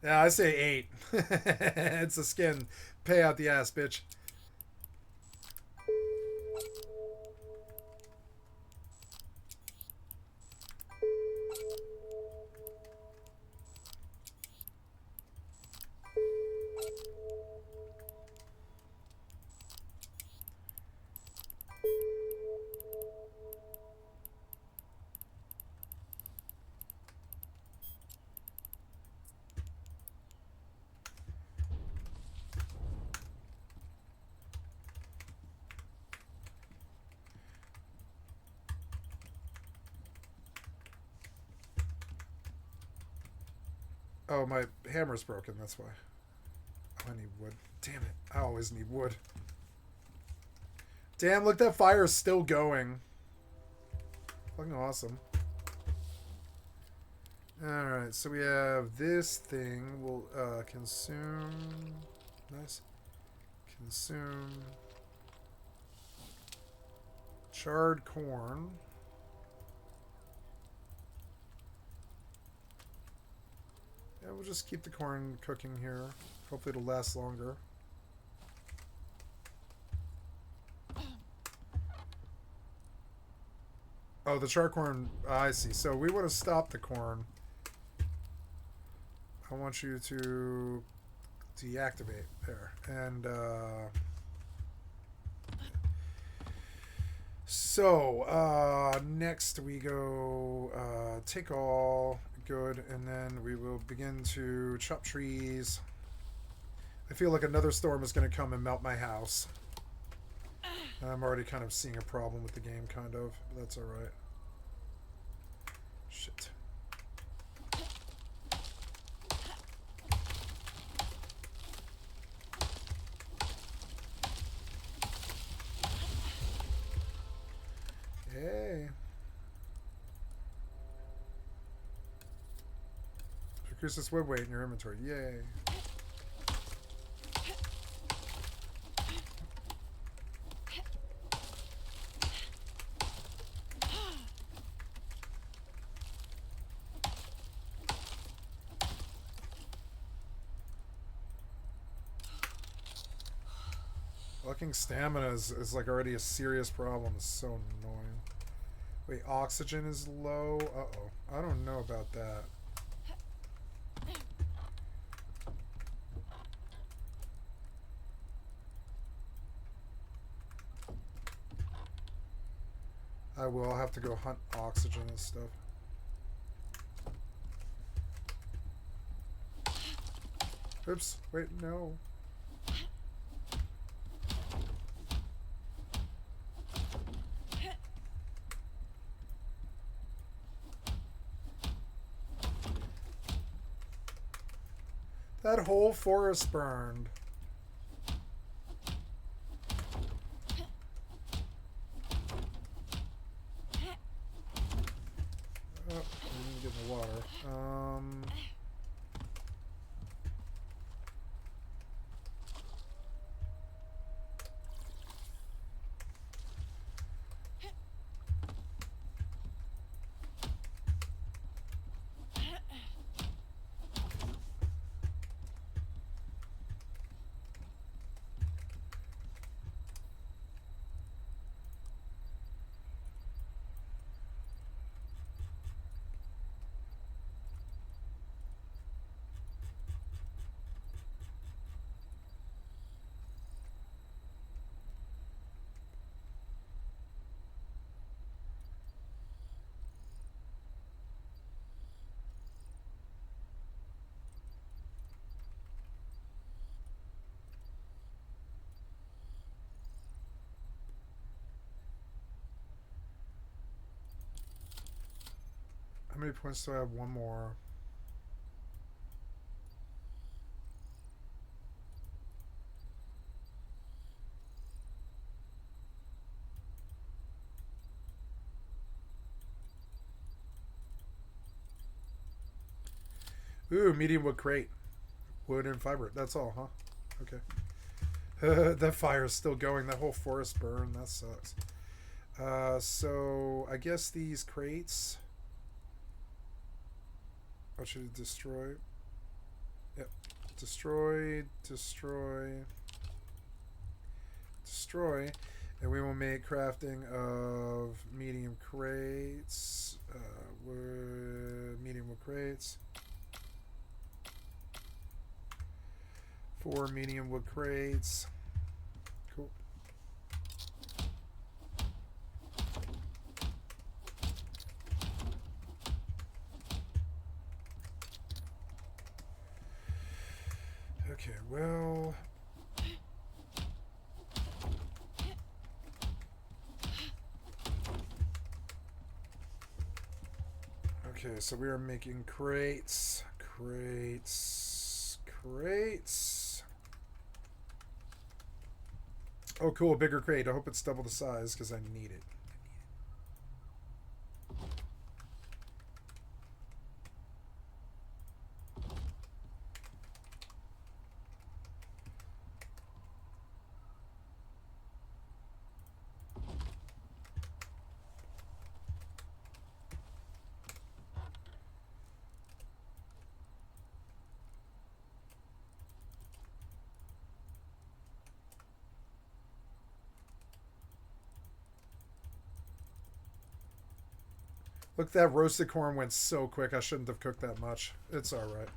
Yeah, I say 8. It's a skin. Pay out the ass, bitch. Oh, my hammer's broken, that's why. Oh, I need wood. Damn it. I always need wood. Damn, look, that fire is still going. Fucking awesome. Alright, so we have this thing. We'll consume. Nice. Consume. Charred corn. Yeah, we'll just keep the corn cooking here. Hopefully it'll last longer. Oh, the char corn. I see. So we want to stop the corn. I want you to deactivate there. And so next we go take all. Good, and then we will begin to chop trees. I feel like another storm is going to come and melt my house. And I'm already kind of seeing a problem with the game, kind of. But that's alright. Shit. Hey. Increase this web weight in your inventory. Yay. Fucking stamina is like already a serious problem. It's so annoying. Wait, oxygen is low? Uh-oh. I don't know about that. I will have to go hunt oxygen and stuff. Oops. Wait, no. That whole forest burned. Oh, I didn't get in the water. How many points do I have? One more. Ooh, medium wood crate. Wood and fiber. That's all, huh? Okay. That fire is still going. That whole forest burned. That sucks. So I guess these crates I should destroy. Yep. Destroy, destroy, destroy. And we will make crafting of medium crates. Medium wood crates. 4 medium wood crates. Cool. Okay, well... Okay, so we are making crates. Crates. Oh, cool, bigger crate. I hope it's double the size, because I need it. Look, that roasted corn went so quick. I shouldn't have cooked that much. It's alright.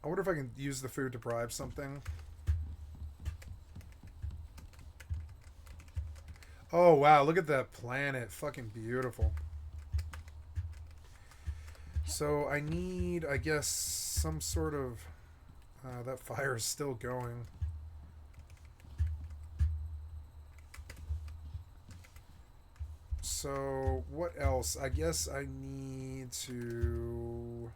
I wonder if I can use the food to bribe something. Oh, wow. Look at that planet. Fucking beautiful. So I need, I guess, some sort of... that fire is still going. So, what else? I guess I need to...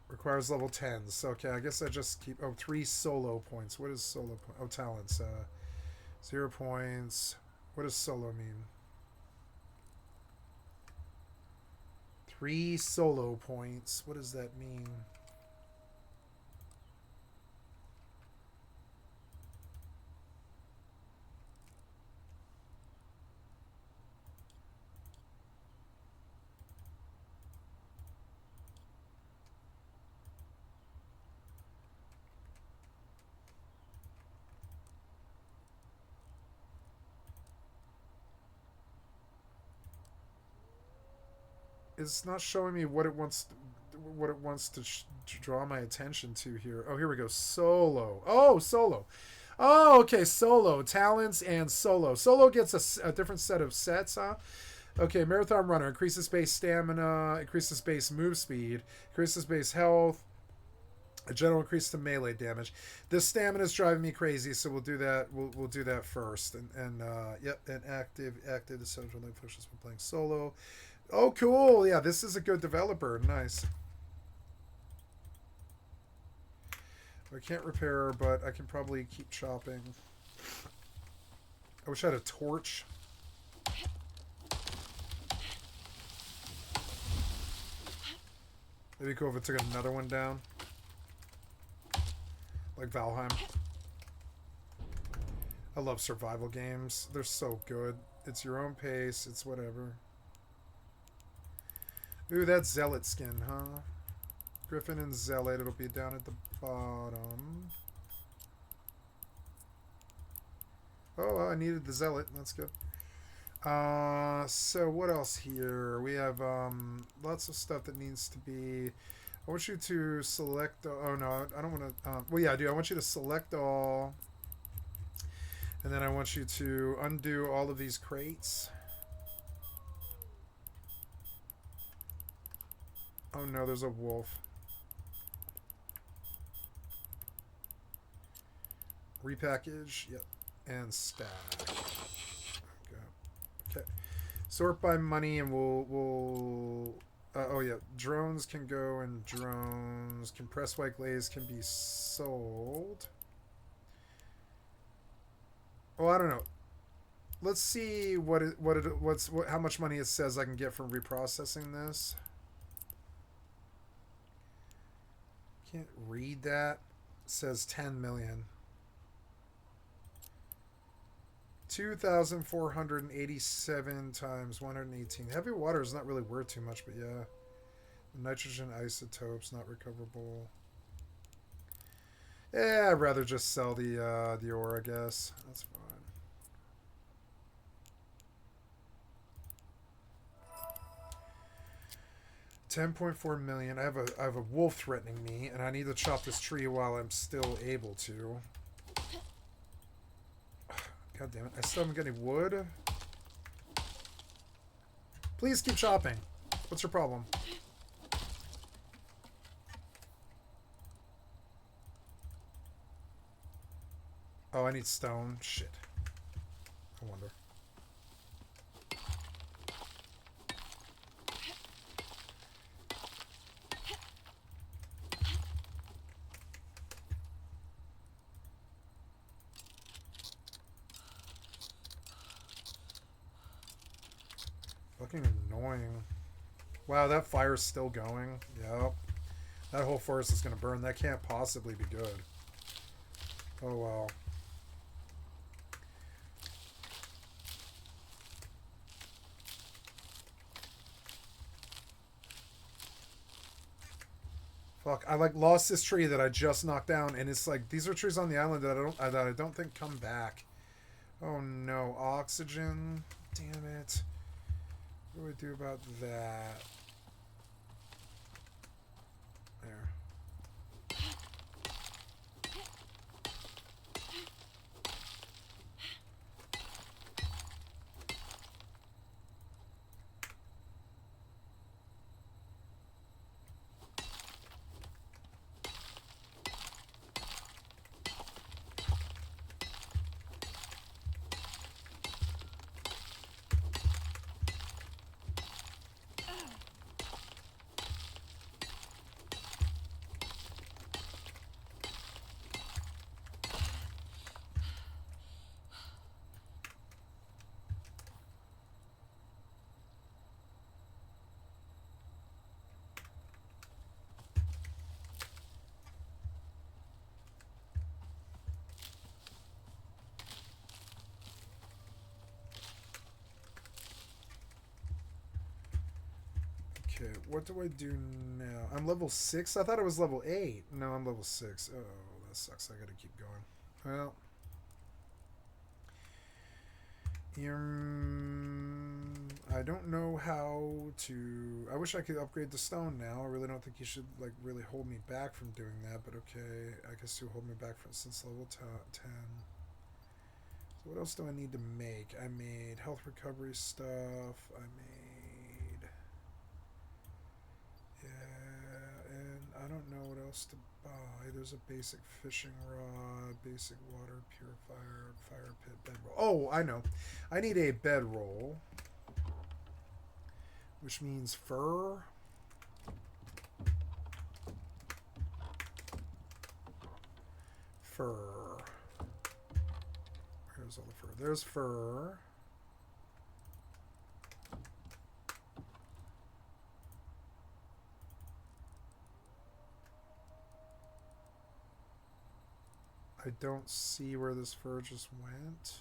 Requires level 10s. So, okay, I guess I just keep... Oh, 3 solo points. What is solo point? Oh, talents. 0 points. What does solo mean? 3 solo points. What does that mean? It's not showing me what it wants to draw my attention to here. Oh, here we go. Solo. Oh, solo. Oh, okay. Solo. Talents and solo. Solo gets a different set of sets, huh? Okay, marathon runner. Increases base stamina. Increases base move speed. Increases base health. A general increase to melee damage. This stamina is driving me crazy, so we'll do that. We'll do that first. And yep, and active the central link functions when playing solo. Oh, cool. Yeah, this is a good developer. Nice. I can't repair, but I can probably keep chopping. I wish I had a torch. It'd be cool if it took another one down. Like Valheim. I love survival games. They're so good. It's your own pace. It's whatever. Ooh, that's Zealot skin, huh? Griffin and Zealot. It'll be down at the bottom. Oh, I needed the Zealot. That's good. So what else here? We have lots of stuff that needs to be... I want you to select... Oh, no, I don't want to... well, yeah, I do. I want you to select all. And then I want you to undo all of these crates. Oh, no, there's a wolf. Repackage. Yep. And stack. Okay. Sort by money, and we'll oh yeah, drones can go, and drones. Compressed white glaze can be sold. Oh, I don't know. Let's see how much money it says I can get from reprocessing this. Can't read that. It says 10 million. 2,487 times 118. Heavy water is not really worth too much, but yeah. Nitrogen isotopes not recoverable. Yeah, I'd rather just sell the ore, I guess. That's fine. $10.4 million. I have a wolf threatening me, and I need to chop this tree while I'm still able to. God damn it. I still haven't got any wood. Please keep chopping. What's your problem? Oh, I need stone. Shit. I wonder. Fucking annoying. Wow, that fire's still going. Yep. That whole forest is going to burn. That can't possibly be good. Oh, well. Fuck, I like lost this tree that I just knocked down, and it's like these are trees on the island that I don't think come back. Oh no, oxygen. Damn it. What do I do about that? There. Okay, what do I do now? I'm level 6? I thought I was level 8. No, I'm level 6. Oh, that sucks. I gotta keep going. Well. I don't know how to... I wish I could upgrade the stone now. I really don't think you should, like, really hold me back from doing that, but okay. I guess you'll hold me back since level 10. So what else do I need to make? I made health recovery stuff. I made... Yeah, and I don't know what else to buy. There's a basic fishing rod, basic water purifier, fire pit, bedroll. Oh, I know. I need a bedroll, which means fur. Fur. Where's all the fur? There's fur. I don't see where this fur just went.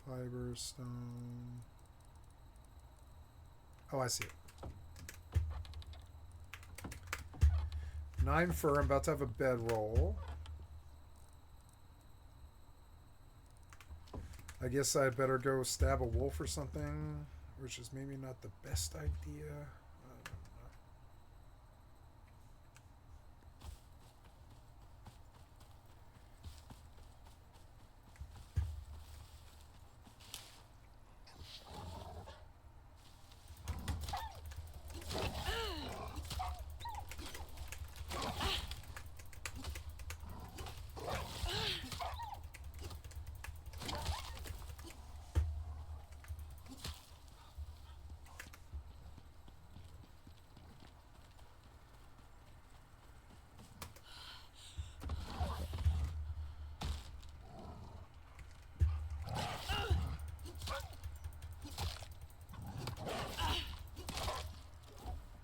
Fiber, stone. Oh, I see it. 9 fur. I'm about to have a bedroll. I guess I better go stab a wolf or something, which is maybe not the best idea. I don't know.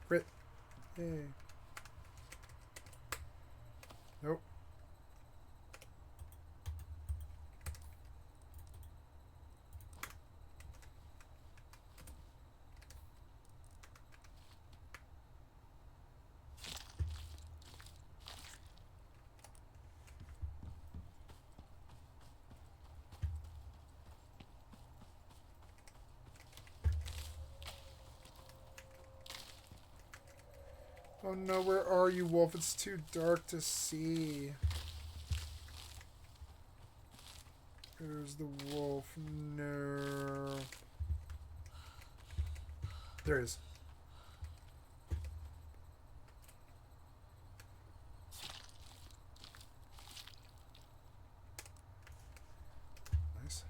Crit. Yay. Nope. Oh no, where are you, wolf? It's too dark to see. There's the wolf. No. There he is. Nice.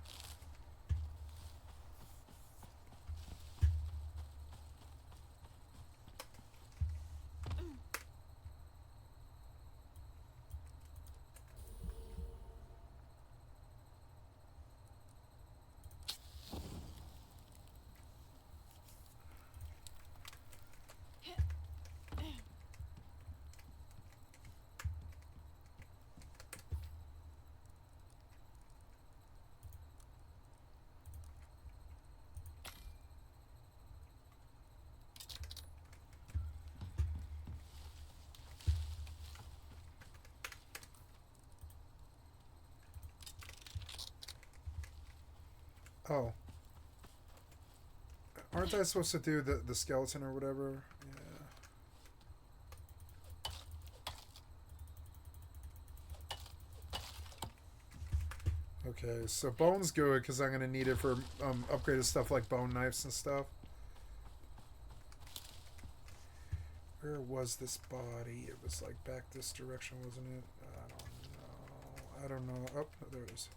Oh. Aren't I supposed to do the skeleton or whatever? Yeah. Okay, so bone's good because I'm going to need it for upgraded stuff like bone knives and stuff. Where was this body? It was like back this direction, wasn't it? I don't know. Oh, there it is.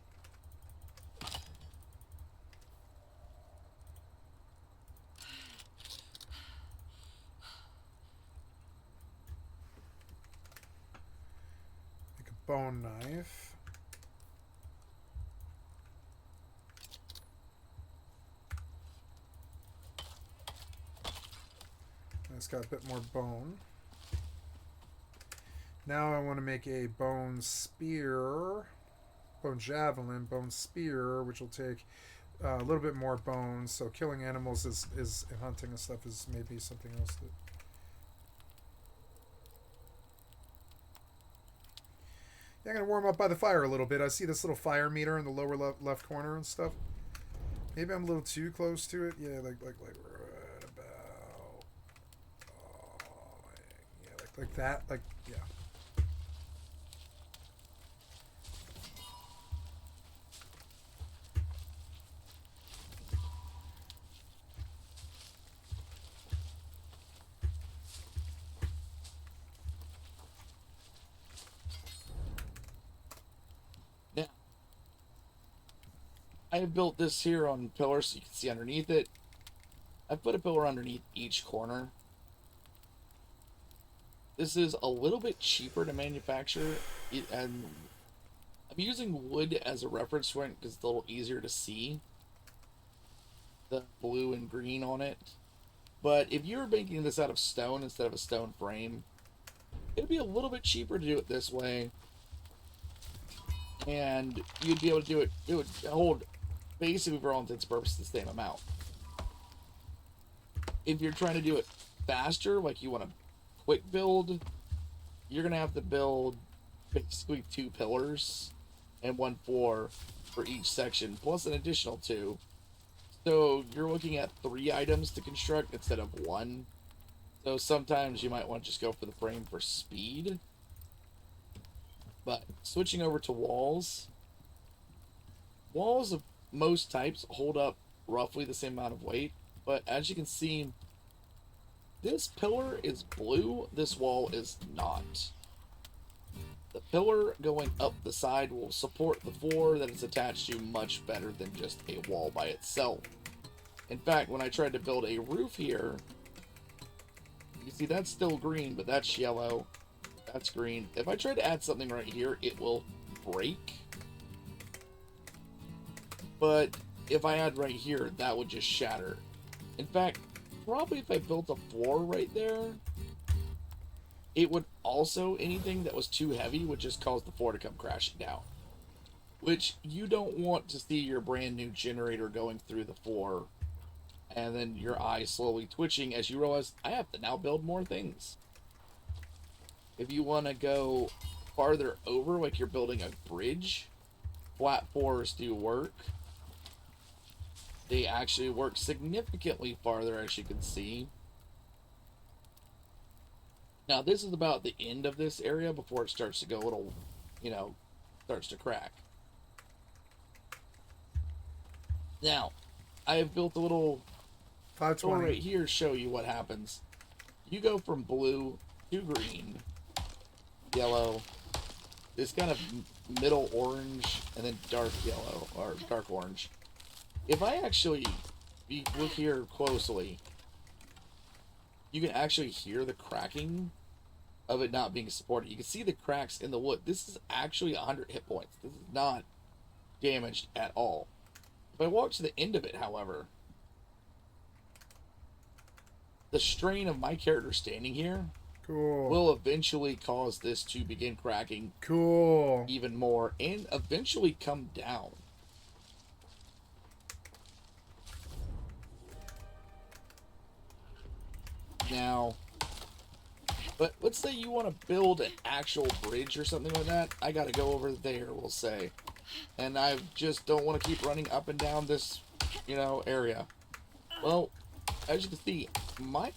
Bone knife. It's got a bit more bone. Now I want to make a bone spear, bone javelin, bone spear, which will take a little bit more bones. So killing animals is hunting and stuff is maybe something else that... Yeah, I'm gonna warm up by the fire a little bit. I see this little fire meter in the lower left corner and stuff. Maybe I'm a little too close to it. Yeah, like right about. Yeah, like that. Like yeah. Yeah. I have built this here on pillars so you can see underneath it. I've put a pillar underneath each corner. This is a little bit cheaper to manufacture, and I'm using wood as a reference point because it's a little easier to see the blue and green on it. But if you were making this out of stone instead of a stone frame, it'd be a little bit cheaper to do it this way, and you'd be able to do it. It would hold basically, for all intents and purposes, the same amount. If you're trying to do it faster, like you want to quick build, you're gonna have to build basically 2 pillars and 1 floor for each section, plus an additional 2. So you're looking at 3 items to construct instead of 1. So sometimes you might want to just go for the frame for speed. But switching over to walls of most types hold up roughly the same amount of weight, but as you can see, this pillar is blue, this wall is not. The pillar going up the side will support the floor that it's attached to much better than just a wall by itself. In fact, when I tried to build a roof here, you see that's still green, but that's yellow, that's green. If I try to add something right here, it will break. But if I add right here, that would just shatter. In fact, probably if I built a floor right there, it would also, anything that was too heavy would just cause the floor to come crashing down. Which you don't want to see your brand new generator going through the floor and then your eyes slowly twitching as you realize, I have to now build more things. If you want to go farther over, like you're building a bridge, flat floors do work. They actually work significantly farther, as you can see. Now, this is about the end of this area before it starts to go a little, starts to crack. Now, I have built a little 520 right here to show you what happens. You go from blue to green, yellow, this kind of middle orange, and then dark yellow, or dark orange. If I actually look here closely, you can actually hear the cracking of it not being supported. You can see the cracks in the wood. This is actually 100 hit points. This is not damaged at all. If I walk to the end of it, however, the strain of my character standing here will eventually cause this to begin cracking even more and eventually come down. Now, but let's say you want to build an actual bridge or something like that. I got to go over there, we'll say. And I just don't want to keep running up and down this, area. Well, as you can see, my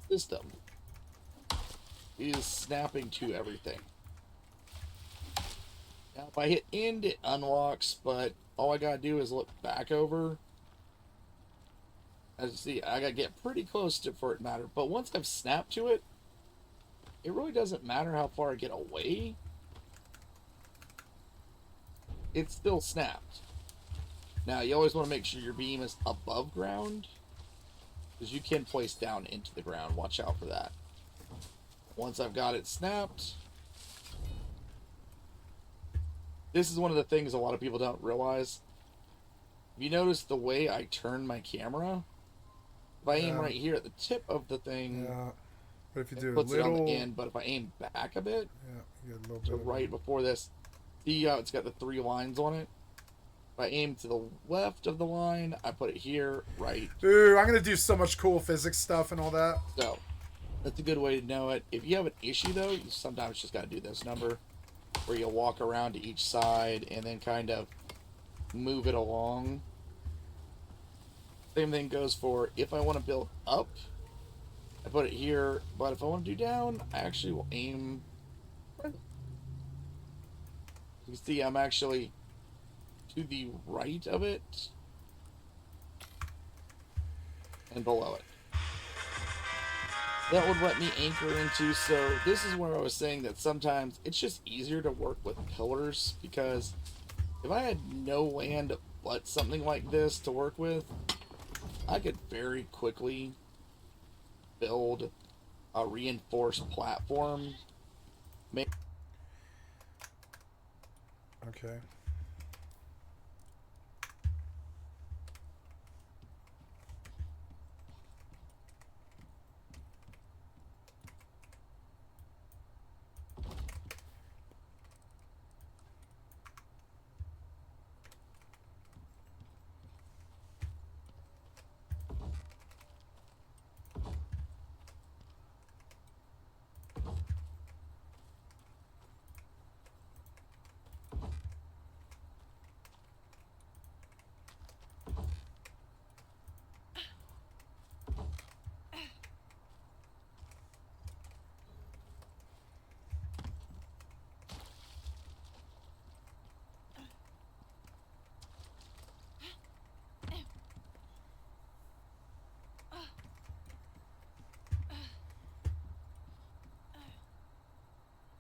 system is snapping to everything. Now, if I hit end, it unlocks, but all I got to do is look back over. As you see, I gotta get pretty close to for it to matter. But once I've snapped to it, it really doesn't matter how far I get away. It's still snapped. Now, you always want to make sure your beam is above ground, because you can place down into the ground. Watch out for that. Once I've got it snapped, this is one of the things a lot of people don't realize. If you notice the way I turn my camera, if I aim right here at the tip of the thing, but if you do it puts it on little... the end. But if I aim back a bit, you get a little so bit right before this, see how it's got the 3 lines on it? If I aim to the left of the line, I put it here, right. Dude, I'm gonna do so much cool physics stuff and all that. So, that's a good way to know it. If you have an issue, though, you sometimes just gotta do this number. where you'll walk around to each side and then kind of move it along. Same thing goes for if I want to build up, I put it here, but if I want to do down, I actually will aim. You can see I'm actually to the right of it and below it. That would let me anchor into, so this is where I was saying that sometimes it's just easier to work with pillars, because if I had no land but something like this to work with, I could very quickly build a reinforced platform. Okay.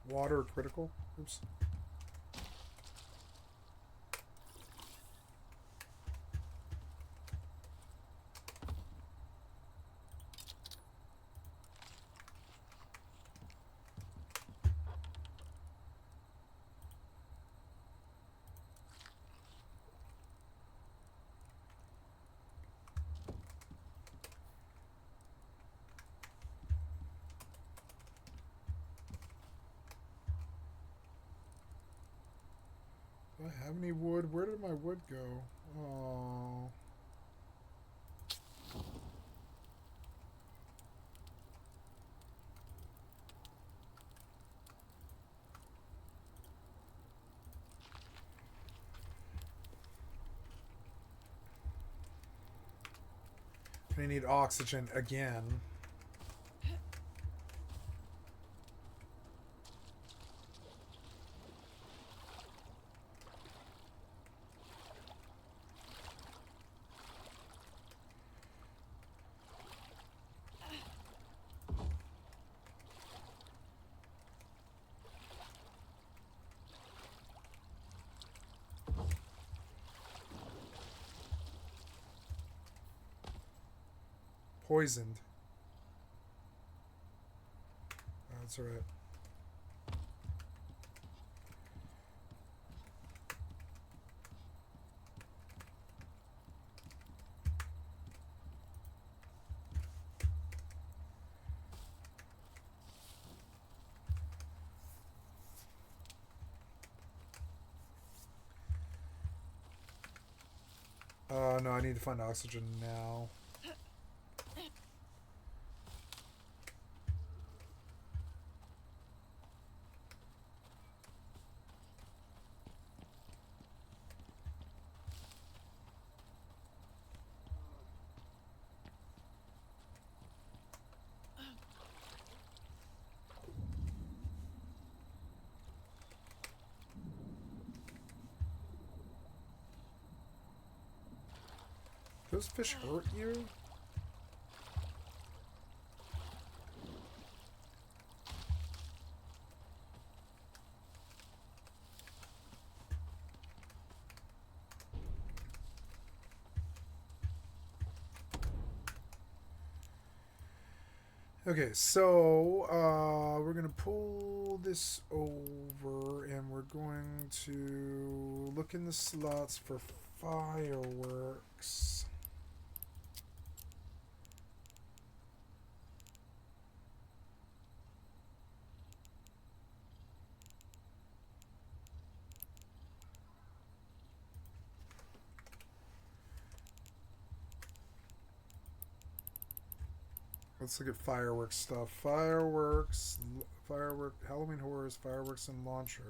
Water critical. Oops. Do I have any wood? Where did my wood go? Oh. I need oxygen again. Poisoned. That's alright. No, I need to find oxygen now. Those fish hurt you? Okay, so we're gonna pull this over and we're going to look in the slots for fireworks. Let's look at fireworks stuff. Fireworks, Halloween horrors, fireworks and launcher.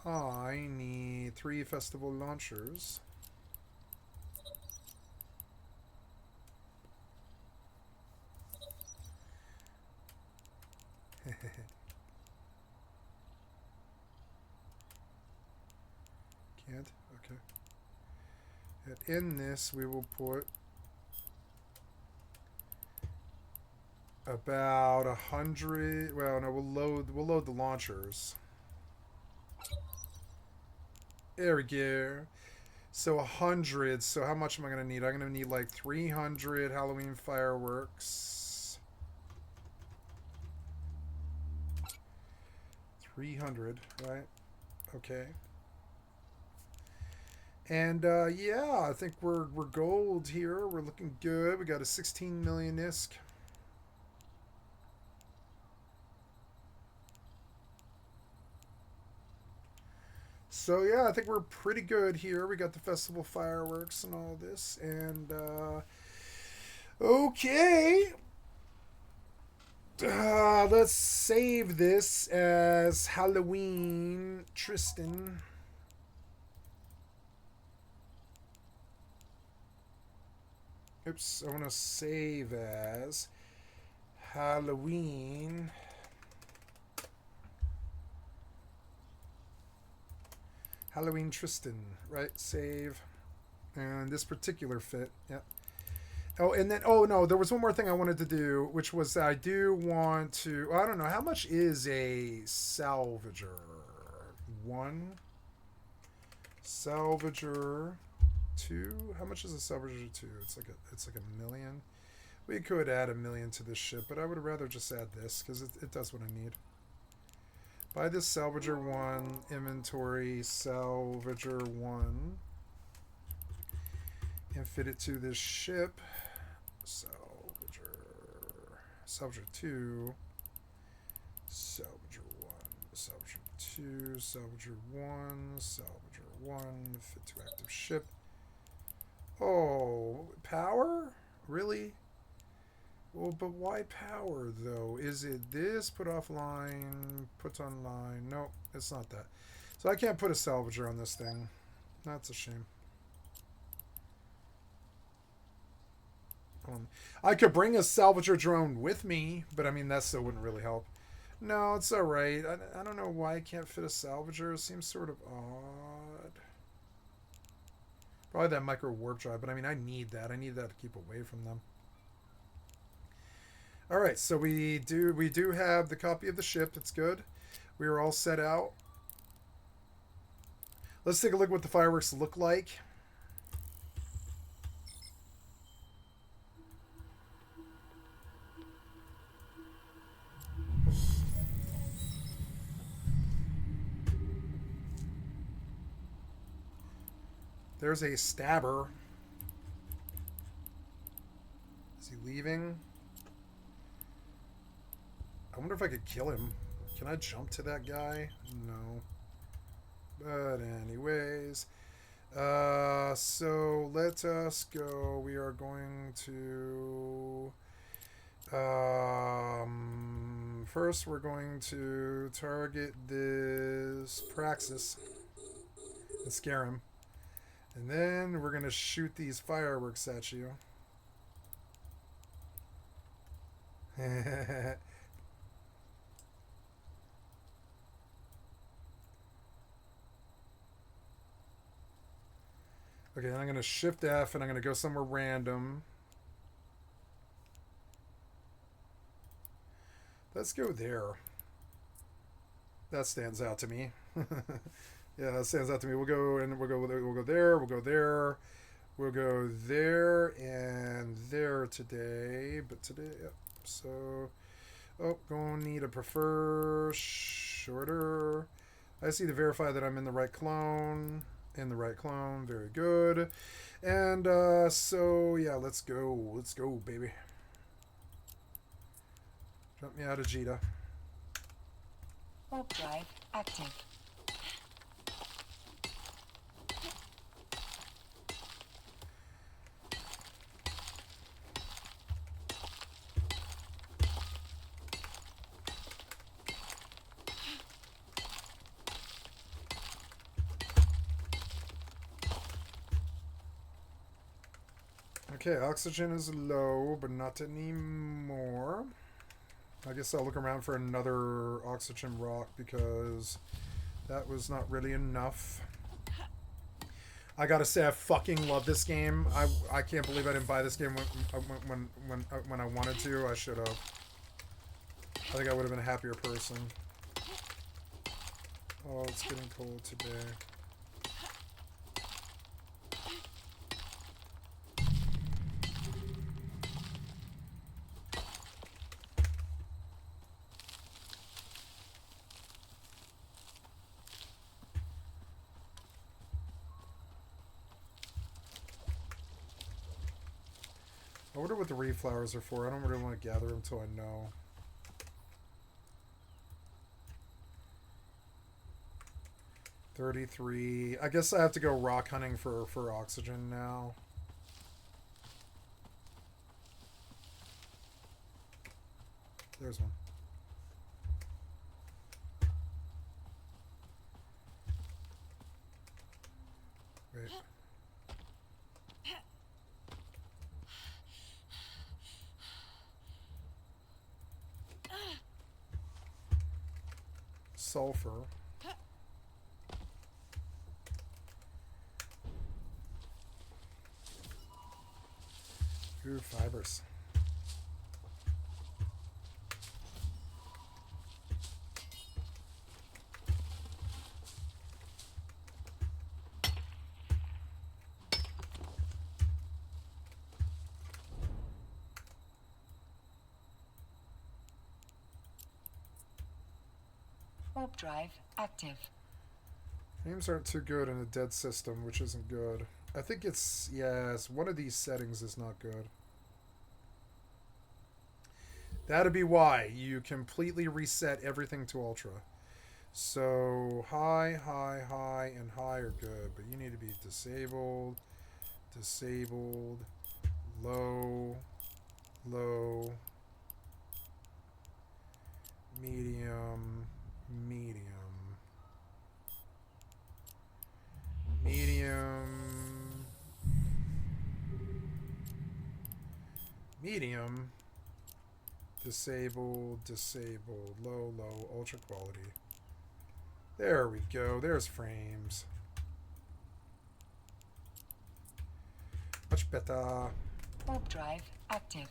I need 3 festival launchers. Can't? Okay. And in this, we will put about 100. Well, no, we'll load the launchers. There we go. So 100. So how much am I gonna need? I'm gonna need like 300 Halloween fireworks. 300, right? Okay. And yeah, I think we're gold here. We're looking good. We got a 16 million ISK. So yeah, I think we're pretty good here. We got the festival fireworks and all this, and okay. Let's save this as Halloween Tristan. Oops, I want to save as Halloween Tristan, right? Save. And this particular fit, yeah. Oh, and then, oh no, there was one more thing I wanted to do, which was I do want to, I don't know, how much is a salvager? 1. Salvager 2. How much is a salvager 2? It's like a million. We could add 1 million to this ship, but I would rather just add this because it does what I need. Buy this salvager 1, inventory salvager 1, and fit it to this ship. Salvager 2, salvager 1, salvager 2, salvager 1, salvager 1, fit to active ship. Oh, power? Really? Well, but why power, though? Is it this? Put offline, put online? No, it's not that. So I can't put a salvager on this thing. That's a shame. I could bring a salvager drone with me, but I mean, that still wouldn't really help. No, it's alright. I don't know why I can't fit a salvager. It seems sort of odd. Probably that micro warp drive, but I mean, I need that. I need that to keep away from them. Alright, so we do have the copy of the ship. That's good. We are all set out. Let's take a look at what the fireworks look like. There's a stabber. Is he leaving? I wonder if I could kill him. Can I jump to that guy? No. But anyways. So let us go. We are going to... first we're going to target this Praxis and scare him. And then we're going to shoot these fireworks at you. Okay, I'm going to shift F and I'm going to go somewhere random. Let's go there. That stands out to me. Yeah, that stands out to me. We'll go there, we'll go there, we'll go there. We'll go there and there today. But today, yep. So, oh, gonna need a prefer shorter. I just need to verify that I'm in the right clone. In the right clone, very good. And so yeah, let's go, baby. Jump me out of Jita. Warp drive active. Okay, oxygen is low, but not anymore. I guess I'll look around for another oxygen rock because that was not really enough. I gotta say, I fucking love this game. I can't believe I didn't buy this game when I wanted to. I should have. I think I would have been a happier person. Oh, it's getting cold today. I wonder what the reed flowers are for. I don't really want to gather them until I know. $33. I guess I have to go rock hunting for oxygen now. There's one. Wait. Sulfur. Ooh, fibers. Warp drive active. Games aren't too good in a dead system, which isn't good. I think it's, yes, one of these settings is not good. That'd be why you completely reset everything to ultra. So high, high, high, and high are good, but you need to be disabled, disabled, low, low, medium, medium, medium, medium, disabled, disabled, low, low, ultra quality. There we go. There's frames. Much better. Warp drive active.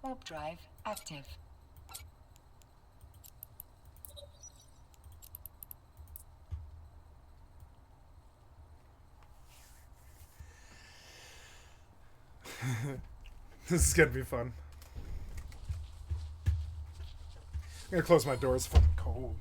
Warp drive active. This is gonna be fun. I'm gonna close my door. It's fucking cold.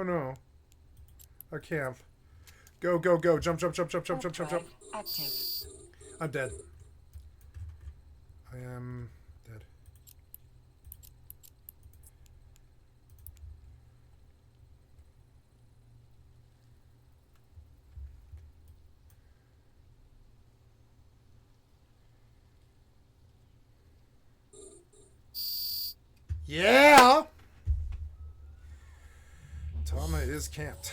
Oh no. I can't. Go, go, go. Jump, jump, jump, jump, jump, jump, jump, jump. Active. I'm dead. I am dead. Yeah! Tama is camped.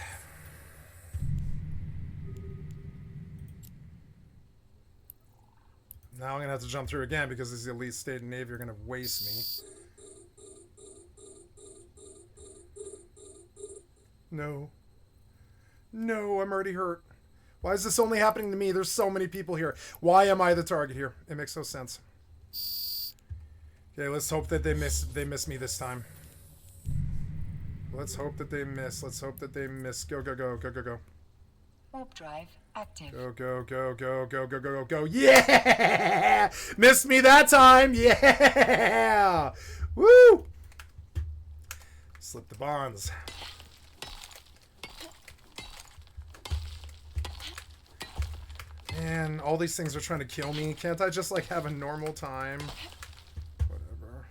Now I'm gonna have to jump through again because these elite state and navy are gonna waste me. No. No, I'm already hurt. Why is this only happening to me? There's so many people here. Why am I the target here? It makes no sense. Okay, let's hope that they miss me this time. Let's hope that they miss. Let's hope that they miss. Go, go, go, go, go, go. Warp drive active. Go, go, go, go, go, go, go, go, go. Yeah! Missed me that time! Yeah! Woo! Slip the bonds. Man, all these things are trying to kill me. Can't I just, like, have a normal time? Whatever.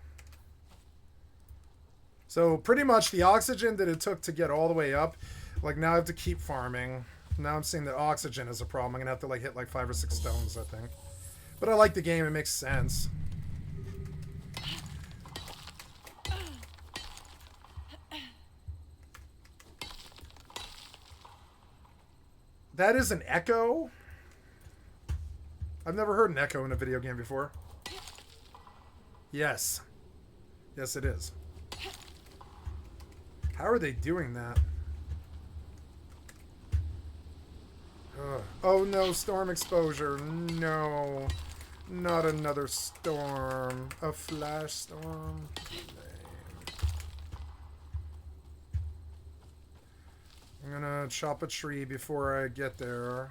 So, pretty much the oxygen that it took to get all the way up, like, now I have to keep farming. Now I'm seeing that oxygen is a problem. I'm gonna have to, like, hit, like, 5 or 6 stones, I think. But I like the game. It makes sense. That is an echo? I've never heard an echo in a video game before. Yes. Yes, it is. How are they doing that? Ugh. Oh no, storm exposure. No. Not another storm. A flash storm. I'm gonna chop a tree before I get there.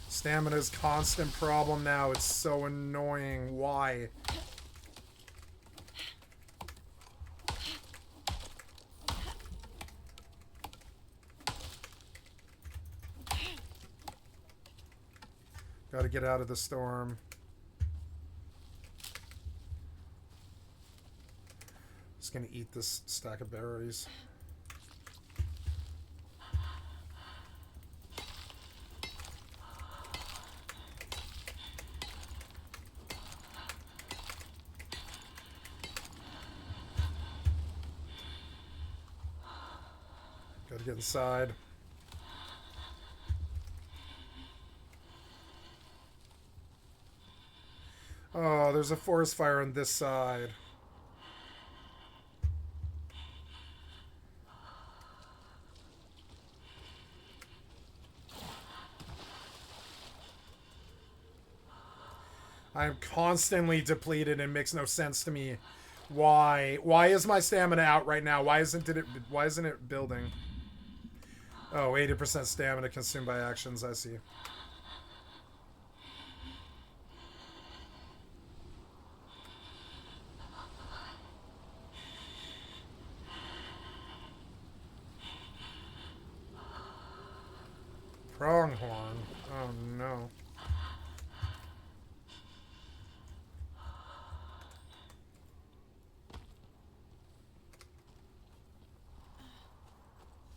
Stamina's constant problem now. It's so annoying. Why? Gotta get out of the storm. Just gonna eat this stack of berries. Gotta get inside. Oh, there's a forest fire on this side. I'm constantly depleted and it makes no sense to me. Why? Why is my stamina out right now? Why isn't it building? Oh, 80% stamina consumed by actions, I see. Pronghorn. Oh no.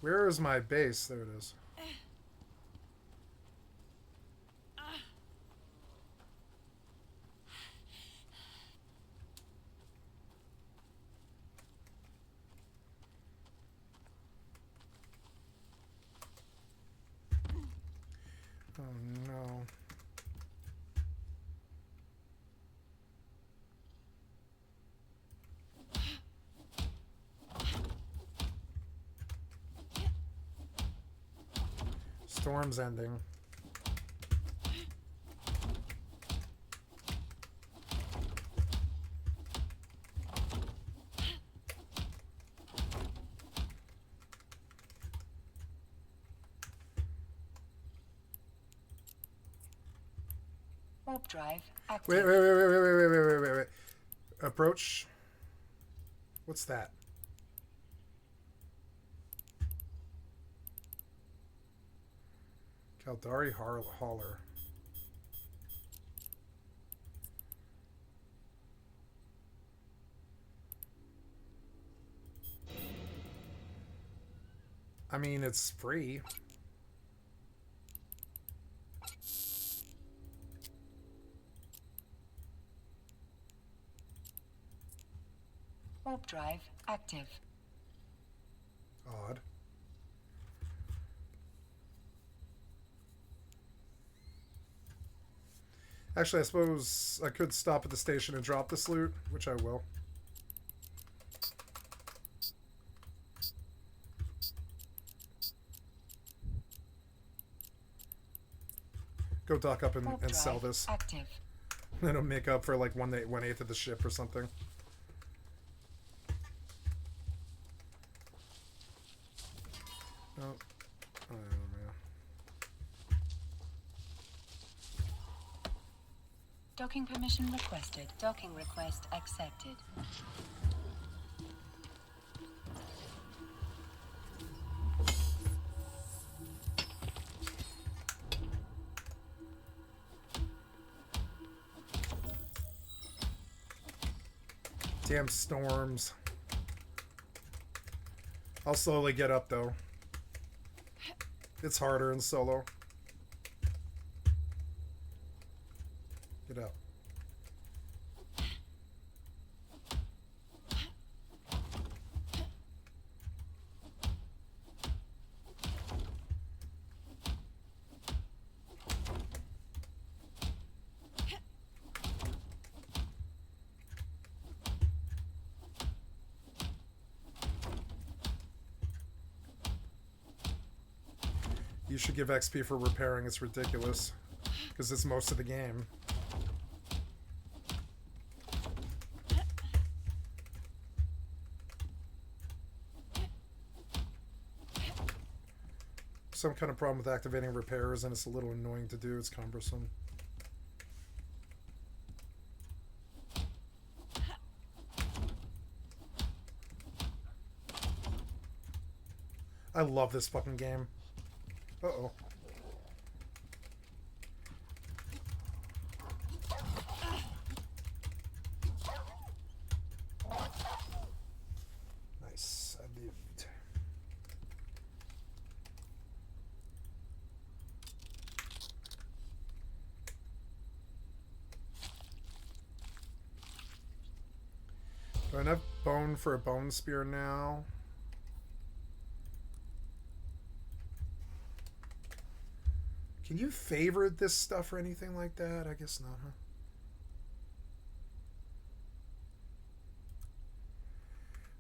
Where is my base? There it is. Oh no. Storm's ending. Warp drive active. Wait. Approach. What's that? Caldari Hauler. I mean, it's free. Warp drive active. Odd. Actually, I suppose I could stop at the station and drop this loot, which I will. Go dock up and sell this. Active. Then it'll make up for like 1/8 of the ship or something. Oh, I don't know. Docking permission requested. Docking request accepted. Damn storms. I'll slowly get up though. It's harder in solo. Get up. You should give XP for repairing. It's ridiculous. Because it's most of the game. Some kind of problem with activating repairs, and it's a little annoying to do. It's cumbersome. I love this fucking game. Uh-oh. Nice. I lived. Do I have enough bone for a bone spear now? Can you favorite this stuff or anything like that? I guess not, huh?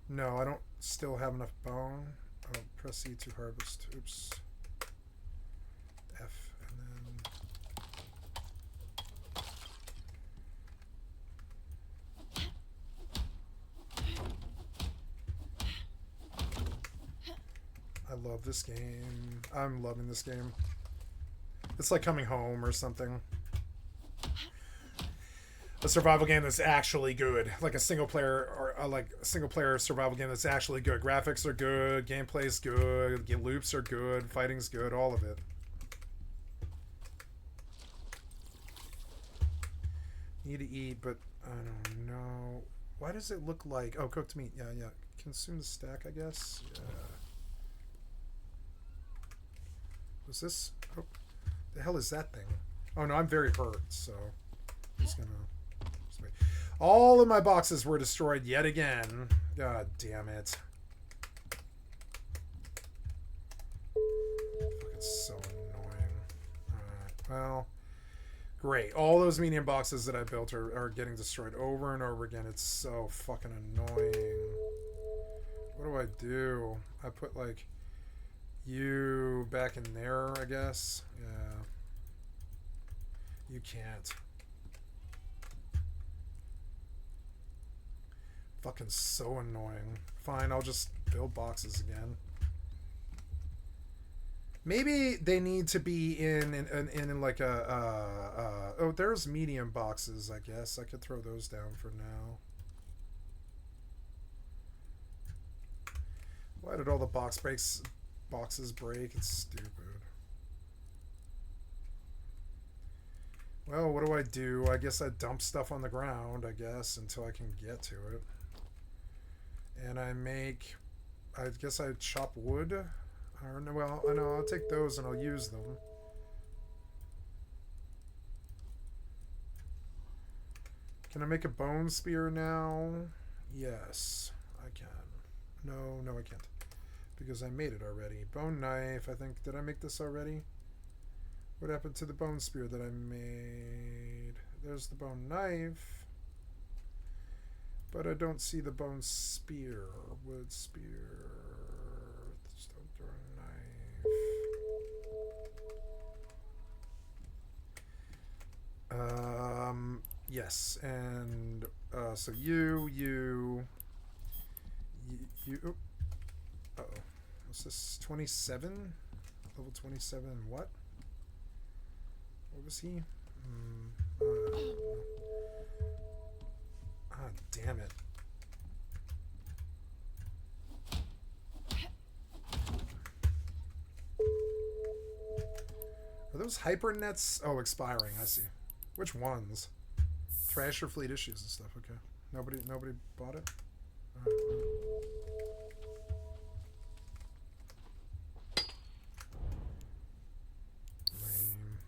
No, I don't still have enough bone. Oh, press E to harvest. Oops. F and then... I love this game. I'm loving this game. It's like coming home or something. A survival game that's actually good, like a single player or a single player survival game that's actually good. Graphics are good, gameplay's good, loops are good, fighting's good, all of it. Need to eat, but I don't know. Why does it look like? Oh, cooked meat. Yeah. Consume the stack, I guess. Yeah. Was this? Oh. The hell is that thing? Oh no, I'm very hurt, so he's gonna. All of my boxes were destroyed yet again. God damn it! Fucking so annoying. Alright, well, great. All those medium boxes that I built are getting destroyed over and over again. It's so fucking annoying. What do I do? I put like you back in there, I guess. Yeah. You can't. Fucking so annoying. Fine, I'll just build boxes again. Maybe they need to be in like a oh, there's medium boxes, I guess. I could throw those down for now. Why did all the boxes break? It's stupid. Well, what do? I guess I dump stuff on the ground, I guess, until I can get to it. And I guess I chop wood. Or, well, I know, I'll take those and I'll use them. Can I make a bone spear now? Yes, I can. No, I can't. Because I made it already. Bone knife, I think. Did I make this already? What happened to the bone spear that I made? There's the bone knife. But I don't see the bone spear. Wood spear. Stone throwing knife. Yes, and so you. Oh, uh-oh. What's this? 27? Level 27. What? What was he? Ah, damn it. Are those hyper nets? Oh, expiring. I see. Which ones? Trash or fleet issues and stuff. Okay. Nobody bought it? Alright. Lame.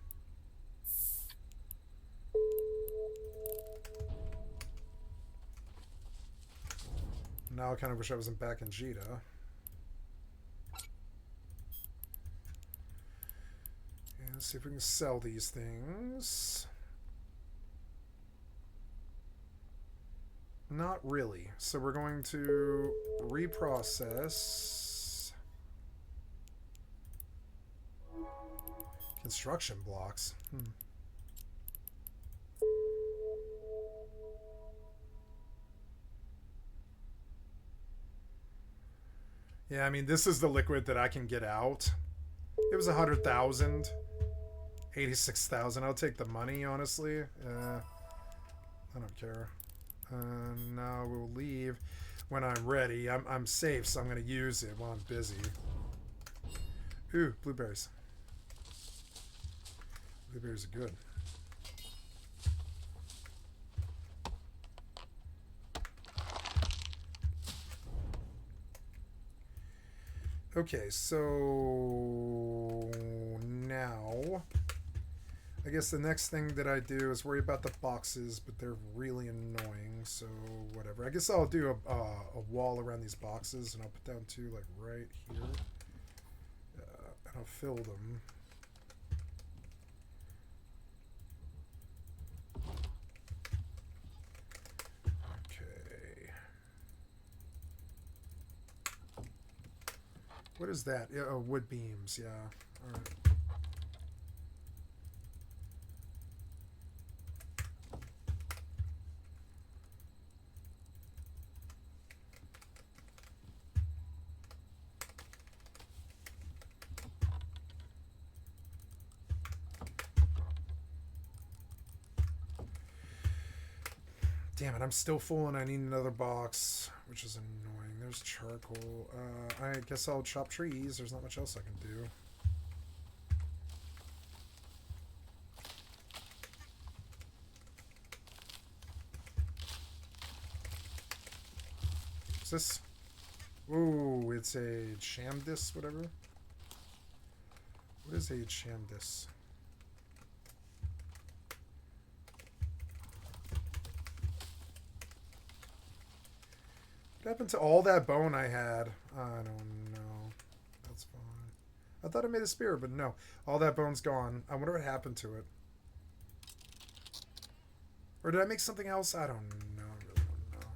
Now I kind of wish I wasn't back in Jita. And let's see if we can sell these things. Not really. So we're going to reprocess construction blocks. Yeah, I mean, this is the liquid that I can get out. It was 100,000, 86,000. I'll take the money, honestly. I don't care. Now we'll leave when I'm ready. I'm safe, so I'm going to use it while I'm busy. Ooh, blueberries. Blueberries are good. Okay, so now I guess the next thing that I do is worry about the boxes, but they're really annoying, so whatever. I guess I'll do a wall around these boxes, and I'll put down two, like, right here. And I'll fill them. Okay. What is that? Yeah, oh, wood beams, yeah. Alright. Damn it, I'm still full and I need another box, which is annoying. There's charcoal. I guess I'll chop trees. There's not much else I can do. What's this? Ooh, it's a Shamdis, whatever. What is a Shamdis? What happened to all that bone I had? I don't know. That's fine. I thought I made a spear, but no. All that bone's gone. I wonder what happened to it. Or did I make something else? I don't know. I really don't know.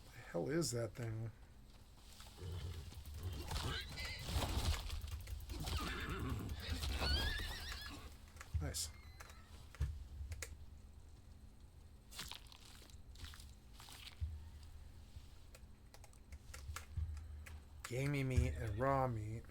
What the hell is that thing? Nice. Gamey meat and raw meat.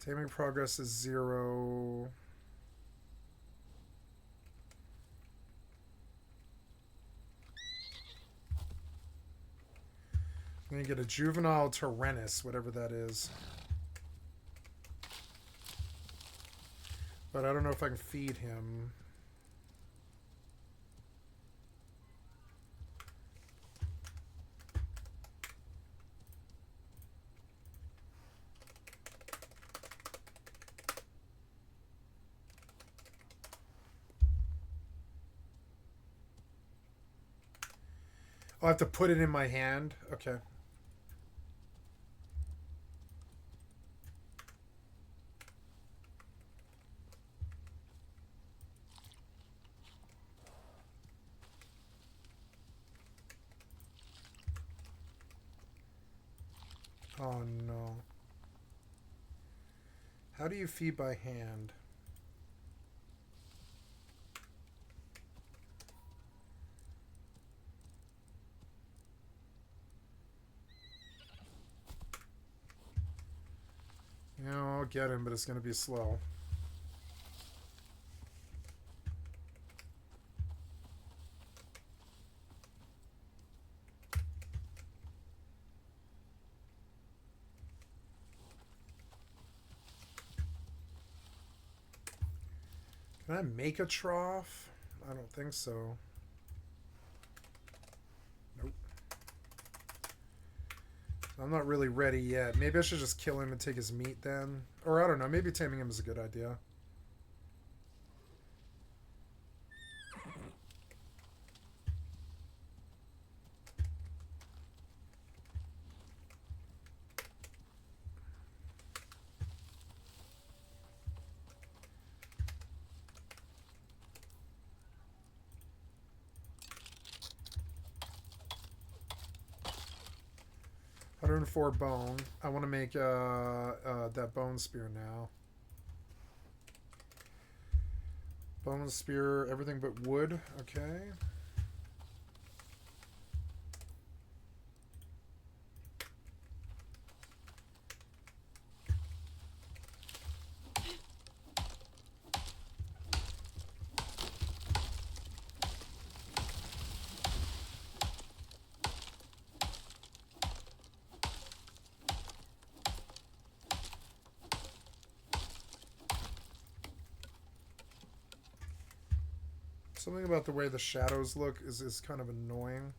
Taming progress is 0. I'm gonna get a juvenile Tyrannus, whatever that is. But I don't know if I can feed him. I have to put it in my hand. Okay. Oh no. How do you feed by hand? Yeah, I'll get him, but it's going to be slow. Can I make a trough? I don't think so. Nope. I'm not really ready yet. Maybe I should just kill him and take his meat then. Or I don't know. Maybe taming him is a good idea. $104 bone. I want to make that bone spear now. Bone spear, everything but wood. Okay. Something about the way the shadows look is kind of annoying.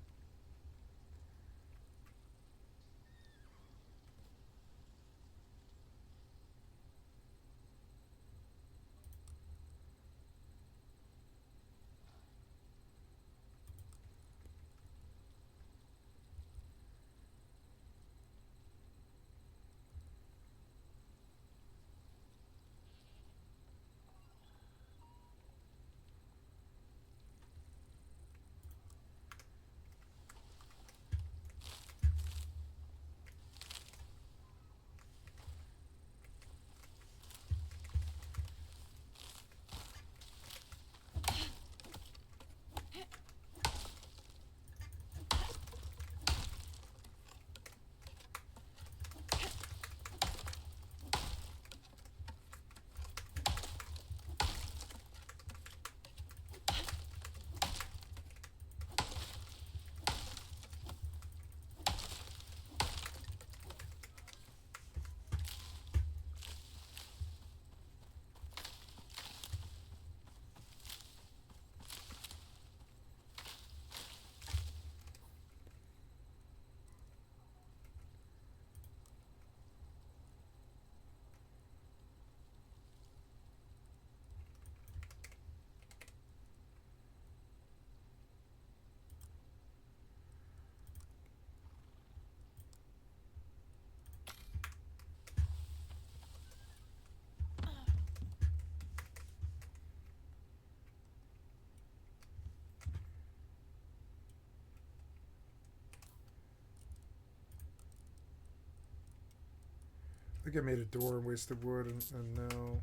think I made a door and wasted wood, and no.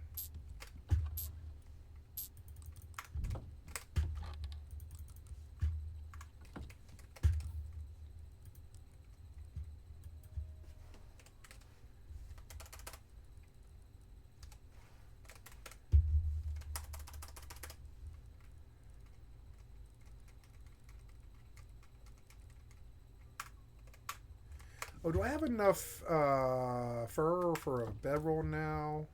Oh, do I have enough fur for a bedroll now?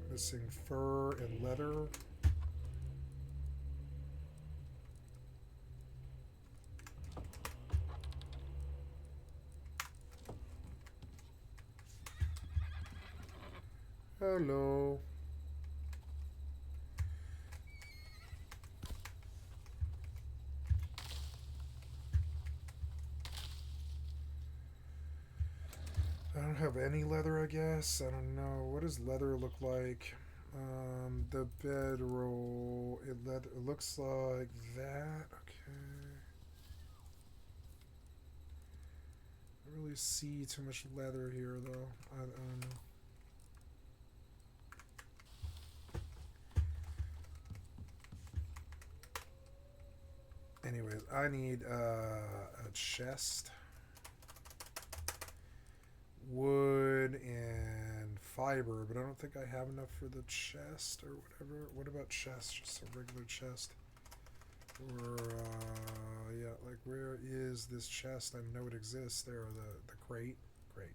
Missing fur and leather. Hello. I don't have any leather, I guess. I don't know. What does leather look like? The bedroll. It looks like that. Okay. I don't really see too much leather here, though. I don't know. Anyways, I need a chest, wood, and fiber, but I don't think I have enough for the chest or whatever. What about chest? Just a regular chest? Or, yeah, like, where is this chest? I know it exists. There, the crate. Great.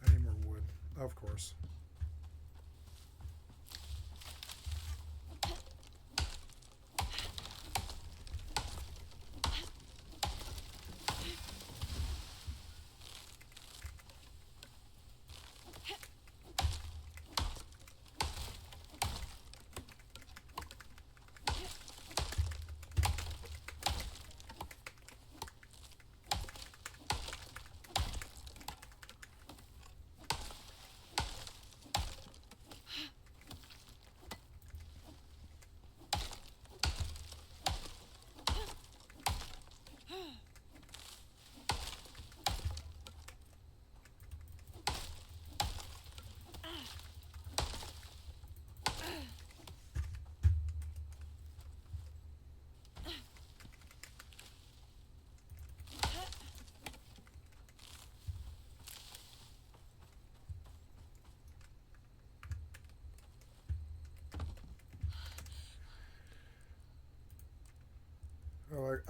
I need more wood, of course.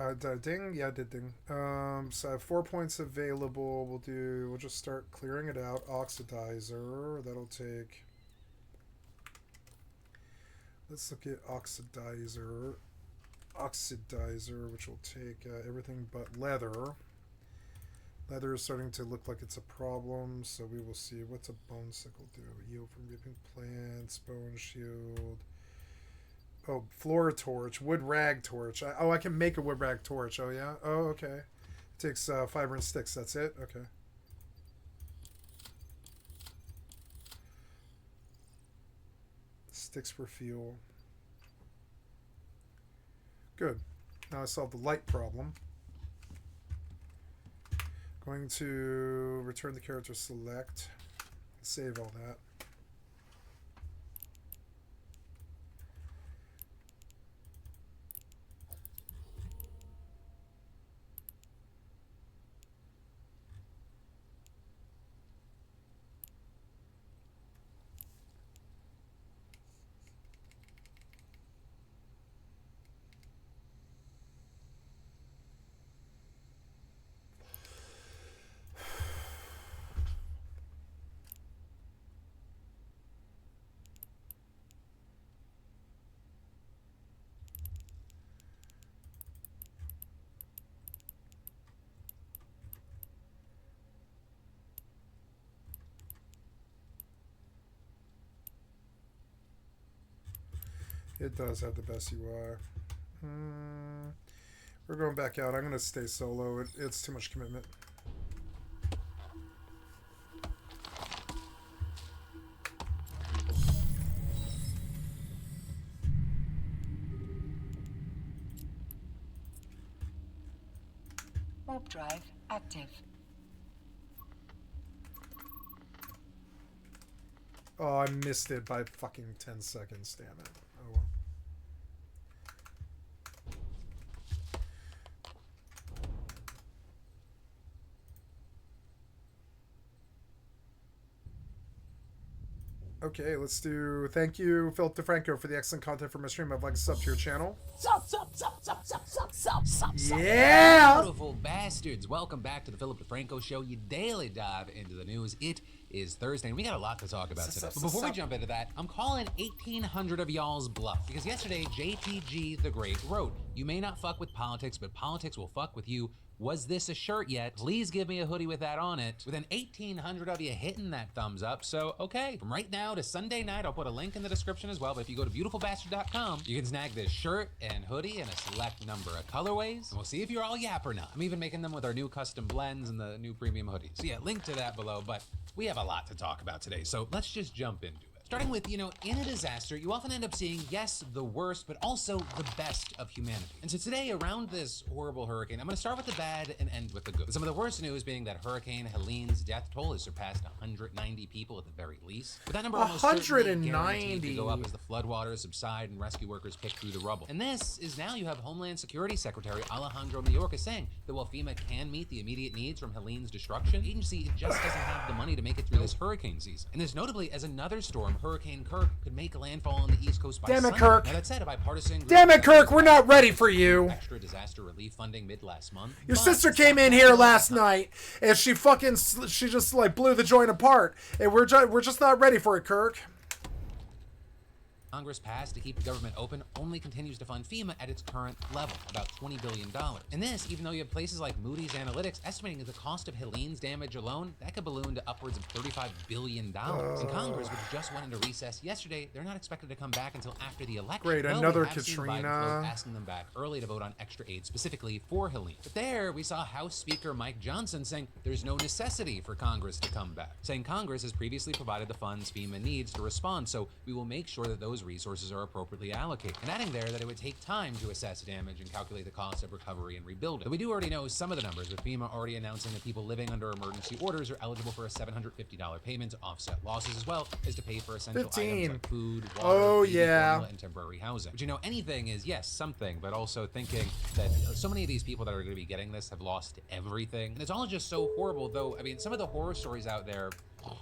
Oh, did I ding? Yeah, I did ding. So I have 4 points available. We'll just start clearing it out. Oxidizer, that'll take... Let's look at oxidizer. Oxidizer, which will take everything but leather. Leather is starting to look like it's a problem, so we will see. What's a bone sickle do? Yield from reaping plants, bone shield... Oh, floor torch, wood rag torch. I can make a wood rag torch. Oh, yeah? Oh, okay. It takes fiber and sticks. That's it? Okay. Sticks for fuel. Good. Now I solved the light problem. Going to return the character select. Save all that. It does have the best UI. We're going back out. I'm gonna stay solo. It's too much commitment. Warp drive active. Oh, I missed it by fucking 10 seconds. Damn it. Oh well. Okay, let's do. Thank you, Philip DeFranco, for the excellent content from my stream. I'd like to sub to your channel. Yeah! Beautiful bastards. Welcome back to the Philip DeFranco Show, your daily dive into the news. It is Thursday, and we got a lot to talk about today. But before we jump into that, I'm calling 1,800 of y'all's bluff, because yesterday, JTG the Great wrote, "You may not fuck with politics, but politics will fuck with you. Was this a shirt yet? Please give me a hoodie with that on it." Within 1,800 of you hitting that thumbs up, so okay. From right now to Sunday night, I'll put a link in the description as well, but if you go to beautifulbastard.com, you can snag this shirt and hoodie in a select number of colorways, and we'll see if you're all yap or not. I'm even making them with our new custom blends and the new premium hoodies. So yeah, link to that below, but we have a lot to talk about today, so let's just jump into it. Starting with, in a disaster, you often end up seeing, yes, the worst, but also the best of humanity. And so today, around this horrible hurricane, I'm going to start with the bad and end with the good. Some of the worst news being that Hurricane Helene's death toll has surpassed 190 people at the very least. But that number almost certainly guaranteed to go up as the floodwaters subside and rescue workers pick through the rubble. And this is now you have Homeland Security Secretary Alejandro Mayorkas saying that while FEMA can meet the immediate needs from Helene's destruction, the agency just doesn't have the money to make it through this hurricane season. And this notably as another storm, Hurricane Kirk, could make landfall on the East Coast by Sunday. Kirk. Now that said, a bibipartisan group Damn it, Kirk, we're not ready for you. Extra disaster relief funding mid last month. Your sister came in here last night and she just like blew the joint apart, and we're just not ready for it, Kirk. Congress passed to keep the government open only continues to fund FEMA at its current level, about $20 billion. And this, even though you have places like Moody's Analytics estimating that the cost of Helene's damage alone, that could balloon to upwards of $35 billion. And Congress, which just went into recess yesterday, they're not expected to come back until after the election. Great, Well, another we have seen Biden Katrina. asking them back early to vote on extra aid specifically for Helene. But there, we saw House Speaker Mike Johnson saying there's no necessity for Congress to come back, saying Congress has previously provided the funds FEMA needs to respond, so we will make sure that those resources are appropriately allocated. And adding there that it would take time to assess damage and calculate the cost of recovery and rebuilding. But we do already know some of the numbers, with FEMA already announcing that people living under emergency orders are eligible for a $750 payment to offset losses, as well as to pay for essential 15. items like food, water, Oh, baby yeah. formula, and temporary housing. But anything is, yes, something, but also thinking that so many of these people that are going to be getting this have lost everything. And it's all just so horrible, though. I mean, some of the horror stories out there,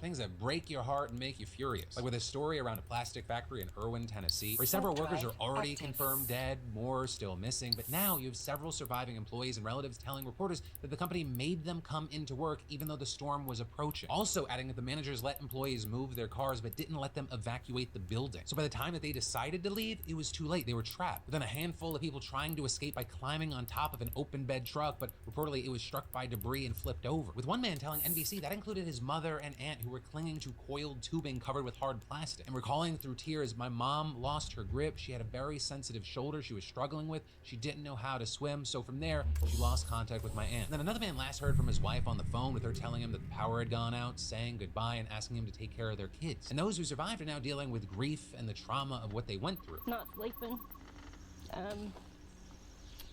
things that break your heart and make you furious. Like with a story around a plastic factory in Irwin, Tennessee, where several workers are already confirmed dead, more still missing, but now you have several surviving employees and relatives telling reporters that the company made them come into work even though the storm was approaching. Also adding that the managers let employees move their cars but didn't let them evacuate the building. So by the time that they decided to leave, it was too late. They were trapped. But then a handful of people trying to escape by climbing on top of an open bed truck, but reportedly it was struck by debris and flipped over. With one man telling NBC that included his mother and aunt who were clinging to coiled tubing covered with hard plastic and recalling through tears, "My mom lost her grip. She had a very sensitive shoulder she was struggling with. She didn't know how to swim. So from there, she lost contact with my aunt." And then another man last heard from his wife on the phone, with her telling him that the power had gone out, saying goodbye and asking him to take care of their kids. And those who survived are now dealing with grief and the trauma of what they went through. Not sleeping.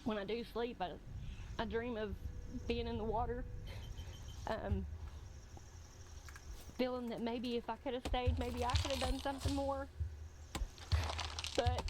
When I do sleep, I dream of being in the water. Feeling that maybe if I could have stayed, maybe I could have done something more. But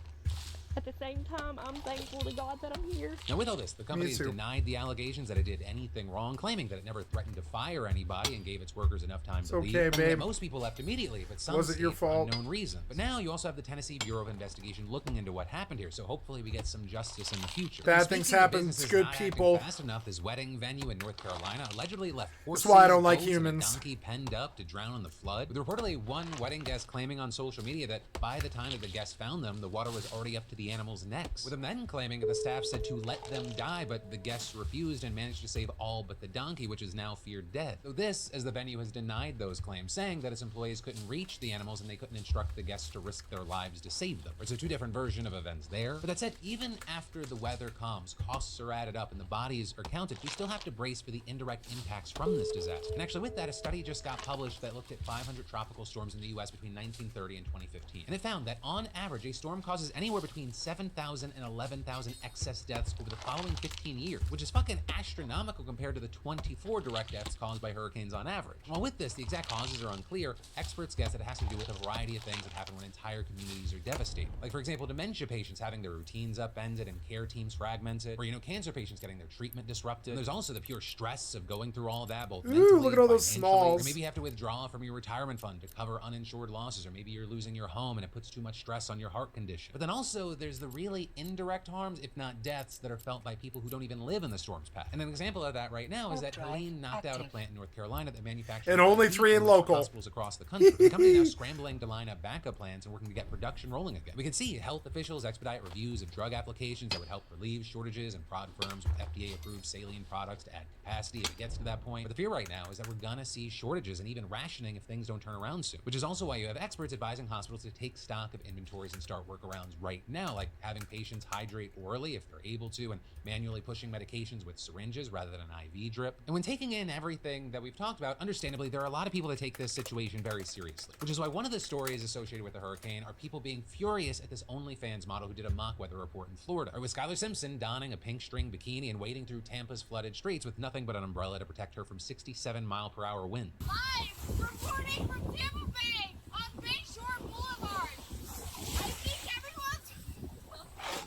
at the same time, I'm thankful to God that I'm here. Now with all this, the company has denied the allegations that it did anything wrong, claiming that it never threatened to fire anybody and gave its workers enough time to leave. Okay, babe. Most people left immediately, but some Was it your stayed for fault? unknown reason. But now you also have the Tennessee Bureau of Investigation looking into what happened here, so hopefully we get some justice in the future. Bad And things speaking of happen to businesses good not acting people. Fast enough, this wedding venue in North Carolina allegedly left horses, why I don't like goats, and a humans. donkey penned up to drown in the flood. With reportedly one wedding guest claiming on social media that by the time that the guests found them, the water was already up to the the animals' necks, with them then claiming that the staff said to let them die, but the guests refused and managed to save all but the donkey, which is now feared dead. So this, as the venue has denied those claims, saying that its employees couldn't reach the animals and they couldn't instruct the guests to risk their lives to save them. So two different versions of events there. But that said, even after the weather calms, costs are added up, and the bodies are counted, we still have to brace for the indirect impacts from this disaster. And actually with that, a study just got published that looked at 500 tropical storms in the US between 1930 and 2015. And it found that on average, a storm causes anywhere between 7,000 and 11,000 excess deaths over the following 15 years, which is fucking astronomical compared to the 24 direct deaths caused by hurricanes on average. While with this, the exact causes are unclear, experts guess that it has to do with a variety of things that happen when entire communities are devastated. Like, for example, dementia patients having their routines upended and care teams fragmented, or, cancer patients getting their treatment disrupted. And there's also the pure stress of going through all of that, both mentally, look at all those financially, smalls. or maybe you have to withdraw from your retirement fund to cover uninsured losses, or maybe you're losing your home and it puts too much stress on your heart condition. But then also there's the really indirect harms, if not deaths, that are felt by people who don't even live in the storm's path. And an example of that right now is that Helene knocked out a plant in North Carolina that manufactured and only 3 in local hospitals across the country. The company is now scrambling to line up backup plans and working to get production rolling again. We can see health officials expedite reviews of drug applications that would help relieve shortages and prod firms with FDA-approved saline products to add capacity if it gets to that point. But the fear right now is that we're gonna see shortages and even rationing if things don't turn around soon, which is also why you have experts advising hospitals to take stock of inventories and start workarounds right now, like having patients hydrate orally if they're able to, and manually pushing medications with syringes rather than an IV drip. And when taking in everything that we've talked about, understandably, there are a lot of people that take this situation very seriously, which is why one of the stories associated with the hurricane are people being furious at this OnlyFans model who did a mock weather report in Florida, or with Skylar Simpson donning a pink string bikini and wading through Tampa's flooded streets with nothing but an umbrella to protect her from 67-mile-per-hour winds. Live reporting from Tampa Bay on Bayshore Boulevard. I think everyone's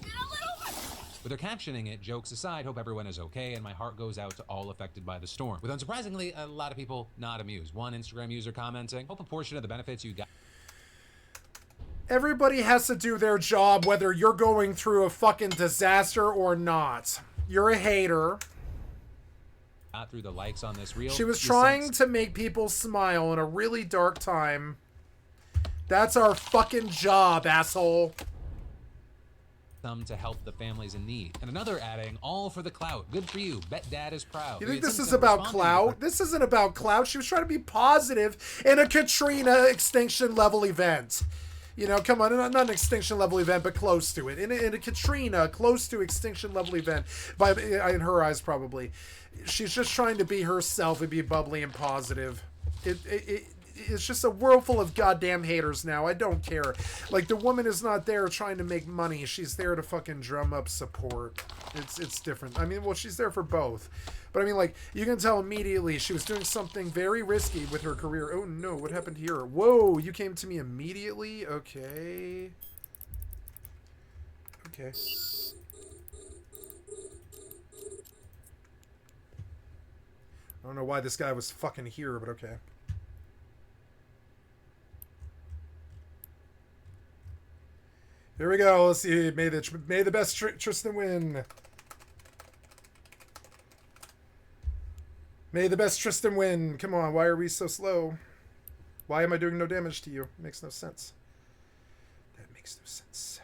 been a little... But they're captioning it, jokes aside, hope everyone is okay, and my heart goes out to all affected by the storm. With unsurprisingly, a lot of people not amused. One Instagram user commenting, hope a portion of the benefits you got... Everybody has to do their job, whether you're going through a fucking disaster or not. You're a hater. Through the likes on this reel. She was trying to make people smile in a really dark time. That's our fucking job, asshole. Some to help the families in need. And another adding, all for the clout. Good for you. Bet dad is proud. You think this is about clout? This isn't about clout. She was trying to be positive in a Katrina extinction level event. Come on, not an extinction level event, but close to it. In a Katrina, close to extinction level event, in her eyes probably. She's just trying to be herself and be bubbly and positive. It's just a world full of goddamn haters now. I don't care. Like, the woman is not there trying to make money. She's there to fucking drum up support. It's different. I mean, well, she's there for both. But I mean, like, you can tell immediately she was doing something very risky with her career. Oh no, what happened here? Whoa, you came to me immediately? Okay. Okay. I don't know why this guy was fucking here, but okay. Here we go. Let's see. May the best Tristan win. May the best Tristan win. Come on. Why are we so slow? Why am I doing no damage to you? It makes no sense. That makes no sense.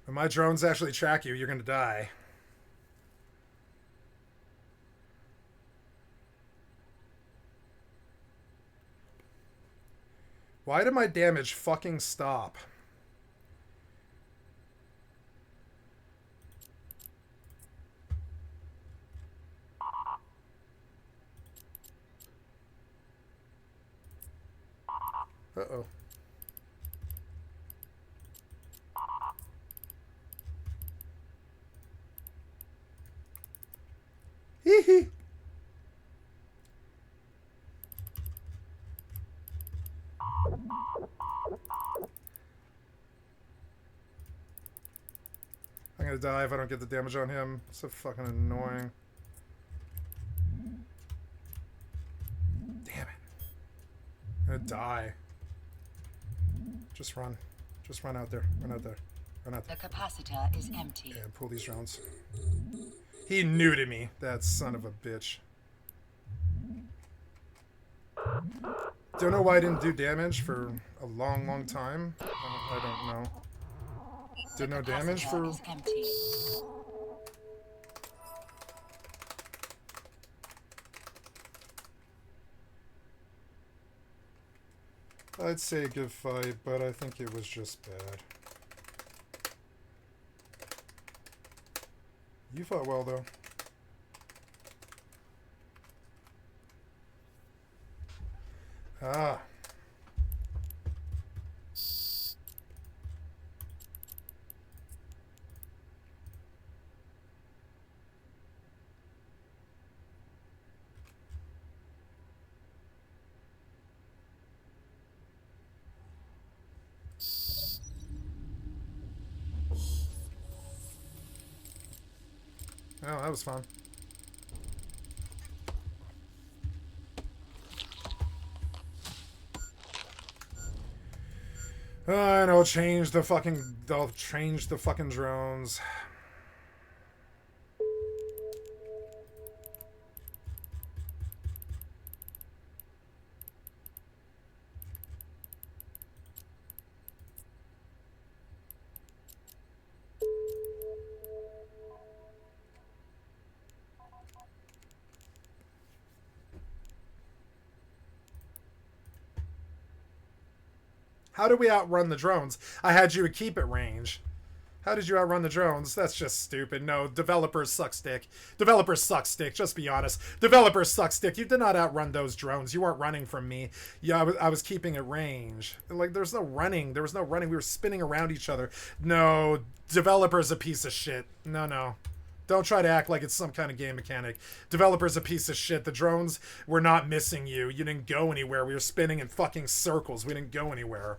When my drones actually track you, you're going to die. Why did my damage fucking stop? Uh-oh. Hee-hee. I'm gonna die if I don't get the damage on him. So fucking annoying. Damn it. I'm gonna die. Just run. Just run out there. Run out there. Run out there. The capacitor is empty. Yeah, pull these rounds. He knew to me. That son of a bitch. Don't know why I didn't do damage for a long, long time. I don't know. Did no damage for... I'd say a good fight, but I think it was just bad. You fought well, though. Ah. Oh, that was fun. And I'll change the fucking drones. How did we outrun the drones? I had you keep at range. How did you outrun the drones? That's just stupid. No, developers suck stick. Developers suck stick, just be honest. Developers suck stick. You did not outrun those drones. You weren't running from me. Yeah, I was keeping at range. Like, there's no running. There was no running. We were spinning around each other. No, developer's a piece of shit. No, no. Don't try to act like it's some kind of game mechanic. Developer's a piece of shit. The drones were not missing you. You didn't go anywhere. We were spinning in fucking circles. We didn't go anywhere.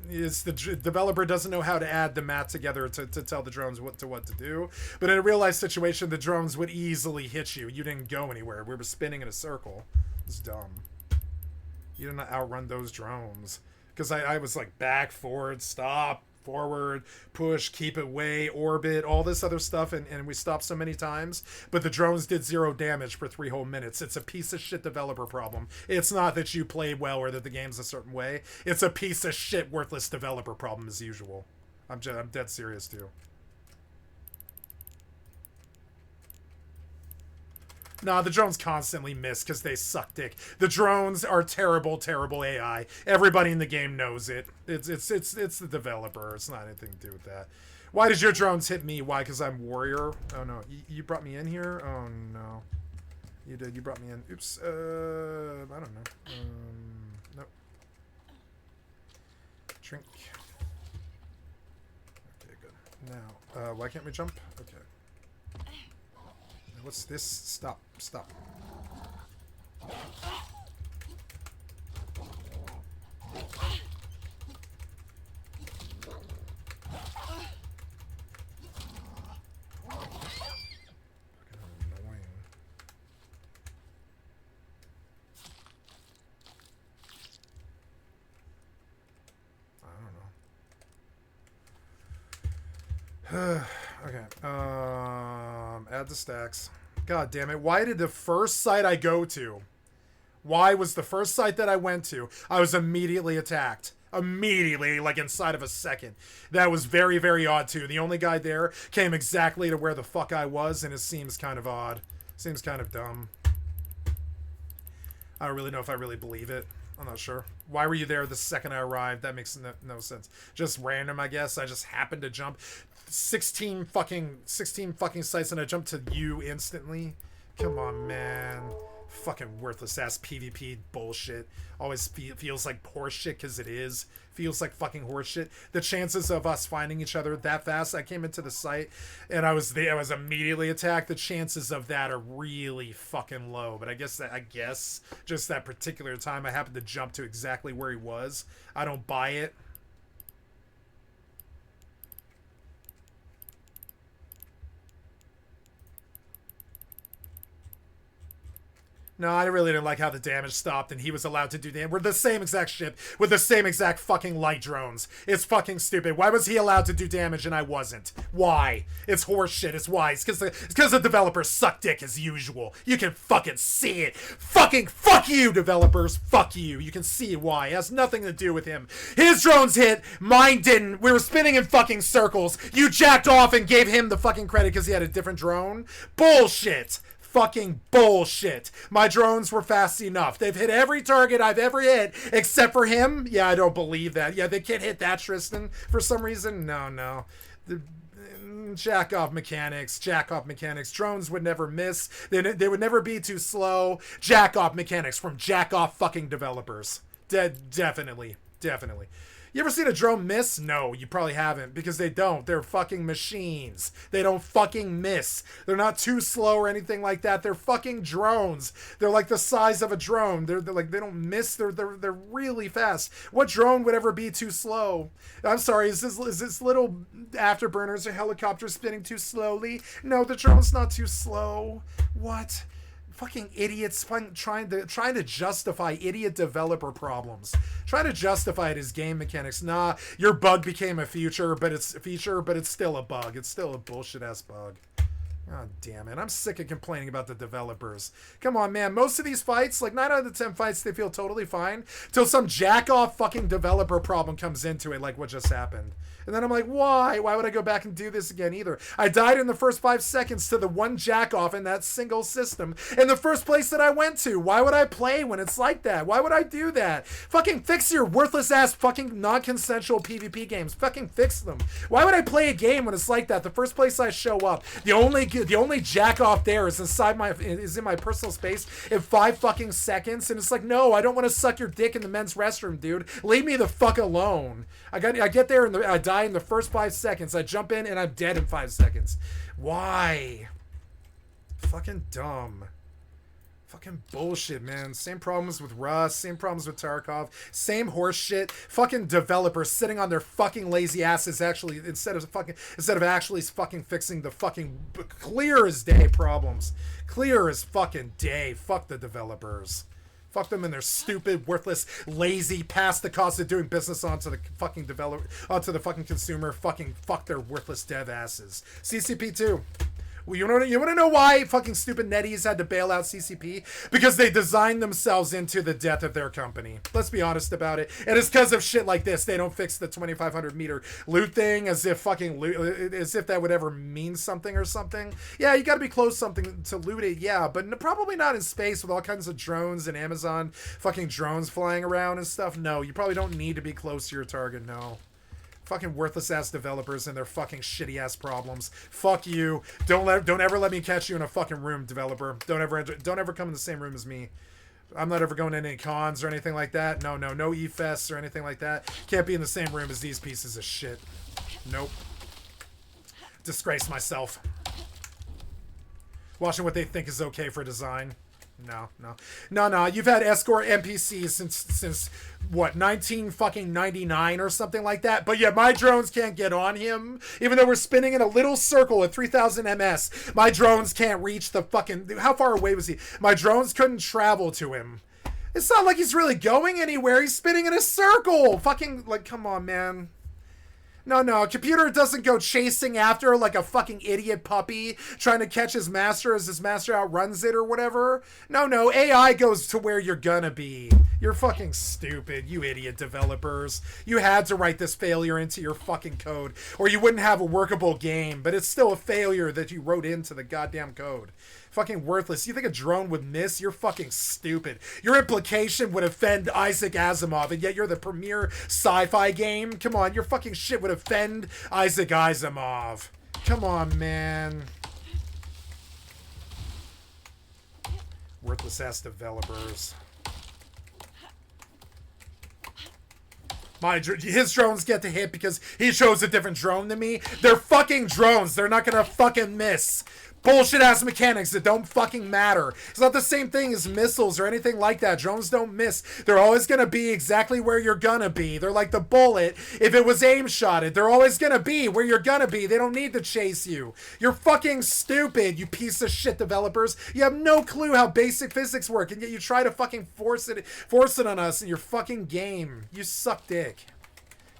It's the developer doesn't know how to add the map together to tell the drones what to do. But in a real life situation, the drones would easily hit you. You didn't go anywhere. We were spinning in a circle. It's dumb. You didn't outrun those drones. Because I was like back, forward, stop, forward, push, keep it away, orbit, all this other stuff, and we stopped so many times, but the drones did 0 damage for 3 whole minutes. It's a piece of shit developer problem. It's not that you played well or that the game's a certain way. It's a piece of shit worthless developer problem as usual. I'm dead serious too. Nah, the drones constantly miss because they suck dick. The drones are terrible, terrible AI. Everybody in the game knows it. It's the developer. It's not anything to do with that. Why did your drones hit me? Why? Because I'm warrior? Oh no, you brought me in here? Oh no. You did. You brought me in. Oops. I don't know. Nope. Drink. Okay, good. Now, why can't we jump? Okay. What's this? Stop. Stop. Okay. Add the stacks. God damn it. Why did the first site I go to? Why was the first site that I went to, I was immediately attacked. Immediately, like inside of a second. That was very, very odd too. The only guy there came exactly to where the fuck I was, and it seems kind of odd. Seems kind of dumb. I don't really know if I really believe it. I'm not sure. Why were you there the second I arrived? That makes no sense. Just random, I guess. I just happened to jump 16 fucking sites and I jumped to you instantly. Come on, man. Fucking worthless ass PvP bullshit. Always feels like horseshit because it is. Feels like fucking horseshit. The chances of us finding each other that fast, I came into the site and I was immediately attacked. The chances of that are really fucking low. But I guess just that particular time I happened to jump to exactly where he was. I don't buy it. No, I really didn't like how the damage stopped and he was allowed to do damage. We're the same exact ship with the same exact fucking light drones. It's fucking stupid. Why was he allowed to do damage and I wasn't? Why? It's horse shit. It's why. It's because the developers suck dick as usual. You can fucking see it. Fucking fuck you, developers. Fuck you. You can see why. It has nothing to do with him. His drones hit. Mine didn't. We were spinning in fucking circles. You jacked off and gave him the fucking credit because he had a different drone. Bullshit. Fucking bullshit. My drones were fast enough. They've hit every target I've ever hit except for him. Yeah, I don't believe that. Yeah, they can't hit that, Tristan, for some reason. No. Jack off mechanics. Drones would never miss. They would never be too slow. Jack off mechanics from jack off fucking developers. Definitely. You ever seen a drone miss? No, you probably haven't, because they don't. They're fucking machines. They don't fucking miss. They're not too slow or anything like that. They're fucking drones. They're like the size of a drone. They're like, they don't miss. They're really fast. What drone would ever be too slow? I'm sorry, is this little afterburners or helicopter spinning too slowly? No, the drone's not too slow. What? Fucking idiots trying to justify idiot developer problems. Trying to justify it as game mechanics. Nah, your bug became a feature, but it's still a bug. It's still a bullshit ass bug. God damn it. I'm sick of complaining about the developers. Come on, man. Most of these fights, like 9 out of 10 fights, they feel totally fine till some jack-off fucking developer problem comes into it, like what just happened. And then I'm like, why? Why would I go back and do this again either? I died in the first 5 seconds to the one jack-off in that single system in the first place that I went to. Why would I play when it's like that? Why would I do that? Fucking fix your worthless-ass fucking non-consensual PvP games. Fucking fix them. Why would I play a game when it's like that? The first place I show up, the only jack-off there is in my personal space in 5 fucking seconds, and it's like, no, I don't want to suck your dick in the men's restroom, dude. Leave me the fuck alone. I get there and I die in the first 5 seconds. I jump in and I'm dead in 5 seconds. Why? Fucking dumb. Fucking bullshit, man. Same problems with Rust, same problems with Tarkov, same horse shit. Fucking developers sitting on their fucking lazy asses actually instead of actually fucking fixing the fucking clear as day problems. Clear as fucking day. Fuck the developers. Fuck them and their stupid, worthless, lazy, past the cost of doing business onto the fucking onto the fucking consumer. Fucking fuck their worthless dev asses. CCP2. Well, you want to know why fucking stupid NetEase had to bail out CCP? Because they designed themselves into the death of their company. Let's be honest about it. And it's because of shit like this. They don't fix the 2,500 meter loot thing as if that would ever mean something or something. Yeah, you got to be close something to loot it. Yeah, but probably not in space with all kinds of drones and Amazon fucking drones flying around and stuff. No, you probably don't need to be close to your target. No. Fucking worthless ass developers and their fucking shitty ass problems. Fuck you. Don't ever let me catch you in a fucking room, developer. Don't ever come in the same room as me. I'm not ever going to any cons or anything like that. No EvE fests or anything like that. Can't be in the same room as these pieces of shit. Nope. Disgrace myself. Watching what they think is okay for design. No. You've had escort NPCs since what, 1999 or something like that. But yeah, my drones can't get on him, even though we're spinning in a little circle at 3,000 ms. My drones can't reach the fucking. How far away was he? My drones couldn't travel to him. It's not like he's really going anywhere. He's spinning in a circle. Fucking like, come on, man. No, computer doesn't go chasing after like a fucking idiot puppy trying to catch his master as his master outruns it or whatever. No, AI goes to where you're gonna be. You're fucking stupid, you idiot developers. You had to write this failure into your fucking code or you wouldn't have a workable game, but it's still a failure that you wrote into the goddamn code. Fucking worthless. You think a drone would miss? You're fucking stupid. Your implication would offend Isaac Asimov, and yet you're the premier sci-fi game? Come on, your fucking shit would offend Isaac Asimov. Come on, man. Worthless ass developers. His drones get to hit because he chose a different drone than me. They're fucking drones. They're not gonna fucking miss. bullshit ass mechanics that don't fucking matter. It's not the same thing as missiles or anything like that. Drones don't miss. They're always gonna be exactly where you're gonna be. They're like the bullet if it was aim shotted. They're always gonna be where you're gonna be. They don't need to chase you. You're fucking stupid, you piece of shit developers. You have no clue how basic physics work, and yet you try to fucking force it on us in your fucking game. You suck dick.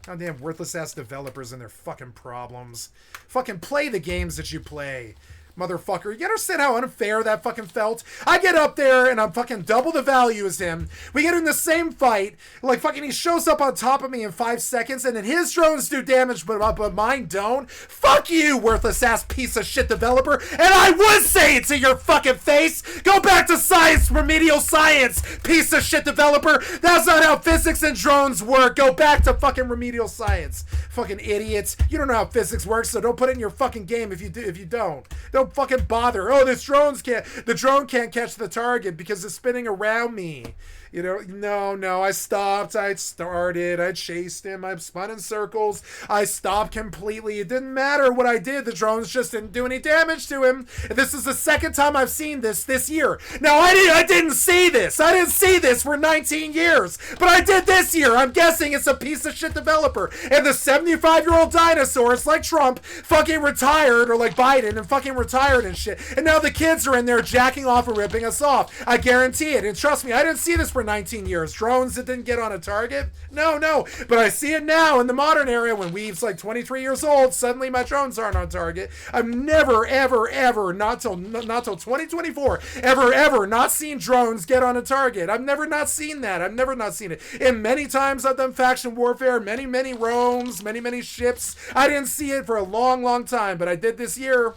Goddamn worthless ass developers and their fucking problems. Fucking play the games that you play. Motherfucker, you understand how unfair that fucking felt? I get up there and I'm fucking double the value as him. We get in the same fight. Like fucking he shows up on top of me in 5 seconds and then his drones do damage but mine don't. Fuck you, worthless ass piece of shit developer. And I would say it to your fucking face. Go back to science, remedial science, piece of shit developer. That's not how physics and drones work. Go back to fucking remedial science. Fucking idiots. You don't know how physics works, so don't put it in your fucking game if you don't. Don't fucking bother. Oh, the drone can't catch the target because it's spinning around me. You know, no, I stopped, I started, I chased him, I spun in circles, I stopped completely. It didn't matter what I did, the drones just didn't do any damage to him. And this is the second time I've seen this year. Now, I didn't see this. I didn't see this for 19 years, but I did this year. I'm guessing it's a piece of shit developer. And the 75-year-old dinosaurs like Trump fucking retired, or like Biden and fucking retired and shit. And now the kids are in there jacking off and ripping us off. I guarantee it. And trust me, I didn't see this for 19 years. Drones that didn't get on a target? No. But I see it now in the modern era when Weave's like 23 years old. Suddenly my drones aren't on target. I've never, ever, not till 2024, ever not seen drones get on a target. I've never not seen that. I've never not seen it. And many times I've done faction warfare, many roams, many ships. I didn't see it for a long time, but I did this year.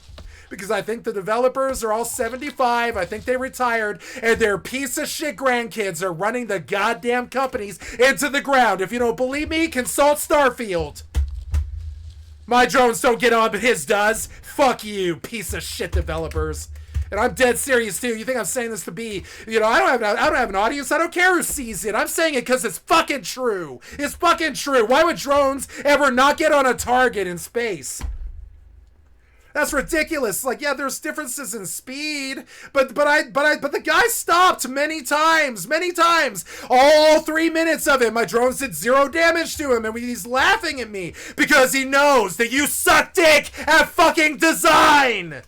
Because I think the developers are all 75. I think they retired. And their piece of shit grandkids are running the goddamn companies into the ground. If you don't believe me, consult Starfield. My drones don't get on, but his does. Fuck you, piece of shit developers. And I'm dead serious too. You think I'm saying this to be, I don't have an audience. I don't care who sees it. I'm saying it because it's fucking true. It's fucking true. Why would drones ever not get on a target in space? That's ridiculous. Like, yeah, there's differences in speed, but the guy stopped many times. All 3 minutes of it, my drones did 0 damage to him, and he's laughing at me because he knows that you suck dick at fucking design.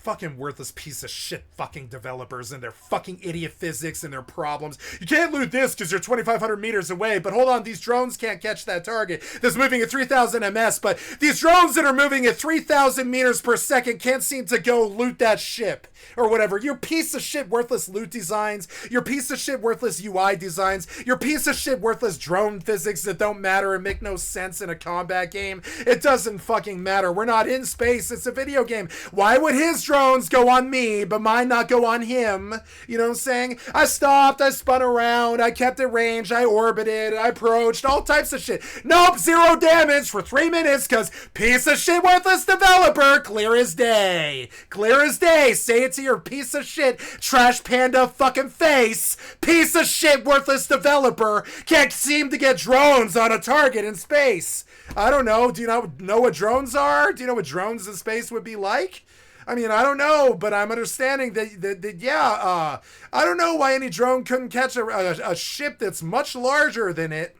Fucking worthless piece of shit fucking developers and their fucking idiot physics and their problems. You can't loot this because you're 2,500 meters away, but hold on, these drones can't catch that target that's moving at 3,000 ms, but these drones that are moving at 3,000 meters per second can't seem to go loot that ship or whatever. Your piece of shit worthless loot designs, your piece of shit worthless UI designs, your piece of shit worthless drone physics that don't matter and make no sense in a combat game. It doesn't fucking matter. We're not in space. It's a video game. Why would his drones go on me, but mine not go on him? You know what I'm saying? I stopped, I spun around, I kept it ranged, I orbited, I approached, all types of shit. Nope, 0 damage for 3 minutes because piece of shit worthless developer, clear as day. Clear as day. Say it to your piece of shit trash panda fucking face. Piece of shit worthless developer can't seem to get drones on a target in space. I don't know. Do you know what drones are? Do you know what drones in space would be like? I mean, I don't know, but I'm understanding that I don't know why any drone couldn't catch a ship that's much larger than it.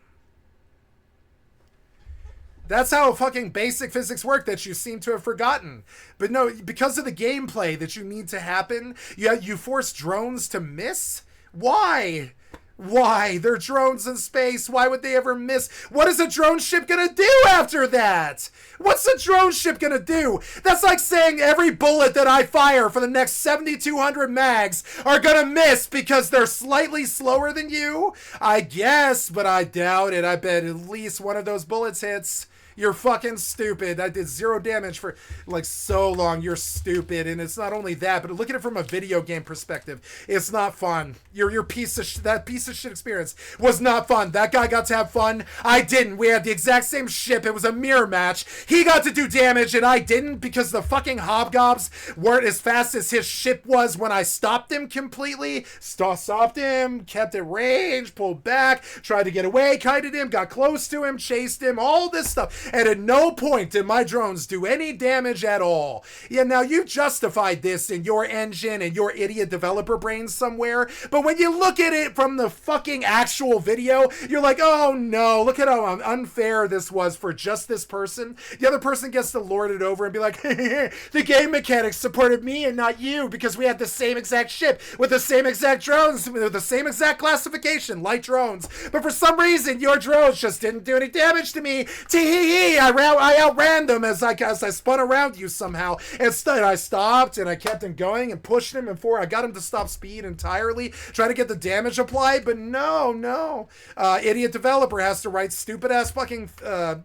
That's how fucking basic physics work that you seem to have forgotten. But no, because of the gameplay that you need to happen, you force drones to miss? Why? Why? They're drones in space. Why would they ever miss? What is a drone ship gonna do after that? What's a drone ship gonna do? That's like saying every bullet that I fire for the next 7,200 mags are gonna miss because they're slightly slower than you? I guess, but I doubt it. I bet at least one of those bullets hits. You're fucking stupid. I did 0 damage for like so long. You're stupid. And it's not only that, but look at it from a video game perspective. It's not fun. Your piece of that piece of shit experience was not fun. That guy got to have fun. I didn't. We had the exact same ship. It was a mirror match. He got to do damage and I didn't because the fucking hobgobs weren't as fast as his ship was when I stopped him completely. Stopped him, kept at range, pulled back, tried to get away, kited him, got close to him, chased him, all this stuff. And at no point did my drones do any damage at all. Yeah, now you justified this in your engine and your idiot developer brain somewhere, but when you look at it from the fucking actual video, you're like, oh no, look at how unfair this was for just this person. The other person gets to lord it over and be like, the game mechanics supported me and not you because we had the same exact ship with the same exact drones with the same exact classification, light drones. But for some reason, your drones just didn't do any damage to me. Tee-hee-hee, I outran them as I spun around you somehow. And I stopped and I kept him going and pushed him and I got him to stop speed entirely, try to get the damage applied, but no. Idiot developer has to write stupid ass fucking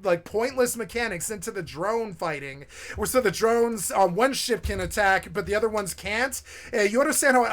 like pointless mechanics into the drone fighting, where so the drones on one ship can attack, but the other ones can't. You understand how